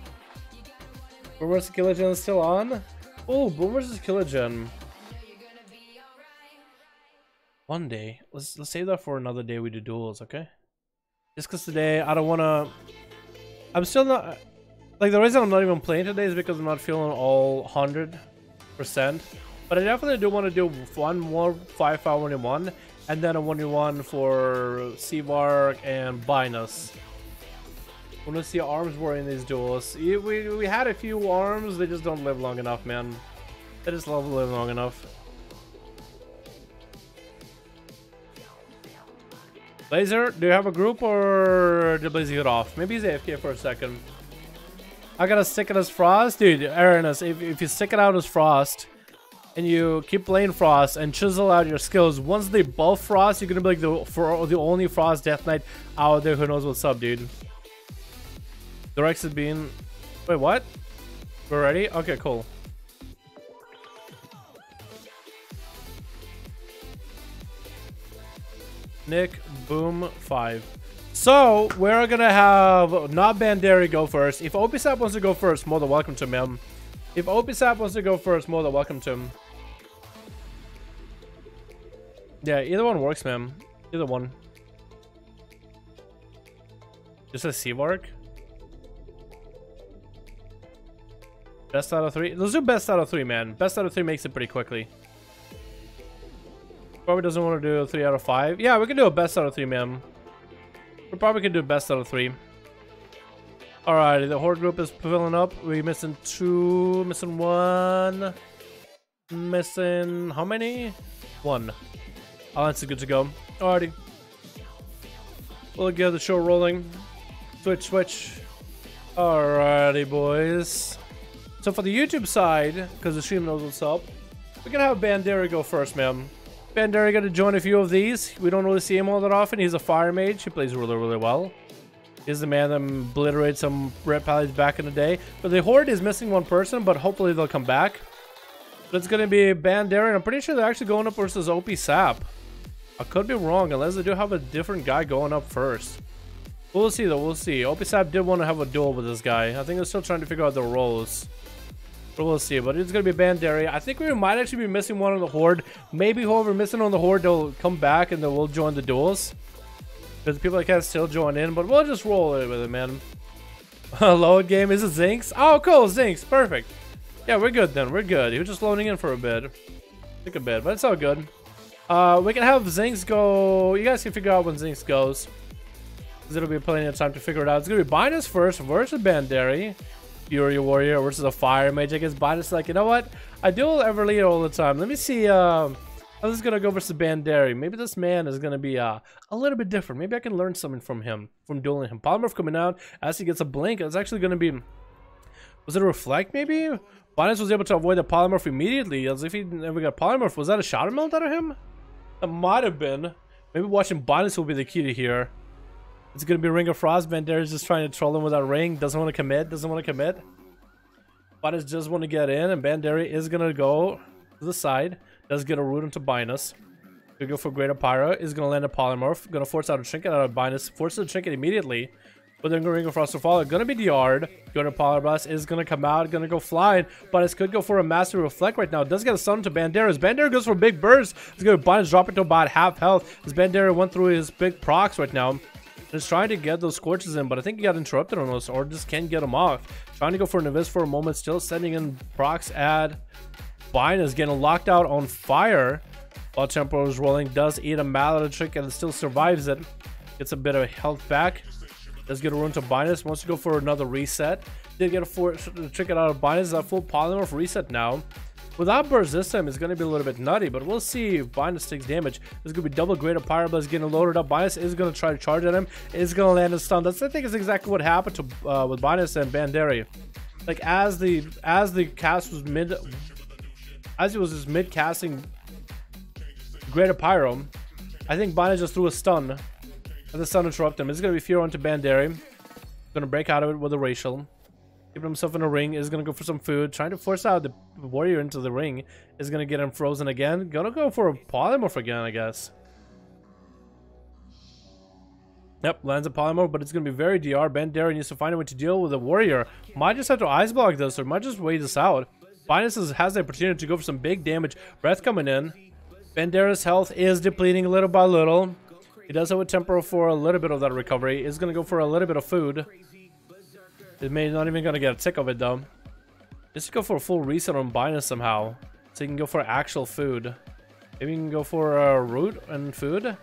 Speaker 1: Boom vs. Killigen is still on. Oh, Boom vs. Killigen. One day. Let's save that for another day we do duels, okay? Just because today I don't want to... I'm still not... Like, the reason I'm not even playing today is because I'm not feeling all 100%. But I definitely do want to do one more 5-5-1-1 and then a 1v1 for Seavark and Binus. I want to see arms war in these duels. We had a few arms, they just don't live long enough, man. They just don't live long enough. Blazer, do you have a group or did Blazer get off? Maybe he's AFK for a second. I gotta stick it as Frost? Dude, Aaronus, if you stick it out as Frost and you keep playing Frost and chisel out your skills, once they buff Frost, you're gonna be like the only Frost Death Knight out there who knows what's up, dude. The Rex is being... Wait, what? We're ready? Okay, cool. Nick, boom, 5. So, we're gonna have not Banderi go first. If OPSAP wants to go first, more than welcome to him. If OPSAP wants to go first, more than welcome to him. Yeah, either one works, man. Either one. Just a Seavark. Best out of 3. Let's do best out of 3, man. Best out of 3 makes it pretty quickly. Probably doesn't want to do a 3 out of 5. Yeah, we can do a best out of 3, man. We probably can do best out of 3. Alrighty, the Horde group is filling up. We're missing 2, missing 1. Missing how many? 1. Oh, that's good to go. Alrighty. We'll get the show rolling. Switch. Alrighty, boys. So for the YouTube side, because the stream knows what's up, we're gonna have Banderi go first, man. Banderi gonna join a few of these. We don't really see him all that often. He's a fire mage. He plays really well. He's the man that obliterated some red pallets back in the day. But the Horde is missing one person, but hopefully they'll come back. But it's gonna be Banderi, and I'm pretty sure they're actually going up versus OP Sap. I could be wrong, unless they do have a different guy going up first. We'll see though, we'll see. OP Sap did want to have a duel with this guy. I think they're still trying to figure out their roles. But we'll see. But it's going to be Banderi. I think we might actually be missing one on the Horde. Maybe whoever missing on the Horde, they'll come back and then we'll join the duels. Because people that can still join in. But we'll just roll it with it, man. Load game. Is it Zinx? Oh, cool. Zinx. Perfect. Yeah, we're good then. We're good. He was just loading in for a bit. Took a bit, but it's all good. We can have Zinx go. You guys can figure out when Zinx goes. Because it'll be plenty of time to figure it out. It's going to be Binus first versus Banderi. Fury Warrior versus a Fire Mage. I guess Binus like, you know what? I duel Everlead all the time. Let me see. I'm just gonna go versus Banderi. Maybe this man is gonna be a little bit different. Maybe I can learn something from him, from dueling him. Polymorph coming out as he gets a blink. It's actually gonna be. Was it a reflect? Maybe Binus was able to avoid the polymorph immediately, as if he never got polymorph. Was that a shadow melt out of him? That might have been. Maybe watching Binus will be the key to here. It's gonna be Ring of Frost. Banderi's just trying to troll him with that ring. Doesn't want to commit. Binus just want to get in, and Banderi is gonna go to the side. Does get a root into Binus. Gonna go for Greater Pyro. Is gonna land a polymorph. Gonna force out a trinket out of Binus. Forces a trinket immediately. But then Ring of Frost will follow. Gonna be DR'd. Greater Polyblast is gonna come out. Gonna go flying. Binus could go for a Master Reflect right now. Does get a stun to Banderi. As Banderi goes for a big burst, it's gonna Binus drop it to about half health. As Banderi went through his big procs right now. Just trying to get those scorches in, but I think he got interrupted on those, or just can't get them off. Trying to go for an Abyss for a moment, still sending in procs at Binus, getting locked out on fire. While Tempo is rolling, does eat a Mallet trick and still survives it. Gets a bit of health back. Does get a rune to Binus, wants to go for another reset. Did get a trick out of Binus, a full polymorph reset now. Without burst this time, it's going to be a little bit nutty, but we'll see if Binus takes damage. There's going to be double Greater Pyroblast getting loaded up. Binus is going to try to charge at him. Is going to land a stun. That's, I think, is exactly what happened to with Binus and Banderi. Like as the cast was as he was just mid casting Greater Pyro, I think Binus just threw a stun, and the stun interrupted him. It's going to be Fear onto Banderi. Going to break out of it with a racial. Keeping himself in a ring, is going to go for some food, trying to force out the warrior into the ring, is going to get him frozen again, gonna go for a polymorph again, I guess. Yep, lands a polymorph, but it's going to be very DR. Banderi needs to find a way to deal with the warrior. Might just have to ice block this, or might just wait this out. Binus has the opportunity to go for some big damage. Breath coming in. Bandera's health is depleting little by little. He does have a temporal for a little bit of that recovery. He's going to go for a little bit of food. It may not even going to get a tick of it though. Just go for a full reset on Binus somehow. So you can go for actual food. Maybe you can go for root and food.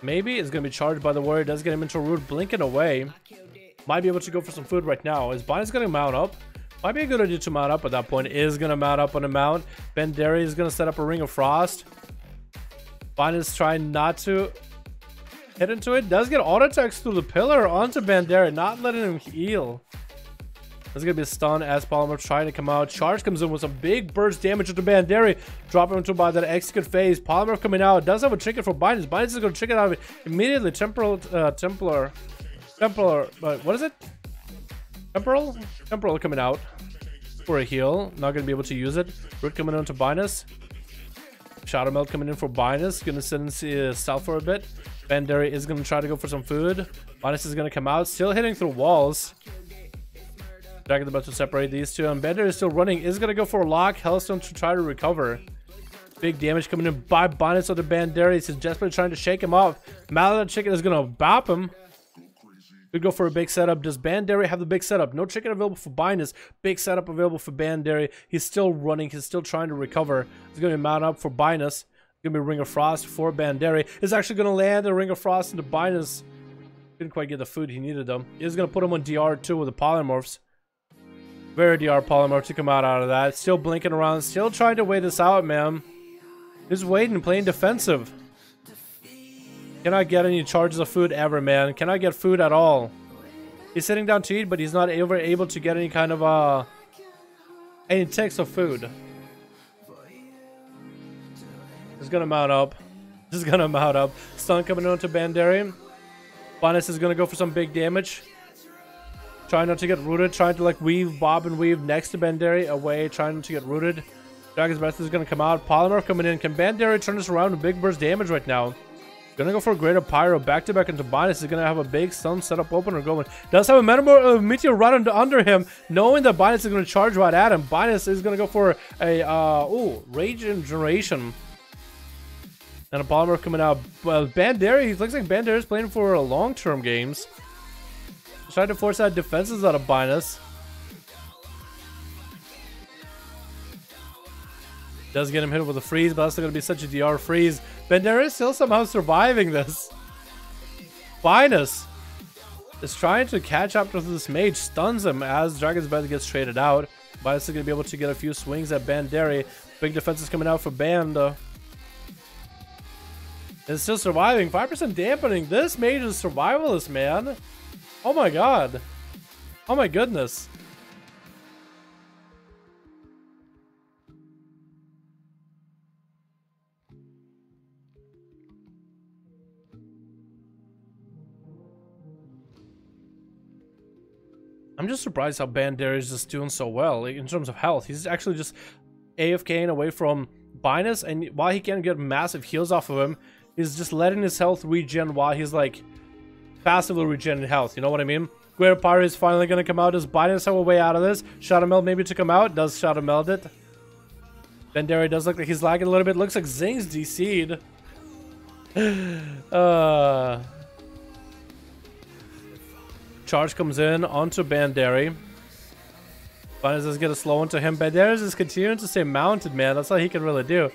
Speaker 1: Maybe it's going to be charged by the warrior. Does get him into root, blinking away. Might be able to go for some food right now. Is Binus going to mount up? Might be a good idea to mount up at that point. Is going to mount up on the mount. Bandera is going to set up a Ring of Frost. Binus trying not to hit into it. Does get auto attacks through the pillar onto Bandera, not letting him heal. There's gonna be a stun as Polymer trying to come out. Charge comes in with some big burst damage into Bandera, dropping him to by that execute phase. Polymer coming out. Does have a trinket for Binus. Binus is gonna trick it out of it immediately. Templar. What is it? Temporal coming out for a heal. Not gonna be able to use it. Root coming on to Binus. Shadow Melt coming in for Binus. Gonna sit and stealth for a bit. Bandera is gonna try to go for some food. Binus is gonna come out, still hitting through walls. Dragon's about to separate these two, and Bandera is still running. Is gonna go for a lock. Hellstone to try to recover. Big damage coming in by Binus on the Bandera. He's desperately trying to shake him off. Maladon Chicken is gonna bop him. Could go for a big setup. Does Bandera have the big setup? No chicken available for Binus. Big setup available for Bandera. He's still running. He's still trying to recover. He's going to mount up for Binus. Going to be Ring of Frost for Bandera. Is actually going to land a Ring of Frost into Binus. Didn't quite get the food he needed though. He's going to put him on DR2 with the polymorphs. Very DR polymorph to come out of that. Still blinking around. Still trying to wait this out, man. Just waiting, playing defensive. Cannot get any charges of food ever, man. Cannot get food at all. He's sitting down to eat, but he's not ever able to get any kind of any ticks of food. Just gonna mount up. Just gonna mount up. Stun coming on to Bandera. Binus is gonna go for some big damage. Trying not to get rooted. Trying to like weave, bob and weave next to Bandera away. Trying not to get rooted. Dragon's Breath is gonna come out. Polymer coming in. Can Bandera turn this around with big burst damage right now? Gonna go for a greater pyro back to back into Binus. Is gonna have a big stun setup opener going. Does have a Metamour meteor right under him, knowing that Binus is gonna charge right at him. Binus is gonna go for a rage generation. And a Polymer coming out. Well, Bandera, he looks like Bandera is playing for long-term games. He's trying to force out defenses out of Binus. Does get him hit with a freeze, but that's not going to be such a DR freeze. Bandera is still somehow surviving this. Binus is trying to catch up to this mage, stuns him as Dragon's Breath gets traded out. Binus is going to be able to get a few swings at Bandera. Big defense is coming out for Band. It's still surviving. 5% dampening. This mage is survivalist, man. Oh my god. Oh my goodness. I'm just surprised how Bandera is just doing so well in terms of health. He's actually just AFKing away from Binus, and while he can't get massive heals off of him, he's just letting his health regen while he's like passively regenerating health. You know what I mean? Greater Pyre is finally going to come out. Does Binus have a way out of this? Shadow Meld maybe to come out. Does Shadow Meld it? Bandera does look like he's lagging a little bit. Looks like Zing's DC'd. Charge comes in onto Bandera. Binus is gonna slow into him. Bandera is just continuing to stay mounted, man. That's all he can really do.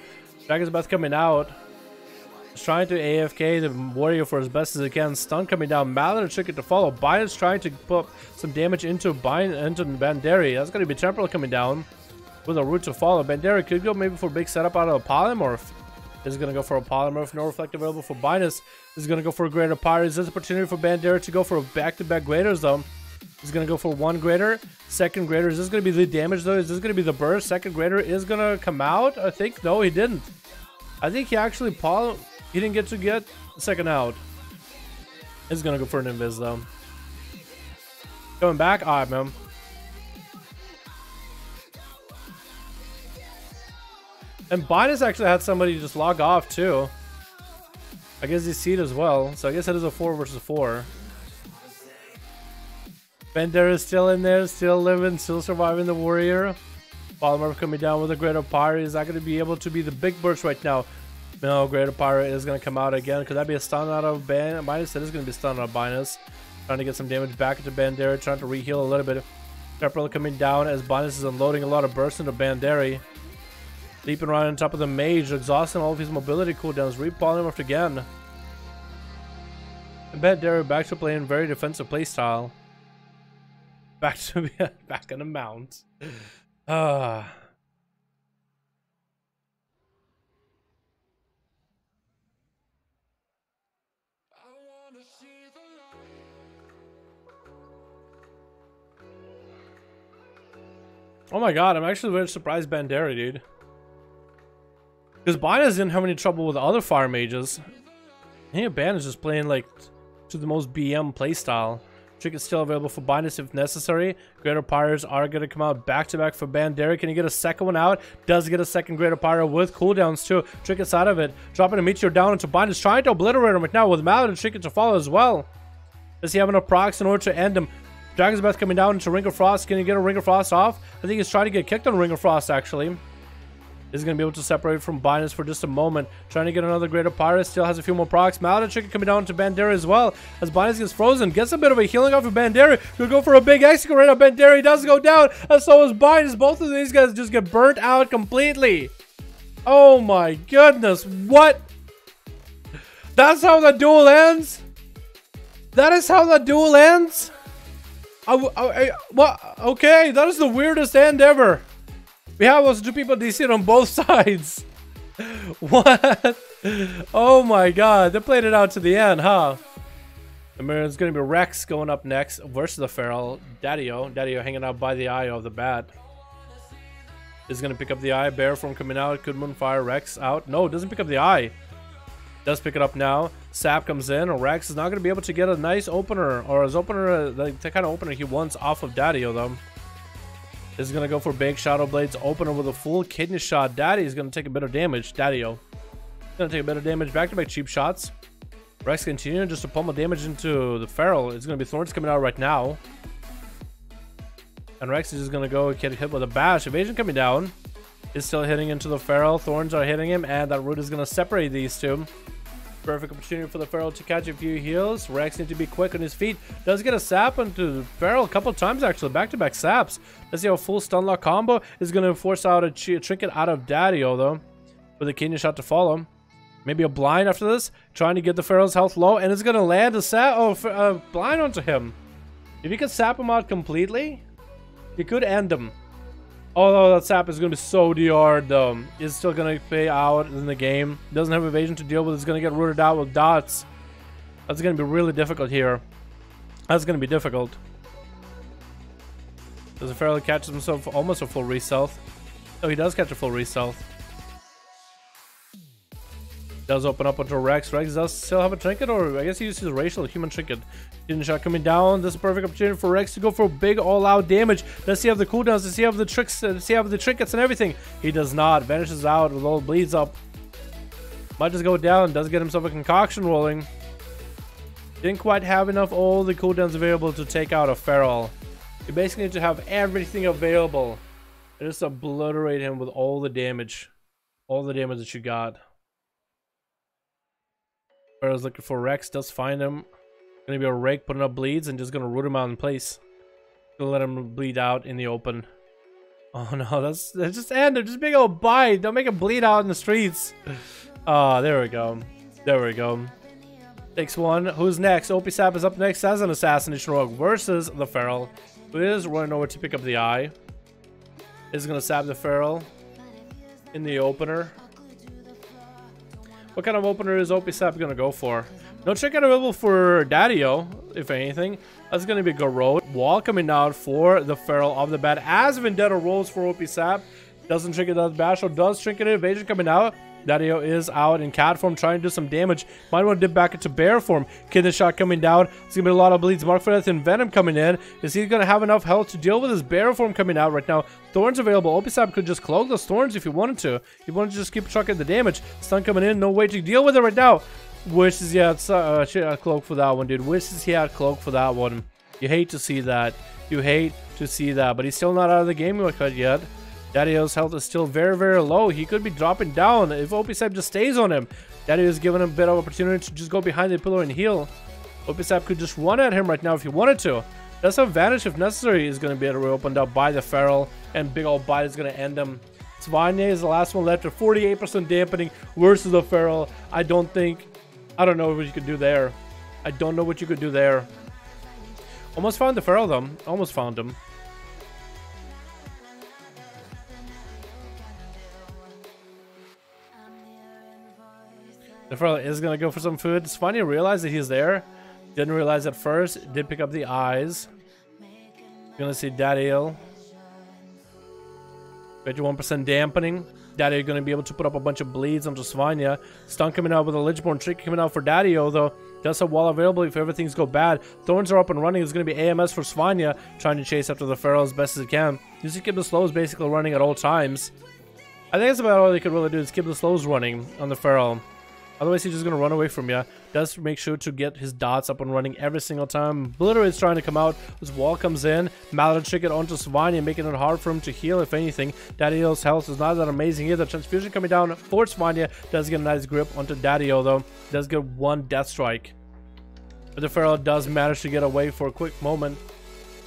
Speaker 1: Dragon's Breath coming out. He's trying to AFK the warrior for as best as he can. Stun coming down. Maladon trick it to follow. Binus trying to put some damage into Bandera. That's gonna be Temporal coming down with a root to follow. Bandera could go maybe for a big setup out of a polymorph. This is going to go for a polymorph. No reflect available for Binus. This is going to go for a greater pyre. Is this opportunity for Bandera to go for a back-to-back greaters though? He's going to go for one greater. Second greater. Is this going to be the damage though? Is this going to be the burst? Second greater is going to come out. I think. No, he didn't. I think he actually he didn't get the second out. He's going to go for an invis though. Coming back. Alright, man. And Binus actually had somebody just log off too. I guess he's seed as well. So I guess it is a 4 versus 4. Bandera is still in there, still living, still surviving the warrior. Polymorph coming down with a greater pyre. Is not going to be able to be the big burst right now. No, Greater Pirate is going to come out again. Could that be a stun out of Minus? It is going to be a stun out of Minus. Trying to get some damage back into Bandera, trying to reheal a little bit. Pepperell coming down as Binus is unloading a lot of bursts into Banderi. Leaping right on top of the Mage, exhausting all of his mobility cooldowns, repolymorphed again. And Banderi back to playing very defensive playstyle. Back to back on the mount. Oh my god, I'm actually very surprised Bandera, dude. Because Binus didn't have any trouble with the other fire mages. I think Ban is just playing like to the most BM playstyle. Trick is still available for Binus if necessary. Greater Pyres are going to come out back to back for Bandera. Can he get a second one out? Does get a second Greater Pyre with cooldowns too. Trick is out of it. Dropping a Meteor down into Binus, trying to obliterate him right now with Mallet and Trick to follow as well. Does he have enough procs in order to end him? Dragon's Breath coming down into Ring of Frost. Can he get a Ring of Frost off? I think he's trying to get kicked on Ring of Frost actually. He's going to be able to separate from Binus for just a moment. Trying to get another Greater Pirate. Still has a few more procs. Mallet Chicken coming down to Bandera as well. As Binus gets frozen. Gets a bit of a healing off of Bandera. Could go for a big execute right now. Bandera does go down. And so is Binus. Both of these guys just get burnt out completely. Oh my goodness. What? That's how the duel ends? That is how the duel ends? What? Okay, that is the weirdest end ever. We have those two people DC'd on both sides. What? Oh my god, they played it out to the end, huh? It's going to be Rex going up next versus the Feral. Daddy-O hanging out by the eye of the bat. Is going to pick up the eye. Bear form coming out. Could Moonfire. Rex out. No, doesn't pick up the eye. Does pick it up now. Sap comes in. Rex is not going to be able to get a nice opener, or his opener, the kind of opener he wants off of Daddy-O though. This is going to go for big Shadow Blades opener with a full kidney shot. Daddy is going to take a bit of damage. Daddy-O going to take a bit of damage. Back to back cheap shots. Rex continuing just to pummel damage into the Feral. It's going to be Thorns coming out right now. And Rex is just going to go get hit with a bash. Evasion coming down. Is still hitting into the Feral. Thorns are hitting him. And that root is going to separate these two. Perfect opportunity for the Feral to catch a few heals. Rex needs to be quick on his feet. Does get a sap into the Feral a couple times actually. Back-to-back saps. Let's see how a full stun lock combo is going to force out a trinket out of Daddy-O though. With a kidney shot to follow. Maybe a blind after this. Trying to get the Feral's health low. And it's going to land a blind onto him. If you could sap him out completely, you could end him. Although that sap is going to be so DR'd though. It's still going to pay out in the game. Doesn't have evasion to deal with. It's going to get rooted out with dots. That's going to be really difficult here. That's going to be difficult. Does the Feral catch himself almost a full re-stealth? Oh, he does catch a full re-stealth. Does open up onto Rex. Rex does still have a trinket, or I guess he uses his racial human trinket. Hidden shot coming down. This is a perfect opportunity for Rex to go for big all-out damage. Does he have the cooldowns? Does he have the tricks? Does he have the trinkets and everything? He does not. Vanishes out with all bleeds up. Might just go down. Does get himself a concoction rolling. Didn't quite have enough all the cooldowns available to take out a Feral. You basically need to have everything available. And just obliterate him with all the damage. All the damage that you got. Feral's looking for Rex, does find him. Gonna be a rake putting up bleeds and just gonna root him out in place. Gonna let him bleed out in the open. Oh no, that's just end. Just big old bite. Don't make him bleed out in the streets. Ah, there we go. There we go. Takes one. Who's next? OP Sap is up next as an assassination rogue versus the Feral, who is running over to pick up the eye. Is gonna sap the Feral in the opener. What kind of opener is OP Sap going to go for? No trinket available for Daddy-O, if anything. That's going to be Garrote. Wall coming out for the Feral of the bat as Vendetta rolls for OP Sap. Doesn't trinket that bash, or does trinket evasion coming out. Daddy-O is out in cat form trying to do some damage. Might want to dip back into bear form. Kidney shot coming down. It's going to be a lot of bleeds. Mark for Death and Venom coming in. Is he going to have enough health to deal with his bear form coming out right now? Thorns available. OP Sap could just cloak those thorns if he wanted to. He wanted to just keep trucking the damage. Stun coming in. No way to deal with it right now. Wishes he had cloak for that one, dude. Wishes he had cloak for that one. You hate to see that. You hate to see that. But he's still not out of the game quite yet. Daddy-O's health is still very, very low. He could be dropping down if OPSAP just stays on him. Daddy-O's giving him a bit of opportunity to just go behind the pillar and heal. OPSAP could just run at him right now if he wanted to. That's a vanish if necessary is going to be opened up by the Feral, and big old bite is going to end him. Svanya is the last one left at 48% dampening versus the Feral. I don't know what you could do there. I don't know what you could do there. Almost found the Feral though. Almost found him. The Feral is going to go for some food. Svanya realized that he's there. Didn't realize at first. Did pick up the eyes. Gonna see Daddy-O. 51% dampening. Daddy-O gonna be able to put up a bunch of bleeds onto Svanya. Stun coming out with a Lichborn trick coming out for Daddy-O though. Does have wall available if everything's go bad. Thorns are up and running. It's gonna be AMS for Svanya, trying to chase after the Feral as best as he can. You see keep the slows basically running at all times. I think that's about all they could really do is keep the slows running on the Feral. Otherwise, he's just going to run away from you. Does make sure to get his dots up and running every single time. Obliterate is trying to come out. His wall comes in. Mallet trick it onto Svanya, making it hard for him to heal, if anything. Daddy-O's health is not that amazing either. Transfusion coming down for Svanya. Does get a nice grip onto Daddy-O, though. Does get one death strike. But the Feral does manage to get away for a quick moment.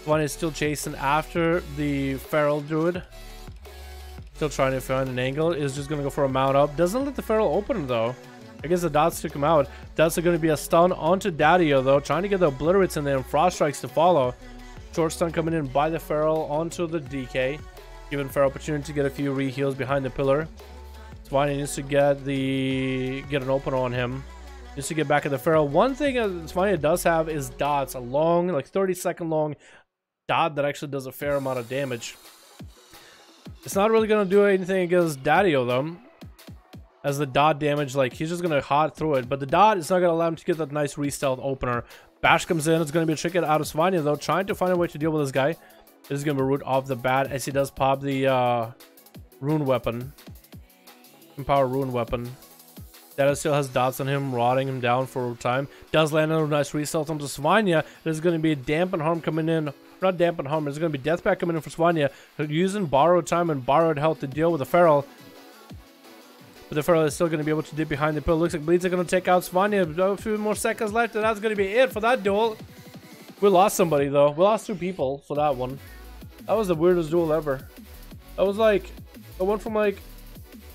Speaker 1: Svanya is still chasing after the Feral Druid. Still trying to find an angle. Is just going to go for a mount up. Doesn't let the Feral open, though. I guess the dots took him out. That's going to be a stun onto Daddy-O though, trying to get the obliterates in there and frost strikes to follow. Short stun coming in by the Feral onto the DK, giving Feral opportunity to get a few re-heals behind the pillar. Svanya needs to get an opener on him. Needs to get back at the Feral. One thing Svanya does have is dots, a long, like 30-second long dot that actually does a fair amount of damage. It's not really going to do anything against Daddy-O though. As the dot damage, like, he's just gonna hot through it. But the dot is not gonna allow him to get that nice re-stealth opener. Bash comes in. It's gonna be a trick out of Svanya, though, trying to find a way to deal with this guy. This is gonna be root off the bat as he does pop the rune weapon. Empower rune weapon. That still has dots on him, rotting him down for time. Does land a nice re-stealth onto Svanya. There's gonna be a dampen harm coming in. Not dampen harm, there's gonna be death pack coming in for Svanya. Using borrowed time and borrowed health to deal with the Feral. But the Feral is still going to be able to dip behind the pillar. Looks like bleeds are going to take out Svanya. A few more seconds left, and that's going to be it for that duel. We lost somebody, though. We lost 2 people for that one. That was the weirdest duel ever. That was like, I went from like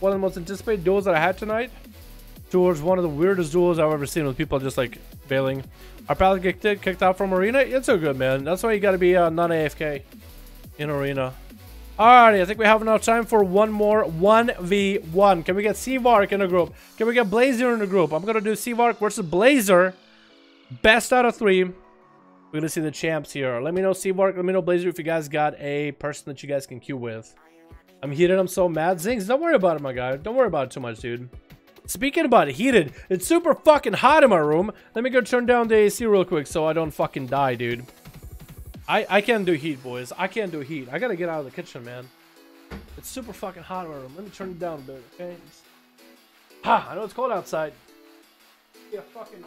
Speaker 1: one of the most anticipated duels that I had tonight towards one of the weirdest duels I've ever seen with people just like bailing. Our pal get kicked out from arena. It's so good, man. That's why you got to be non-AFK in arena. Alrighty, I think we have enough time for one more 1v1. Can we get Seavark in a group? Can we get Blazer in a group? I'm gonna do Seavark versus Blazer. Best out of 3. We're gonna see the champs here. Let me know Seavark, let me know Blazer if you guys got a person that you guys can queue with. I'm heated, I'm so mad. Zings, don't worry about it, my guy. Don't worry about it too much, dude. Speaking about heated, it's super fucking hot in my room. Let me go turn down the AC real quick so I don't fucking die, dude. I can't do heat, boys. I can't do heat. I gotta get out of the kitchen, man. It's super fucking hot in my room. Let me turn it down a bit, okay? I know it's cold outside. Yeah, fucking...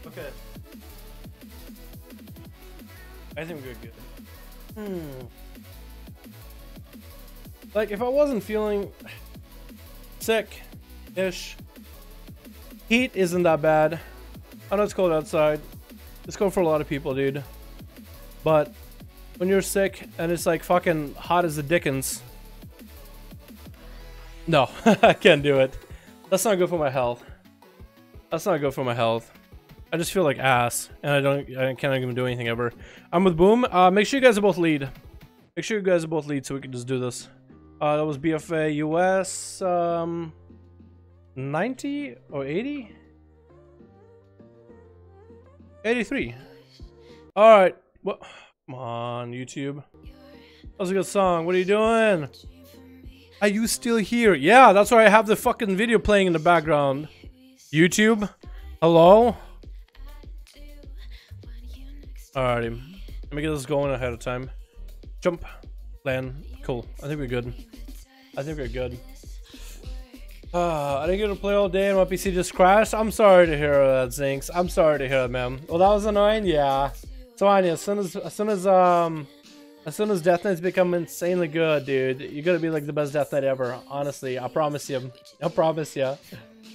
Speaker 1: Okay. I think we're good. Like, if I wasn't feeling sick-ish, heat isn't that bad. I know it's cold outside. It's cold for a lot of people, dude. But when you're sick and it's like fucking hot as the dickens, no, I can't do it. That's not good for my health. That's not good for my health. I just feel like ass, and I can't even do anything ever. I'm with Boom. Make sure you guys are both lead. Make sure you guys are both lead so we can just do this. That was BFA US 90 or 80? 83. Alright. What? Come on, YouTube. That was a good song. What are you doing? Are you still here? Yeah, that's why I have the fucking video playing in the background. YouTube? Hello? Alrighty. Let me get this going ahead of time. Jump. Land. Cool. I think we're good. I think we're good. I didn't get to play all day and my PC just crashed. I'm sorry to hear that, Zinx. I'm sorry to hear that, man. Well, that was annoying? Yeah. So, Anya, as soon as Death Knight's become insanely good, dude, you're gonna be like the best Death Knight ever. Honestly, I promise you. I promise you.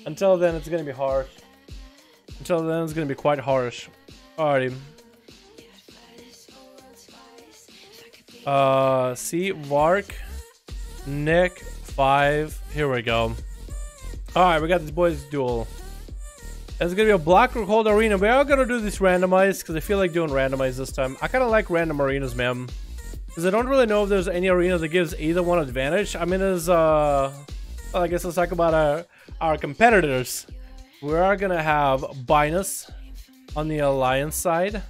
Speaker 1: Until then, it's gonna be harsh. Until then, it's gonna be quite harsh. Alrighty. See, Vark, Nick, 5. Here we go. Alright, we got this boys duel. It's gonna be a Blackrock Hold arena. We are gonna do this randomized because I feel like doing randomized this time. I kind of like random arenas, man. Because I don't really know if there's any arena that gives either one advantage. I mean, there's, well, I guess let's talk about our competitors. We are gonna have Binus on the Alliance side.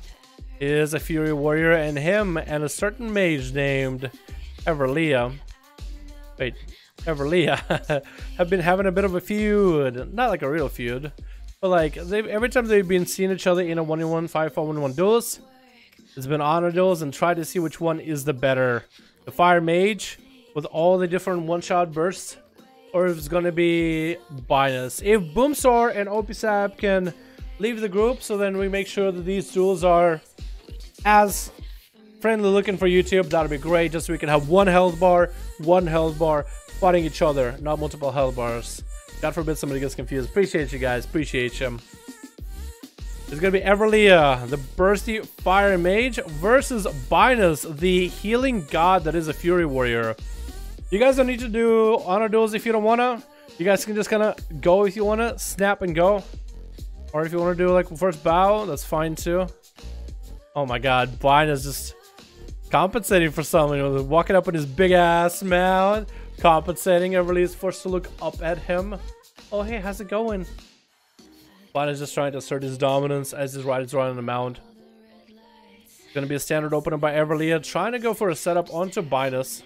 Speaker 1: He is a Fury Warrior, and him and a certain mage named Everleah. Wait, Everleah have been having a bit of a feud. Not like a real feud, but like every time they've been seeing each other in a 1v1 5-4-1-1 duels, it's been honor duels and try to see which one is the better. The Fire Mage with all the different one-shot bursts, or if it's gonna be Binus. If Boomstar and OPSAP can leave the group, so then we make sure that these duels are as friendly looking for YouTube, that'd be great, just so we can have one health bar fighting each other, not multiple health bars. God forbid somebody gets confused. Appreciate you guys, appreciate you. It's gonna be Everleah, the bursty Fire Mage, versus Binus, the healing god that is a Fury Warrior. You guys don't need to do honor duels if you don't wanna. You guys can just kind of go if you wanna, snap and go. Or if you want to do like first bow, that's fine too. Oh my god, Binus just compensating for something. Walking up with his big ass mount. Compensating. Everybody is forced to look up at him. Oh hey, how's it going? Binus just trying to assert his dominance as his riders are on the mount. Gonna be a standard opener by Everleah, trying to go for a setup onto Binus.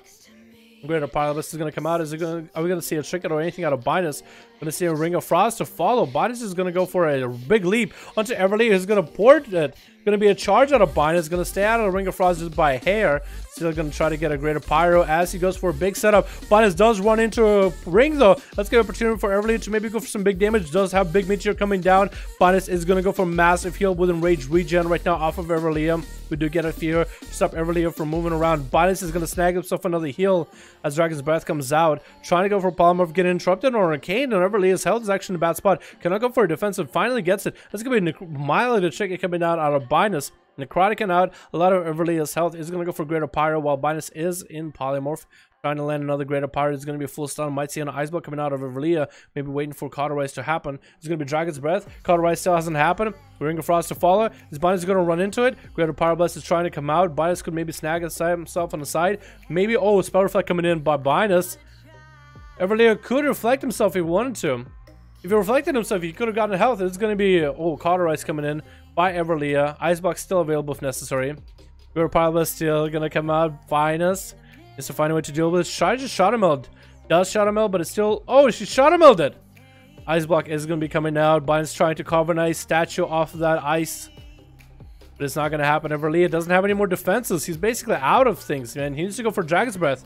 Speaker 1: Greater Pile List is going to come out. Are we going to see a trinket or anything out of Binus? Going to see a Ring of Frost to follow. Binus is going to go for a big leap onto Everleah, who's going to port it. Going to be a charge out of Binus. Going to stay out of the Ring of Frost just by a hair. Still going to try to get a Greater Pyro as he goes for a big setup. Binus does run into a ring though. Let's get an opportunity for Everleah to maybe go for some big damage. Does have big meteor coming down. Binus is going to go for massive heal with enraged regen right now off of Everleah. We do get a fear to stop Everleah from moving around. Binus is going to snag himself another heal as Dragon's Breath comes out. Trying to go for Polymorph, get interrupted on Arcane, and Everleah's health is actually in a bad spot. Cannot go for a defensive, finally gets it. That's going to be a mildly to check it coming down out of Binus. Necrotic out. A lot of Everleah's health is going to go for Greater Pyro while Binus is in Polymorph. Trying to land another Greater Pyro. It's going to be a full stun. Might see an Ice Block coming out of Everleah. Maybe waiting for Cauterize to happen. It's going to be Dragon's Breath. Cauterize still hasn't happened. Ring of Frost to follow. Is Binus going to run into it? Greater Pyro Blast is trying to come out. Binus could maybe snag himself on the side. Maybe, oh, Spell Reflect coming in by Binus. Everleah could reflect himself if he wanted to. If he reflected himself, he could have gotten health. It's going to be, oh, Cauterize coming in by Everleah. Icebox still available if necessary. Greater Pyro Blast still going to come out. Binus is to find a way to deal with it. Try just Shadow Meld. Does Shadow Meld, but it's still... Oh, she Shadow Melded! Ice Block is going to be coming out. Binus trying to carve an ice statue off of that ice. But it's not going to happen. Everleah doesn't have any more defenses. He's basically out of things, man. He needs to go for Dragon's Breath.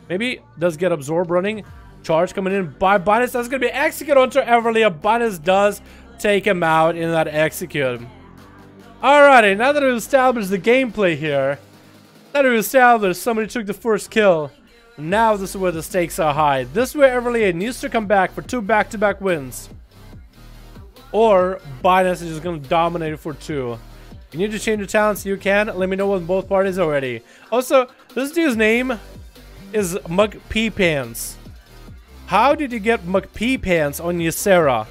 Speaker 1: Maybe does get Absorb running. Charge coming in by Binus. That's going to be Execute onto Everleah. Binus does take him out in that Execute. Alrighty, now that we've established the gameplay here, now that we've established somebody took the first kill, now this is where the stakes are high. This is where Everleah needs to come back for 2 back-to-back wins. Or Binus is just going to dominate it for 2. You need to change your talents, you can. Let me know with both parties already. Also, this dude's name is McP Pants. How did you get McP Pants on Ysera?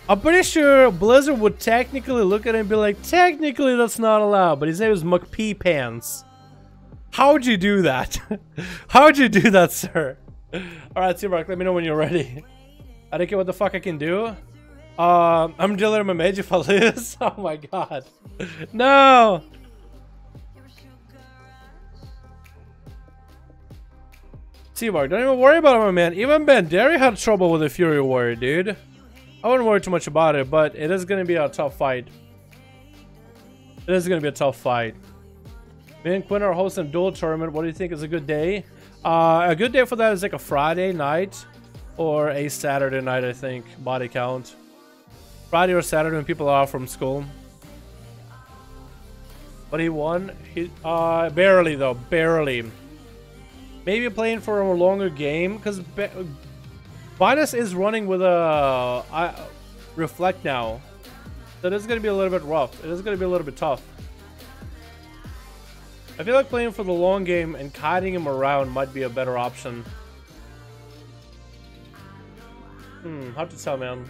Speaker 1: I'm pretty sure Blizzard would technically look at it and be like, technically that's not allowed, but his name is McP Pants. How'd you do that? How'd you do that, sir? Alright, T-Mark, let me know when you're ready. I don't care what the fuck I can do. I'm dealing my mage if I lose. Oh my god. No! Seabark, don't even worry about it, my man. Even Bandari had trouble with the Fury Warrior, dude. I wouldn't worry too much about it, but it is going to be a tough fight. It is going to be a tough fight. Me and Quinn are hosting a duel tournament. What do you think is a good day? A good day for that is like a Friday night or a Saturday night, I think. Body count. Friday or Saturday when people are out from school. But he won. He barely though, barely. Maybe playing for a longer game because Binus is running with a Reflect now. So it is going to be a little bit rough. It is going to be a little bit tough. I feel like playing for the long game and kiting him around might be a better option. Hard to tell, man.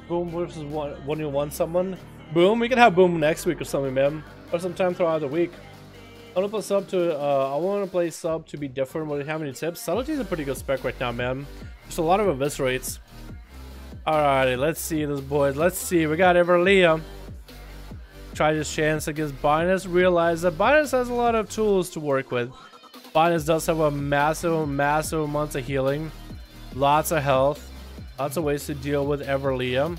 Speaker 1: Boom versus 1v1 someone. Boom, we can have Boom next week or something, man. Or sometime throughout the week. I want to play sub to I want to play sub to be different. What do you have any tips? Subtlety is a pretty good spec right now, man. There's a lot of eviscerates. Alrighty, let's see this, boys. Let's see. We got Everleah. Try his chance against Binus. Realize that Binus has a lot of tools to work with. Binus does have a massive amounts of healing. Lots of health. Lots of ways to deal with Everleah.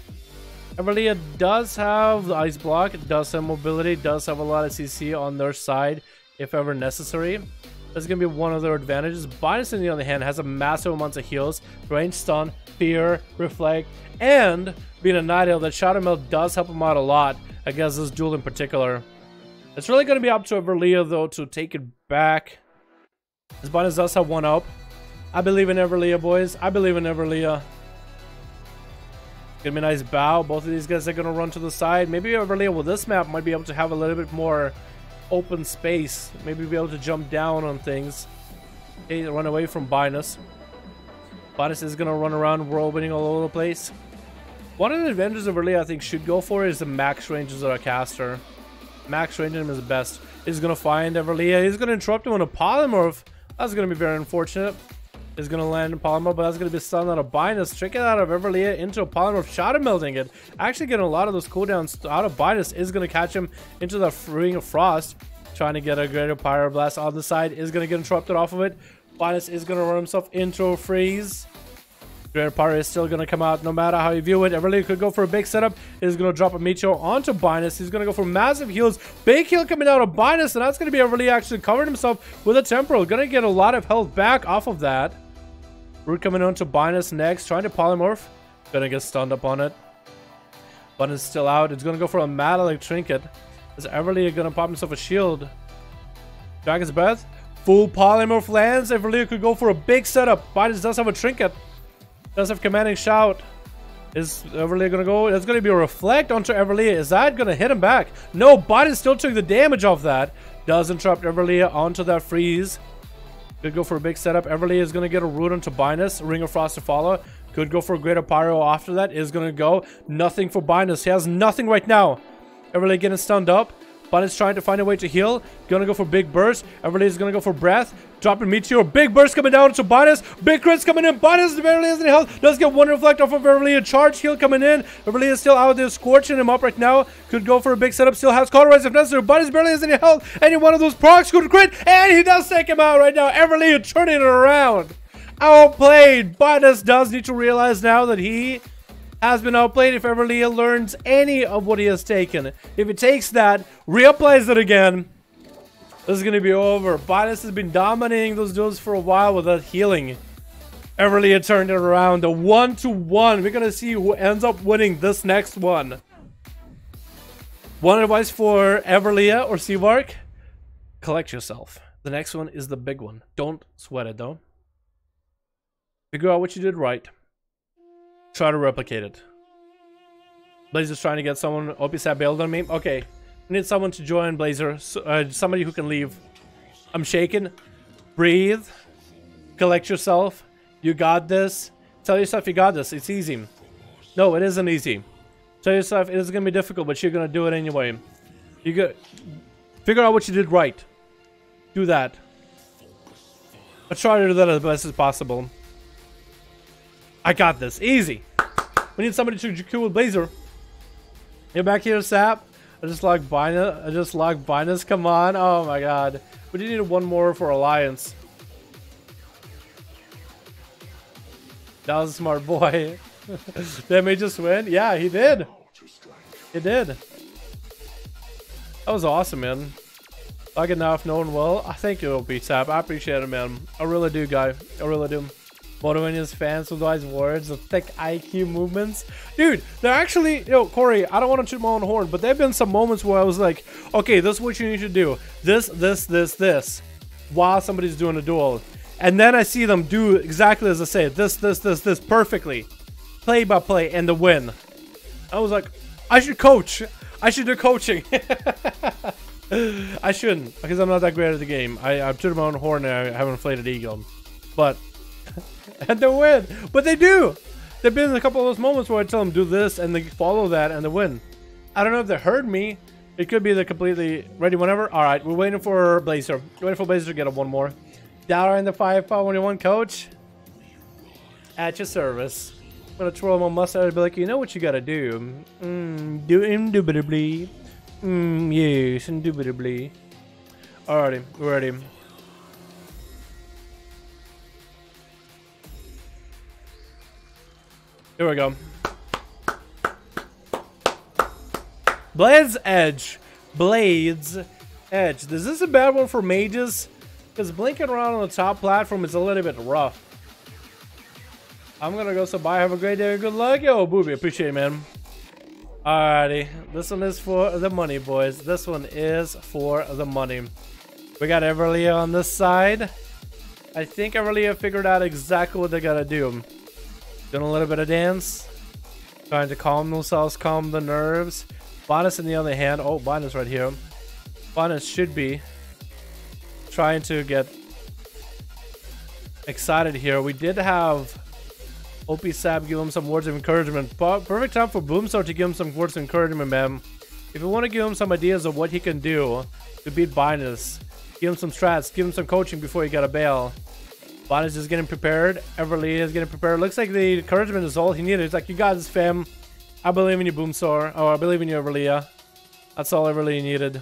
Speaker 1: Everleah does have the ice block. It does have mobility. Does have a lot of CC on their side if ever necessary. That's going to be one of their advantages. Binus, on the other hand, has a massive amounts of heals. Range stun, fear, reflect, and being a Night Elf, that Shadow Melt does help him out a lot against this duel in particular. It's really going to be up to Everleah, though, to take it back. This Binus does have one up. I believe in Everleah, boys. I believe in Everleah. Gonna be a nice bow. Both of these guys are going to run to the side. Maybe Everleah with this map might be able to have a little bit more open space. Maybe be able to jump down on things. Okay, run away from Binus. Binus is going to run around whirlwinding all over the place. One of the advantages Everleah I think should go for is the max ranges of a caster. Max range him is the best. He's going to find Everleah. He's going to interrupt him on a polymorph. That's going to be very unfortunate. Is going to land in polymorph, but that's going to be stunned out of Binus. Trick it out of Everleah into a polymorph, shadow melting it. Actually getting a lot of those cooldowns out of Binus is going to catch him into the ring of frost. Trying to get a greater pyroblast on the side is going to get interrupted off of it. Binus is going to run himself into a freeze. Greater Pyro is still going to come out no matter how you view it. Everleah could go for a big setup. He's going to drop a Meteor onto Binus. He's going to go for massive heals. Big heal coming out of Binus, and that's going to be Everleah actually covering himself with a Temporal. Going to get a lot of health back off of that. Root coming on to Binus next, trying to polymorph. Gonna get stunned up on it. Binus still out. It's gonna go for a Metallic Trinket. Is Everleah gonna pop himself a shield? Dragon's Breath. Full polymorph lands. Everleah could go for a big setup. Binus does have a Trinket. Does have Commanding Shout. Is Everleah gonna go? It's gonna be a Reflect onto Everleah. Is that gonna hit him back? No, Binus still took the damage off that. Does interrupt Everleah onto that freeze. Could go for a big setup. Everleah is going to get a root onto Binus. Ring of Frost to follow. Could go for a Greater Pyro after that. Is going to go. Nothing for Binus. He has nothing right now. Everleah getting stunned up. Binus trying to find a way to heal. Gonna go for Big Burst. Everleah is going to go for Breath. Dropping Meteor. Big Burst coming down to Binus. Big crits coming in. Binus barely has any health. Does get one Reflect off of Everleah. Charge heal coming in. Everleah is still out there scorching him up right now. Could go for a big setup. Still has Cauterize if necessary. Binus barely has any health. Any one of those procs could crit. And he does take him out right now. Everleah turning it around. Outplayed. Binus does need to realize now that he has been outplayed. If Everleah learns any of what he has taken, if it takes that, reapplies it again, this is going to be over. Binus has been dominating those duels for a while without healing. Everleah turned it around. The 1-1. We're going to see who ends up winning this next one. One advice for Everleah or Seabark: collect yourself. The next one is the big one. Don't sweat it though. Figure out what you did right. Try to replicate it. Blazer's trying to get someone. OP bailed on me. Okay. We need someone to join Blazer. Somebody who can leave. I'm shaking. Breathe. Collect yourself. You got this. Tell yourself you got this. It's easy. No, it isn't easy. Tell yourself it is going to be difficult, but you're going to do it anyway. You got. Figure out what you did right. Do that. But try to do that as best as possible. I got this. Easy. We need somebody to queue with Blazer. You're back here, Sap. I just logged Binus. Come on. Oh my god. We do need one more for Alliance. That was a smart boy. That may just win. Yeah, he did. He did. That was awesome, man. Like it now if no one will. I think it'll be Sap. I appreciate it, man. I really do, guy. I really do. Motivating his fans with wise words, the thick IQ movements. Dude, they're actually, Corey, I don't want to shoot my own horn, but there have been some moments where I was like, okay, this is what you need to do. This, while somebody's doing a duel. And then I see them do exactly as I say, this, perfectly. Play by play, and the win. I was like, I should coach. I should do coaching. I shouldn't, because I'm not that great at the game. I've tooted my own horn and I have an inflated ego. But... and they win, but they do. There've been a couple of those moments where I tell them do this and they follow that and they win. I don't know if they heard me. It could be they're completely ready whenever. All right, we're waiting for Blazer. We're waiting for Blazer to get up one more. Dalaran, the 5-5-1-1 coach. At your service. I'm gonna twirl my mustache and be like, you know what you gotta do. Do indubitably. Yes, indubitably. Alrighty, we're ready. Here we go. Blades Edge. Blades Edge. Is this a bad one for mages? Because blinking around on the top platform is a little bit rough. I'm gonna go so bye. Have a great day. Good luck. Yo, Booby. Appreciate it, man. Alrighty. This one is for the money, boys. This one is for the money. We got Everlia on this side. I think Everlia figured out exactly what they gotta do. Doing a little bit of dance. Trying to calm themselves, calm the nerves. Bonus, on the other hand. Oh, Bonus right here. Bonus should be trying to get excited here. We did have OP Sab give him some words of encouragement. Perfect time for Boomstar to give him some words of encouragement, man. If you want to give him some ideas of what he can do to beat Binus, give him some strats, give him some coaching before you got a bail. Bonus is getting prepared. Everly is getting prepared. Looks like the encouragement is all he needed. It's like, you got this, fam. I believe in you, Boomstar. Oh, I believe in you, Everlia. That's all Everly needed.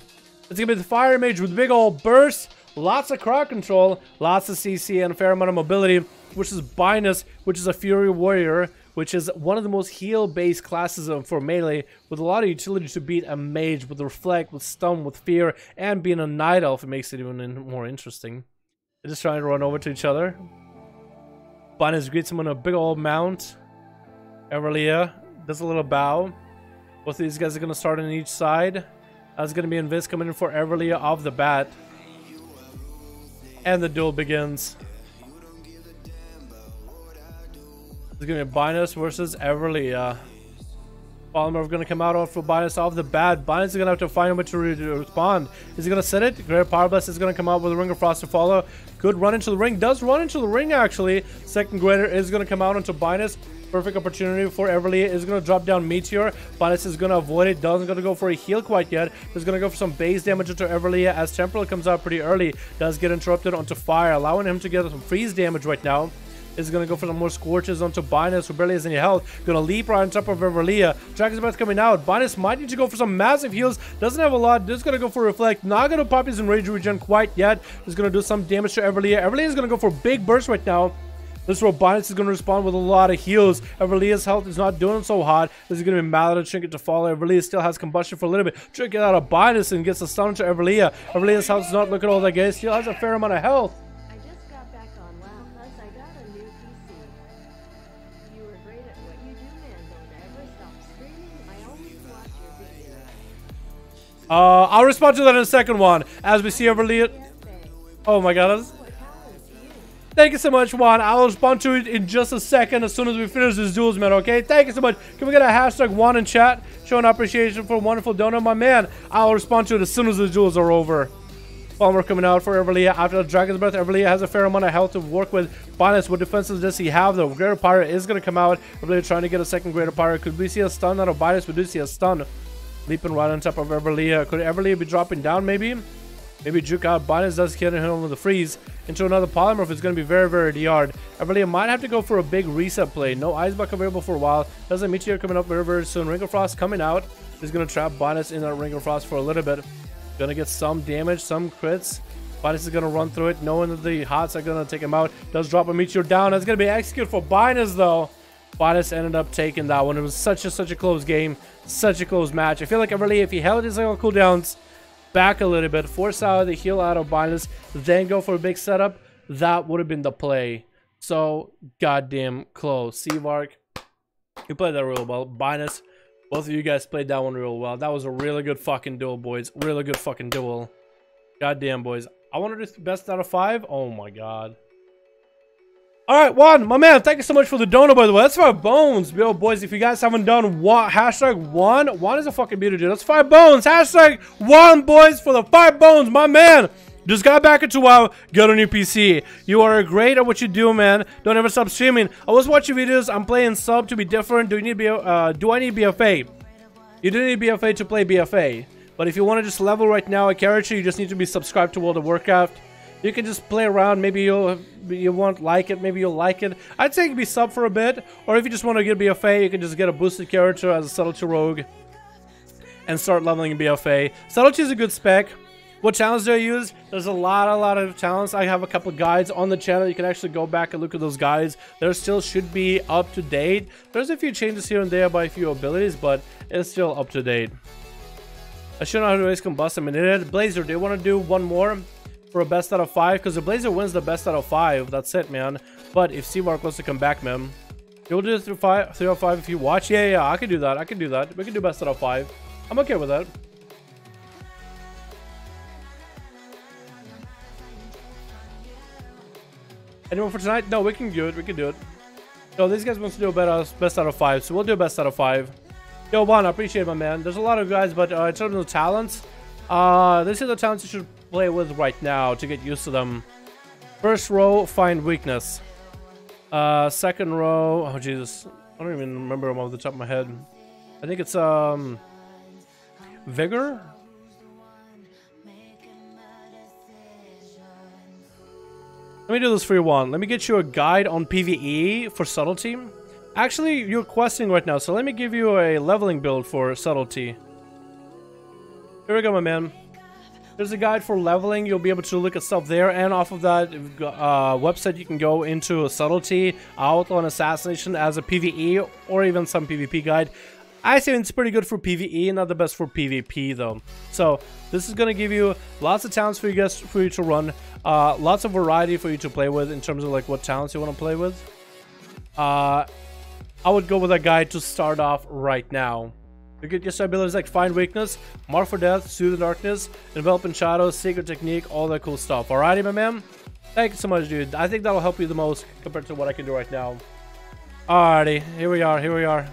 Speaker 1: It's gonna be the Fire Mage with big old burst. Lots of crowd control. Lots of CC and a fair amount of mobility. Which is Binus, which is a Fury Warrior. Which is one of the most heal-based classes for melee. With a lot of utility to beat a Mage. With Reflect, with Stun, with Fear. And being a Night Elf, it makes it even more interesting. They're just trying to run over to each other. Binus greets him on a big old mount. Everlia does a little bow. Both of these guys are going to start on each side. That's going to be Invis coming in for Everlia off the bat. And the duel begins. It's going to be Binus versus Everlia. Polymer are going to come out for Binus off the bat. Binus is going to have to find a way to respond. Is he going to set it? Great Power Blast is going to come out with a Ring of Frost to follow. Good run into the ring. Does run into the ring, actually. Second Greater is going to come out onto Binus. Perfect opportunity for Everly. Is going to drop down Meteor. Binus is going to avoid it. Doesn't going to go for a heal quite yet. Is going to go for some base damage into Everly as Temporal comes out pretty early. Does get interrupted onto Fire, allowing him to get some freeze damage right now. Is going to go for some more scorches onto Binus, who barely has any health. Going to leap right on top of Everlia. Dragon's Breath coming out. Binus might need to go for some massive heals. Doesn't have a lot. Just going to go for Reflect. Not going to pop his Enrage Regen quite yet. Is going to do some damage to Everlia. Everlia is going to go for a big burst right now. This row Binus is going to respond with a lot of heals. Everlia's health is not doing so hot. This is going to be Maladin Trinket to follow. Everlia still has combustion for a little bit. Trinket out of Binus and gets a stun to Everlia. Everlia's health is not looking all that good. Still has a fair amount of health. I'll respond to that in a second one. As we see Everly. Oh my god. Thank you so much, Juan. I'll respond to it in just a second as soon as we finish this duels, man, okay? Thank you so much. Can we get a hashtag Juan in chat? Showing appreciation for a wonderful donor, my man. I'll respond to it as soon as the duels are over. Palmer coming out for Everlia after the Dragon's Breath. Everlia has a fair amount of health to work with. Binus, what defenses does he have though? Greater Pirate is going to come out. Everlia trying to get a second Greater Pirate. Could we see a stun out of Binus? We do see a stun. Leaping right on top of Everlia. Could Everlia be dropping down maybe? Maybe juke out. Binus does hit him with the freeze into another polymorph. It's going to be very, very hard. Everlia might have to go for a big reset play. No Ice Buck available for a while. There's a Meteor coming up very, very soon. Ring of Frost coming out. He's going to trap Binus in that Ring of Frost for a little bit. Going to get some damage, some crits. Binus is gonna run through it, knowing that the Hots are gonna take him out. Does drop a meteor down. That's gonna be executed for Binus though. Binus ended up taking that one. It was such a close game, such a close match. I feel like Everly, if he held his cooldowns back a little bit, force out the heal out of Binus, then go for a big setup, that would have been the play. So goddamn close. Seavark, you played that real well. Binus, both of you guys played that one real well. That was a really good fucking duel, boys. Really good fucking duel. Goddamn, boys. I wanted to do best out of 5. Oh my god. Alright, Juan, my man, thank you so much for the donor, by the way. That's 5 bones. Yo, boys, if you guys haven't done hashtag Juan is a fucking beauty, dude. That's 5 bones. Hashtag Juan, boys, for the 5 bones, my man. Just got back into WoW, get on your PC. You are great at what you do, man. Don't ever stop streaming. I was watching videos. I'm playing sub to be different. Do I need BFA? You don't need BFA to play BFA. But if you want to just level right now a character, you just need to be subscribed to World of Warcraft. You can just play around. Maybe you won't like it. Maybe you'll like it. I'd say you can be sub for a bit. Or if you just want to get BFA, you can just get a boosted character as a subtlety rogue and start leveling in BFA. Subtlety is a good spec. What talents do I use? There's a lot of talents. I have a couple of guides on the channel. You can actually go back and look at those guides. There still should be up to date. There's a few changes here and there by a few abilities, but it's still up to date. I should know how to raise combust a minute. Blazer, do you want to do one more for a best out of 5? Because the Blazer wins the best out of 5. That's it, man. But if Seavark wants to come back, man, you'll do 3 out of 5 if you watch. Yeah, I can do that. I can do that. We can do best out of 5. I'm okay with that. Anyone for tonight? No, we can do it. We can do it. No, these guys want to do a best out of 5, so we'll do a best out of 5. Yo, Juan, I appreciate it, my man. There's a lot of guys, but in terms of the talents, these are the talents you should play with right now to get used to them. First row, find weakness. Second row, oh Jesus, I don't even remember them off the top of my head. I think it's vigor. Let me do this for you, Juan. Let me get you a guide on PvE for subtlety. Actually, you're questing right now, so let me give you a leveling build for subtlety. Here we go, my man. There's a guide for leveling. You'll be able to look at stuff there, and off of that website, you can go into a subtlety, outlaw, and assassination as a PvE, or even some PvP guide. I say it's pretty good for PvE, not the best for PvP though. So this is gonna give you lots of talents for you to run, lots of variety for you to play with in terms of like what talents you want to play with. I would go with a guide to start off right now. You get your abilities like Find Weakness, Mark for Death, Soothe the Darkness, Envelop in Shadows, Secret Technique, all that cool stuff. Alrighty, my man? Thank you so much, dude. I think that'll help you the most compared to what I can do right now. Alrighty, here we are, here we are.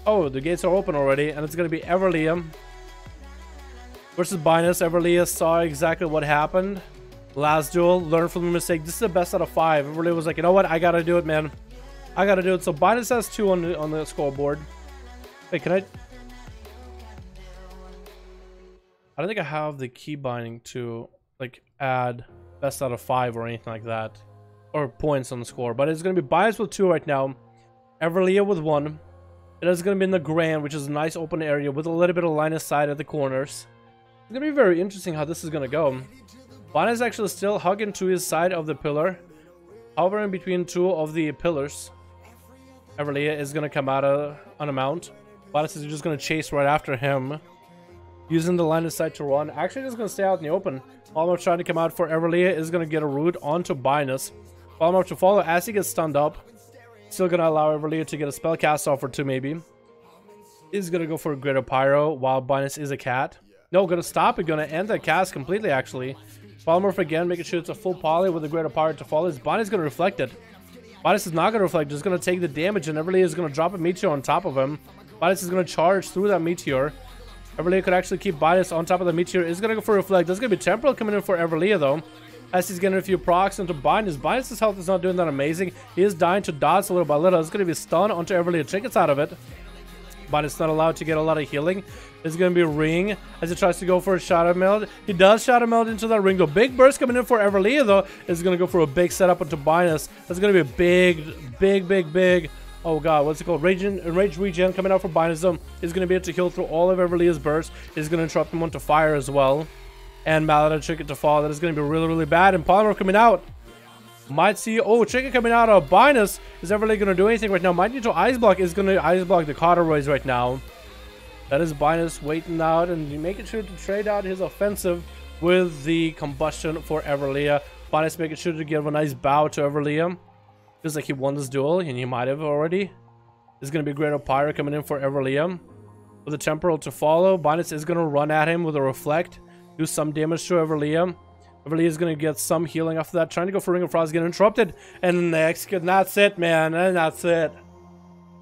Speaker 1: Oh, the gates are open already, and it's going to be Everly versus Binus. Everly saw exactly what happened last duel, learned from the mistake. This is the best out of 5. Everly was like, you know what? I got to do it, man. I got to do it. So Binus has 2 on the scoreboard. Wait, can I don't think I have the key binding to like add best out of 5 or anything like that, or points on the score. But it's going to be Binus with 2 right now, Everly with 1. It is going to be in the Grand, which is a nice open area with a little bit of line of sight at the corners. It's going to be very interesting how this is going to go. Binus is actually still hugging to his side of the pillar, hovering between 2 of the pillars. Everly is going to come out on a mount. Binus is just going to chase right after him, using the line of sight to run. Actually, just going to stay out in the open. Palmer trying to come out for Everly is going to get a root onto Binus. Palmer to follow as he gets stunned up. Still gonna allow Everly to get a spell cast off or 2 maybe. Is gonna go for a Greater Pyro while Binus is a cat. No, gonna stop it, gonna end that cast completely actually. Polymorph again, making sure it's a full poly with a Greater Pyro to follow. Binus gonna reflect it. Binus is not gonna reflect, just gonna take the damage, and Everly is gonna drop a meteor on top of him. Binus is gonna charge through that meteor. Everly could actually keep Binus on top of the meteor. Is gonna go for reflect. There's gonna be Temporal coming in for Everly though, as he's getting a few procs into Binus. Binus' health is not doing that amazing. He is dying to dots a little by little. It's going to be stun onto Everly. Trinkets out of it. Binus not allowed to get a lot of healing. It's going to be a ring as he tries to go for a Shadow Meld. He does Shadow Meld into that ring though. Big burst coming in for Everly though. Is going to go for a big setup onto Binus. That's going to be a big. Oh god, what's it called? Rage regen coming out for Binus though. Is going to be able to heal through all of Everly's burst. Is going to interrupt him onto fire as well. and Mallet and Chicken to fall. That is going to be really, really bad. And Polymer coming out. Might see, oh, Chicken coming out of Binus. Is Everly going to do anything right now? Might need to Ice Block. Is going to Ice Block the Corduroys right now. That is Binus waiting out and making sure to trade out his offensive with the Combustion for Everly. Binus making sure to give a nice bow to Everly. Feels like he won this duel, and he might have already. There's going to be Great Pyre coming in for Everly. With a Temporal to follow, Binus is going to run at him with a Reflect. Do some damage to Everly. Everly is going to get some healing after that. Trying to go for Ring of Frost, getting interrupted. And next, and that's it, man. And that's it.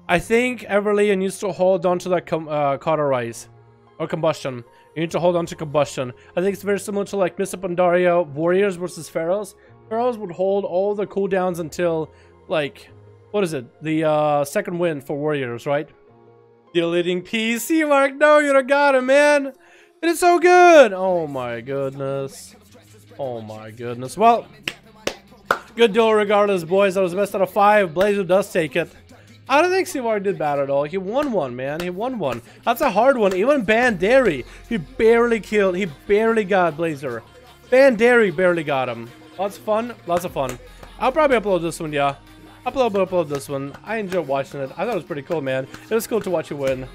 Speaker 1: I think Everly needs to hold on to that Cauterize. Or Combustion. You need to hold on to Combustion. I think it's very similar to like Mr. Pandaria Warriors versus Pharaohs. Pharaohs would hold all the cooldowns until, like, what is it? The second win for Warriors, right? Deleting PC Mark. No, you don't got it, man. It is so good. Oh my goodness. Oh my goodness. Well, good duel regardless, boys. That was the best out of 5. Blazer does take it. I don't think Sivar did bad at all. He won one, man. He won one. That's a hard one. Even Bandari, he barely killed. He barely got Blazer. Bandari barely got him. Lots of fun. Lots of fun. I'll probably upload this one, yeah. Upload this one. I enjoyed watching it. I thought it was pretty cool, man. It was cool to watch you win.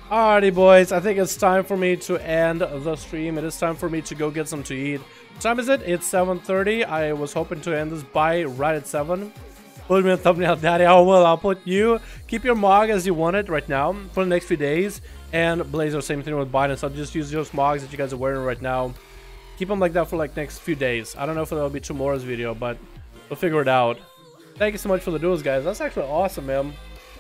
Speaker 1: Alrighty, boys. I think it's time for me to end the stream. It is time for me to go get some to eat. What time is it? It's 7:30. I was hoping to end this by right at 7. Put me a thumbnail, daddy. Oh, well, I'll put you. Keep your mog as you want it right now for the next few days. And Blazer, same thing with Binance. I'll just use those mogs that you guys are wearing right now. Keep them like that for like next few days. I don't know if there'll be tomorrow's video, but we'll figure it out. Thank you so much for the duels, guys. That's actually awesome, man.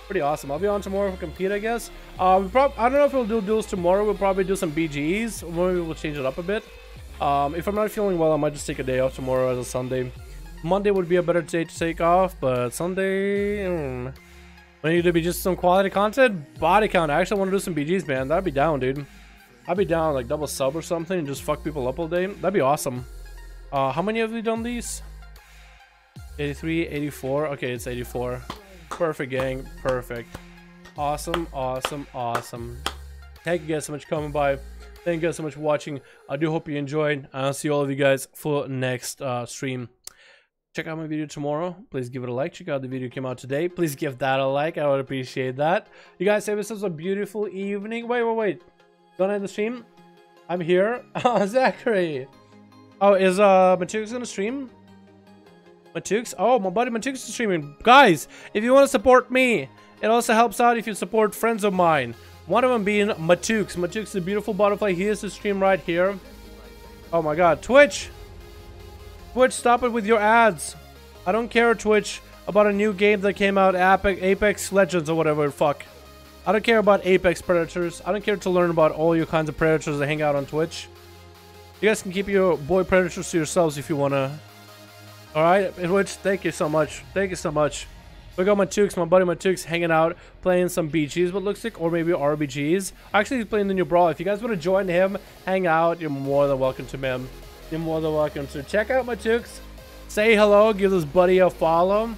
Speaker 1: Pretty awesome. I'll be on tomorrow for compete, I guess. I don't know if we'll do duels tomorrow. We'll probably do some BGs, or maybe we'll change it up a bit. If I'm not feeling well, I might just take a day off tomorrow as a Sunday. Monday would be a better day to take off, but Sunday, I need to be just some quality content. Body count. I actually want to do some BGs, man. That'd be down, dude. I'd be down like double sub or something and just fuck people up all day. That'd be awesome. How many have we done these? 83, 84. Okay, it's 84. Perfect, gang. Perfect. Awesome, awesome, awesome. Thank you guys so much for coming by. Thank you guys so much for watching. I do hope you enjoyed. I'll see all of you guys for next stream. Check out my video tomorrow. Please give it a like. Check out the video that came out today. Please give that a like. I would appreciate that. You guys have yourselves a beautiful evening. Wait. Don't end the stream. I'm here. Zachary. Oh, is Matux gonna stream? Matux? Oh, my buddy Matux is streaming. Guys, if you want to support me, it also helps out if you support friends of mine. One of them being Matux. Matux is a beautiful butterfly. He is the stream right here. Oh my god. Twitch! Twitch, stop it with your ads. I don't care, Twitch, about a new game that came out, Apex Legends or whatever the fuck. I don't care about Apex Predators. I don't care to learn about all your kinds of Predators that hang out on Twitch. You guys can keep your boy Predators to yourselves if you wanna. Alright, Twitch, thank you so much. Thank you so much. We got Matux, my buddy Matux, hanging out, playing some BGs, what looks like, or maybe RBGs. Actually, he's playing the new Brawl. If you guys want to join him, hang out, you're more than welcome to him. You're more than welcome to check out Matux. Say hello, give this buddy a follow.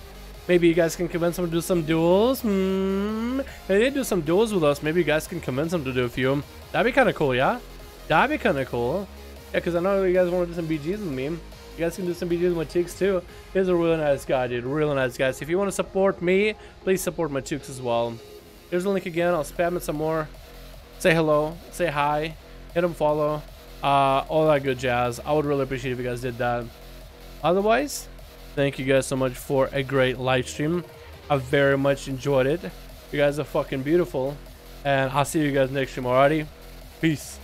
Speaker 1: Maybe you guys can convince him to do some duels. Maybe they do some duels with us. Maybe you guys can convince him to do a few. That'd be kind of cool, yeah? That'd be kind of cool. Yeah, because I know you guys want to do some BGs with me. You guys can do some BGs with Matux too. He's a really nice guy, dude. Really nice guy. So if you want to support me, please support Matux as well. Here's the link again. I'll spam it some more. Say hello. Say hi. Hit him follow. All that good jazz. I would really appreciate if you guys did that. Otherwise, thank you guys so much for a great live stream. I very much enjoyed it. You guys are fucking beautiful. And I'll see you guys next stream, alrighty? Peace.